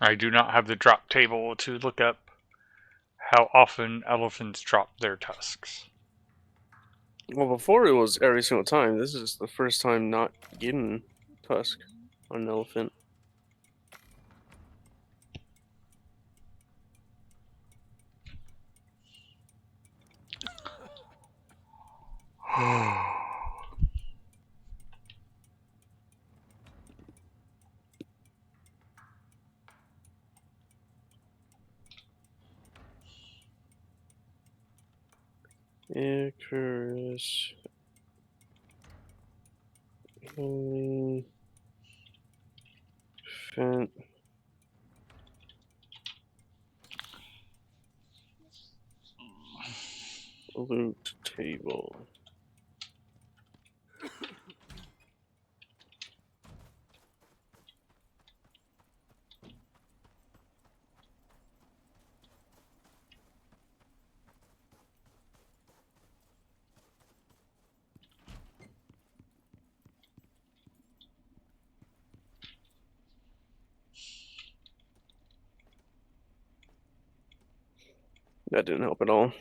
Speaker 1: I do not have the drop table to look up how often elephants drop their tusks.
Speaker 2: Well, before it was every single time. This is the first time not getting tusk on an elephant. Icarus Elysium loot table. That didn't help at all.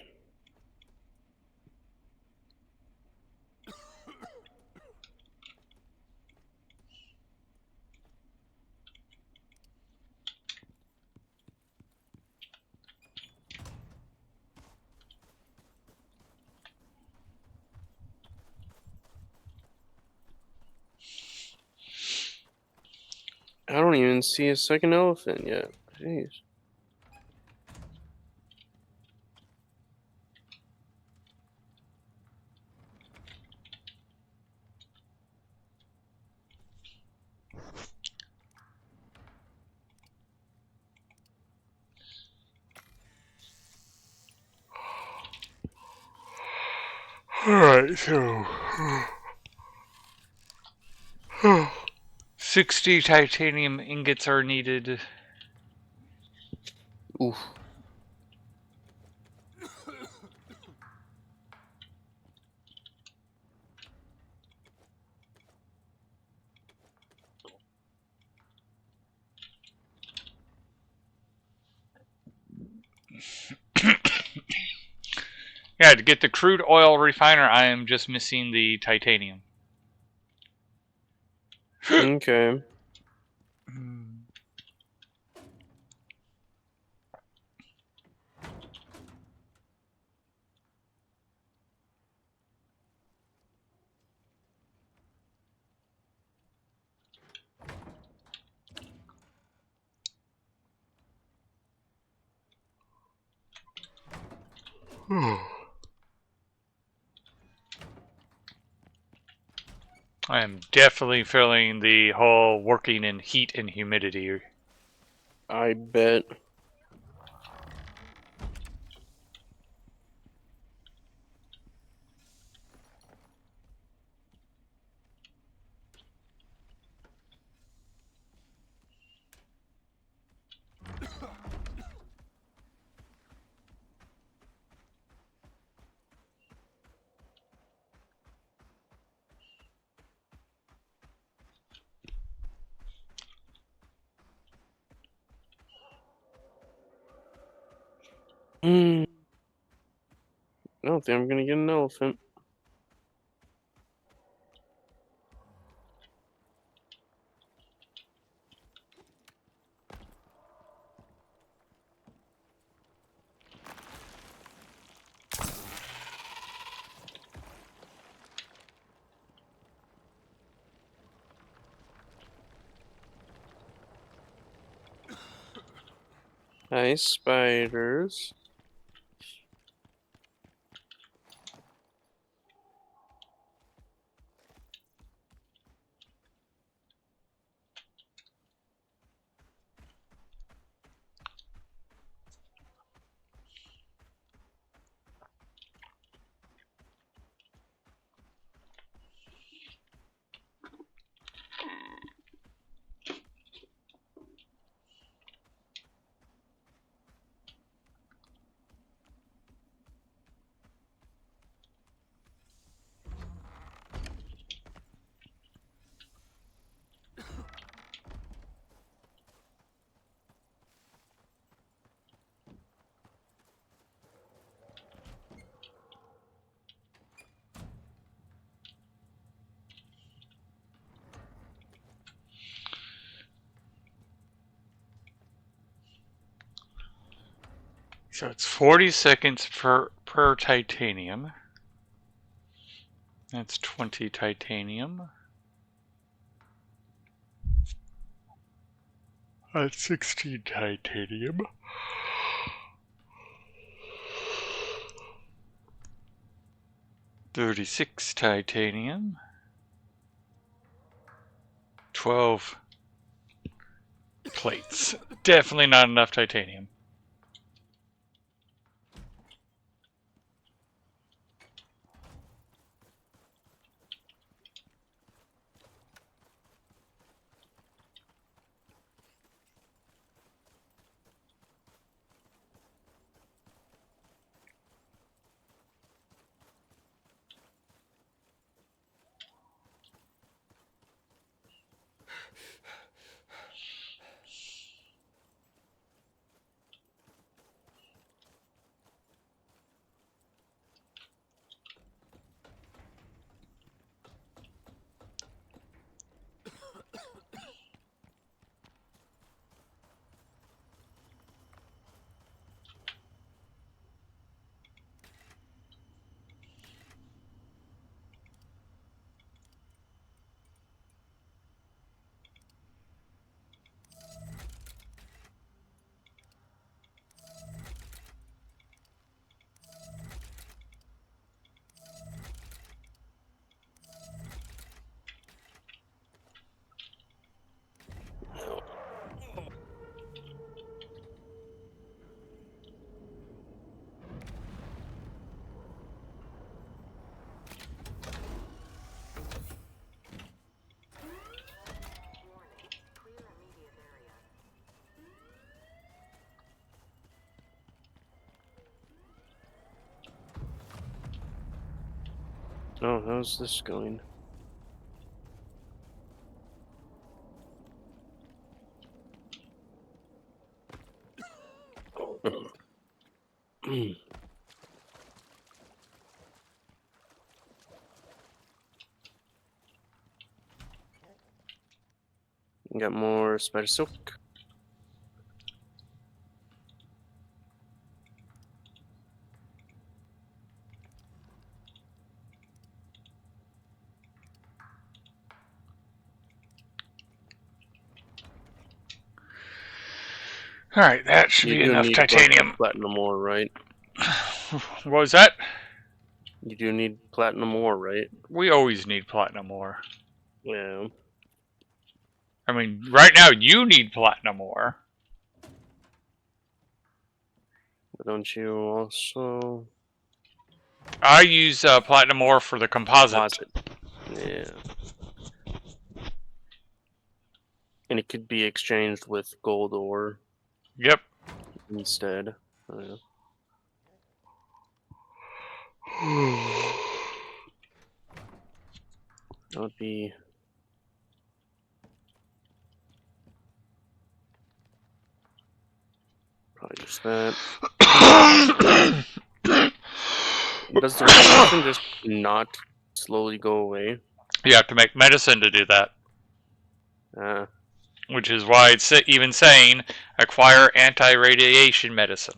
Speaker 2: I don't even see a second elephant yet. Jeez.
Speaker 1: Alright, so 60 titanium ingots are needed.
Speaker 2: Oof.
Speaker 1: Yeah, to get the crude oil refiner, I am just missing the titanium.
Speaker 2: Okay.
Speaker 1: I am definitely feeling the whole working in heat and humidity.
Speaker 2: I bet. I don't think I'm gonna get an elephant. Hi, spiders.
Speaker 1: So it's 40 seconds per titanium. That's 20 titanium. That's 16 titanium. $36 titanium. 12 plates. Definitely not enough titanium.
Speaker 2: Oh, how's this going? Got more spider silk.
Speaker 1: Alright, that should
Speaker 2: You
Speaker 1: be
Speaker 2: do
Speaker 1: enough
Speaker 2: need a bunch of
Speaker 1: titanium.
Speaker 2: platinum ore, right?
Speaker 1: What was that?
Speaker 2: You do need platinum ore, right?
Speaker 1: We always need platinum ore.
Speaker 2: Yeah.
Speaker 1: I mean, right now you need platinum ore.
Speaker 2: But don't you also
Speaker 1: I use platinum ore for the composite.
Speaker 2: Yeah. And it could be exchanged with gold ore
Speaker 1: Yep.
Speaker 2: instead. Yeah. That would be probably just that. Does the radiation just not slowly go away?
Speaker 1: You have to make medicine to do that.
Speaker 2: Ah.
Speaker 1: Which is why it's even saying acquire anti-radiation medicine.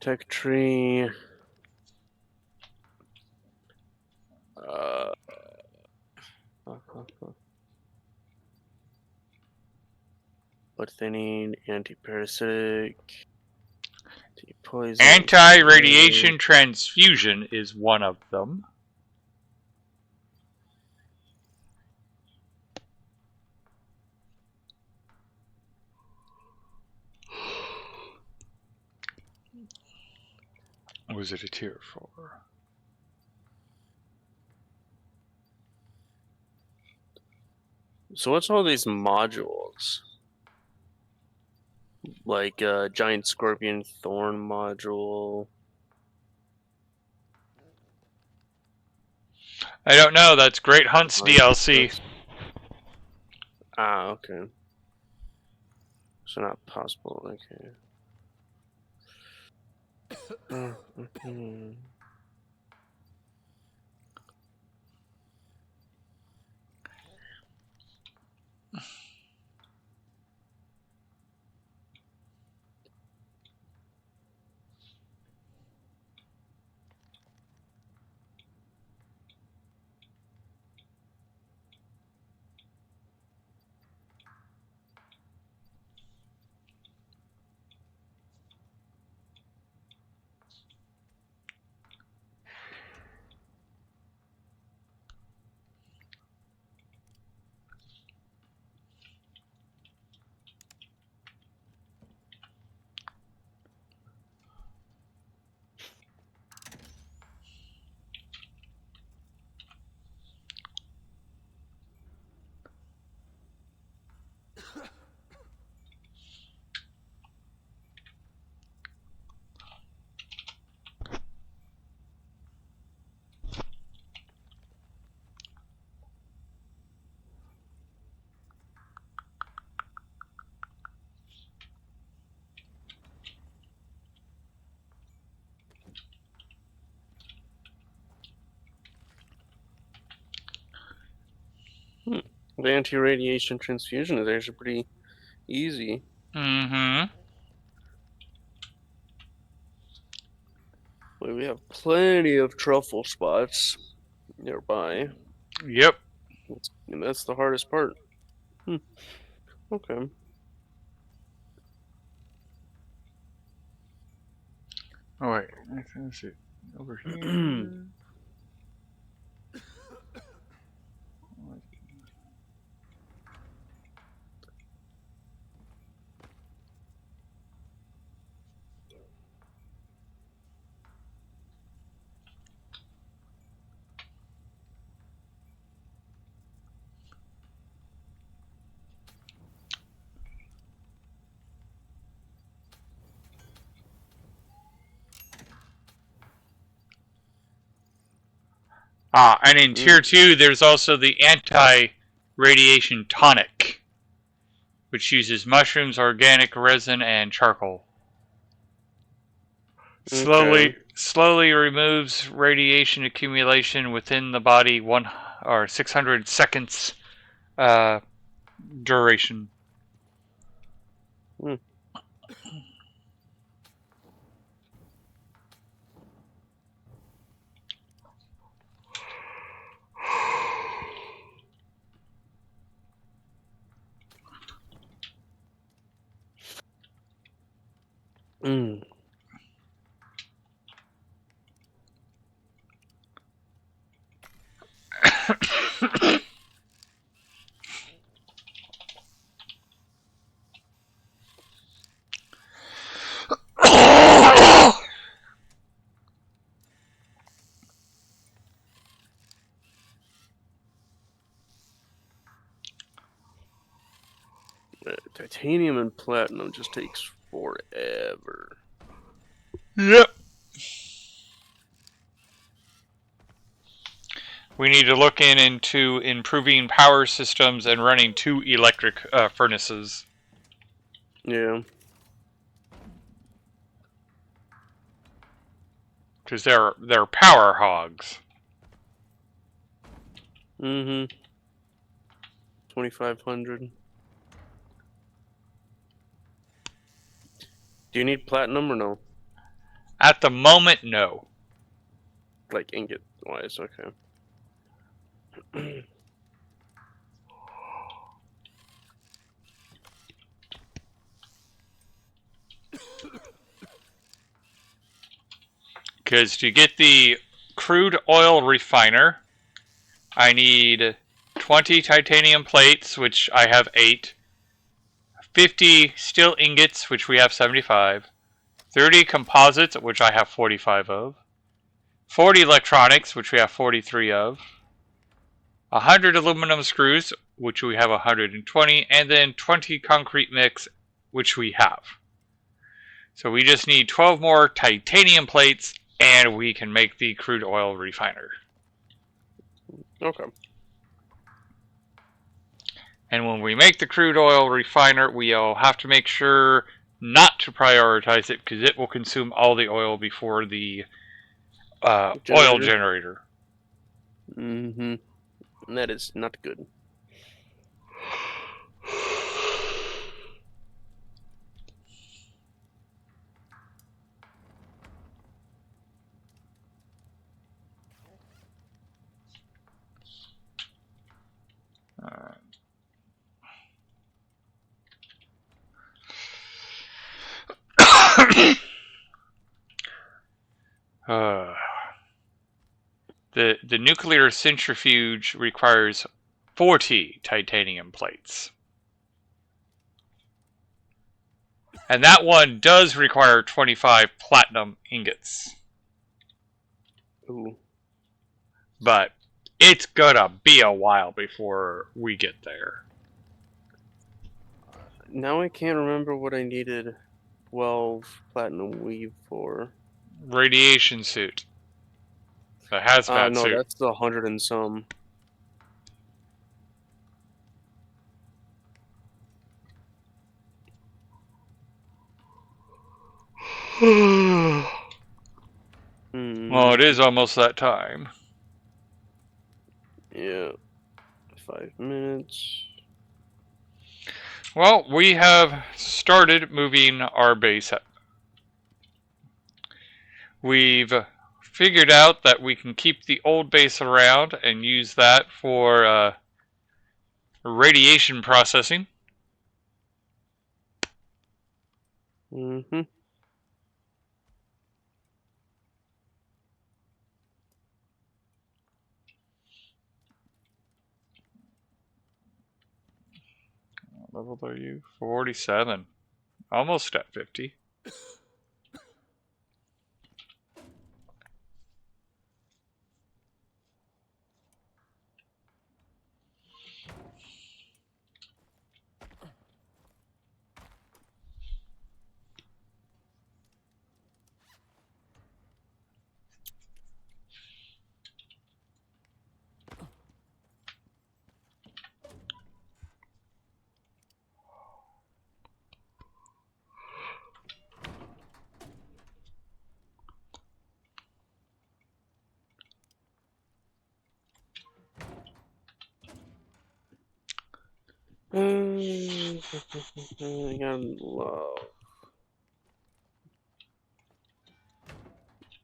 Speaker 2: Tech tree. Uh, blood thinning, anti-parasitic, anti-poison.
Speaker 1: Anti-radiation transfusion is one of them. Or was it a tier 4?
Speaker 2: So what's all these modules? Like giant scorpion thorn module.
Speaker 1: I don't know, that's Great Hunt's DLC.
Speaker 2: Ah, okay. So not possible, okay. The anti-radiation transfusion is actually pretty easy.
Speaker 1: Mm-hmm.
Speaker 2: We have plenty of truffle spots nearby.
Speaker 1: Yep.
Speaker 2: And that's the hardest part. Okay.
Speaker 1: Oh wait, let's see. Over here. And in Tier 2, there's also the anti-radiation tonic, which uses mushrooms, organic resin, and charcoal. Slowly removes radiation accumulation within the body 600 seconds duration.
Speaker 2: Titanium and platinum just takes forever.
Speaker 1: Yep. We need to look into improving power systems and running 2 electric furnaces.
Speaker 2: Yeah.
Speaker 1: Because they're power hogs.
Speaker 2: 2,500. Do you need platinum or no?
Speaker 1: At the moment, no.
Speaker 2: Like ingot wise, okay.
Speaker 1: Because to get the crude oil refiner, I need 20 titanium plates, which I have 8. 50 steel ingots, which we have 75. 30 composites, which I have 45 of. 40 electronics, which we have 43 of. 100 aluminum screws, which we have 120. And then 20 concrete mix, which we have. So we just need 12 more titanium plates, and we can make the crude oil refiner.
Speaker 2: Okay.
Speaker 1: And when we make the crude oil refiner, we'll have to make sure not to prioritize it, because it will consume all the oil before the oil generator.
Speaker 2: And that is not good.
Speaker 1: The nuclear centrifuge requires 40 titanium plates. And that one does require 25 platinum ingots.
Speaker 2: Ooh.
Speaker 1: But it's gonna be a while before we get there.
Speaker 2: Now I can't remember what I needed 12 platinum weave for.
Speaker 1: Radiation suit. The hazmat
Speaker 2: no,
Speaker 1: suit.
Speaker 2: that's 100 and some.
Speaker 1: Well, it is almost that time.
Speaker 2: Yeah. 5 minutes.
Speaker 1: Well, we have started moving our base. We've figured out that we can keep the old base around and use that for radiation processing. What level are you? 47. Almost at 50.
Speaker 2: I gotta love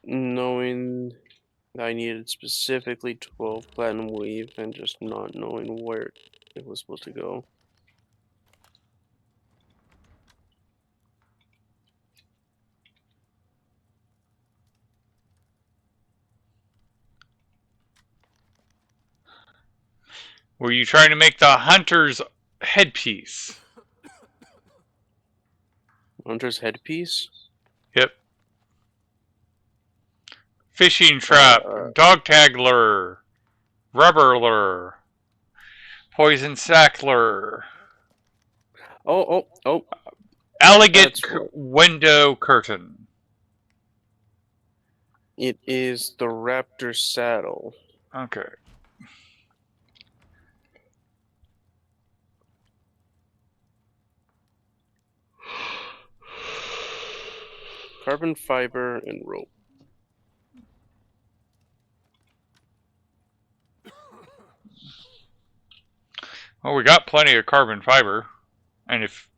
Speaker 2: knowing that I needed specifically 12 platinum weave and just not knowing where it was supposed to go.
Speaker 1: Were you trying to make the hunter's headpiece?
Speaker 2: Hunter's headpiece?
Speaker 1: Yep. Fishing trap, dog tag lure, rubber lure, poison sack lure,
Speaker 2: Oh.
Speaker 1: elegant
Speaker 2: That's what-
Speaker 1: window curtain.
Speaker 2: It is the raptor saddle.
Speaker 1: Okay.
Speaker 2: Carbon fiber and rope.
Speaker 1: Well, we got plenty of carbon fiber. And if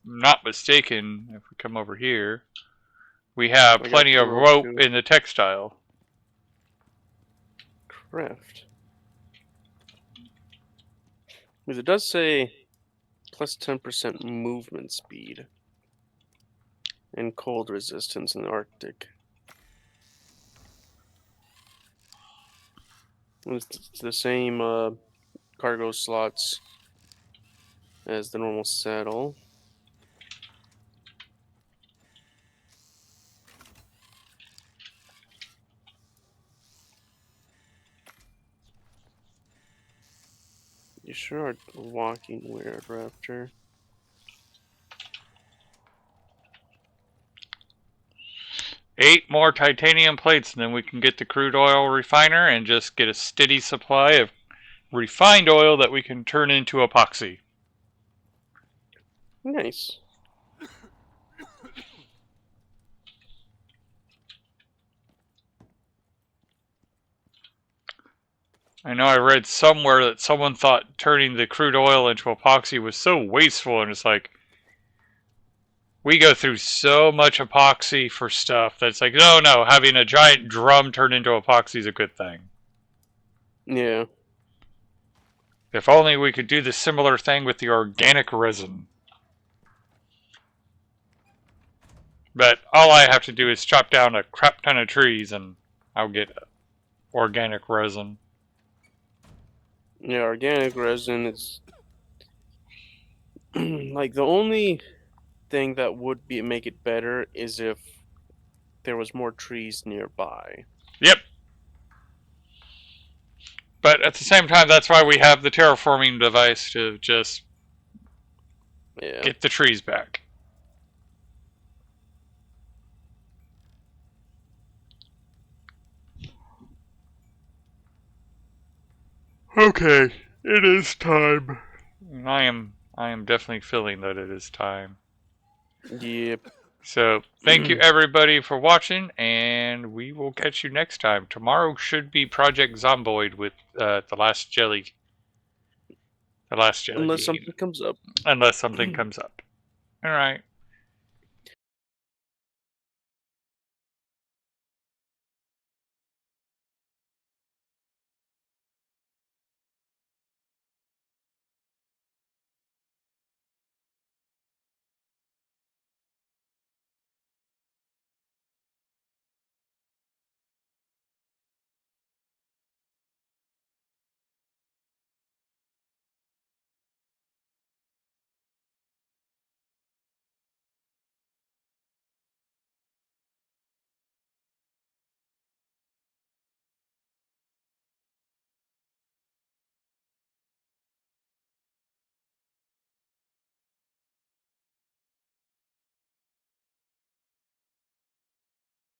Speaker 1: I'm not mistaken, if we come over here, we have
Speaker 2: I got
Speaker 1: plenty of
Speaker 2: rope,
Speaker 1: rope
Speaker 2: too.
Speaker 1: in the textile.
Speaker 2: Craft. Because it does say plus 10% movement speed and cold resistance in the Arctic. It's the same cargo slots as the normal saddle. You sure are walking weird, Raptor.
Speaker 1: Eight more titanium plates, and then we can get the crude oil refiner and just get a steady supply of refined oil that we can turn into epoxy.
Speaker 2: Nice.
Speaker 1: I know I read somewhere that someone thought turning the crude oil into epoxy was so wasteful, and it's like, we go through so much epoxy for stuff that it's like, no, having a giant drum turned into epoxy is a good thing.
Speaker 2: Yeah.
Speaker 1: If only we could do the similar thing with the organic resin. But all I have to do is chop down a crap ton of trees and I'll get organic resin.
Speaker 2: Yeah, organic resin is like the only thing that would make it better is if there was more trees nearby.
Speaker 1: Yep. But at the same time, that's why we have the terraforming device to just get the trees back. Okay, it is time. I am definitely feeling that it is time.
Speaker 2: Yep.
Speaker 1: So, thank you everybody for watching, and we will catch you next time. Tomorrow should be Project Zomboid with the last jelly. The last jelly.
Speaker 2: Unless something comes up.
Speaker 1: Unless something comes up. Alright.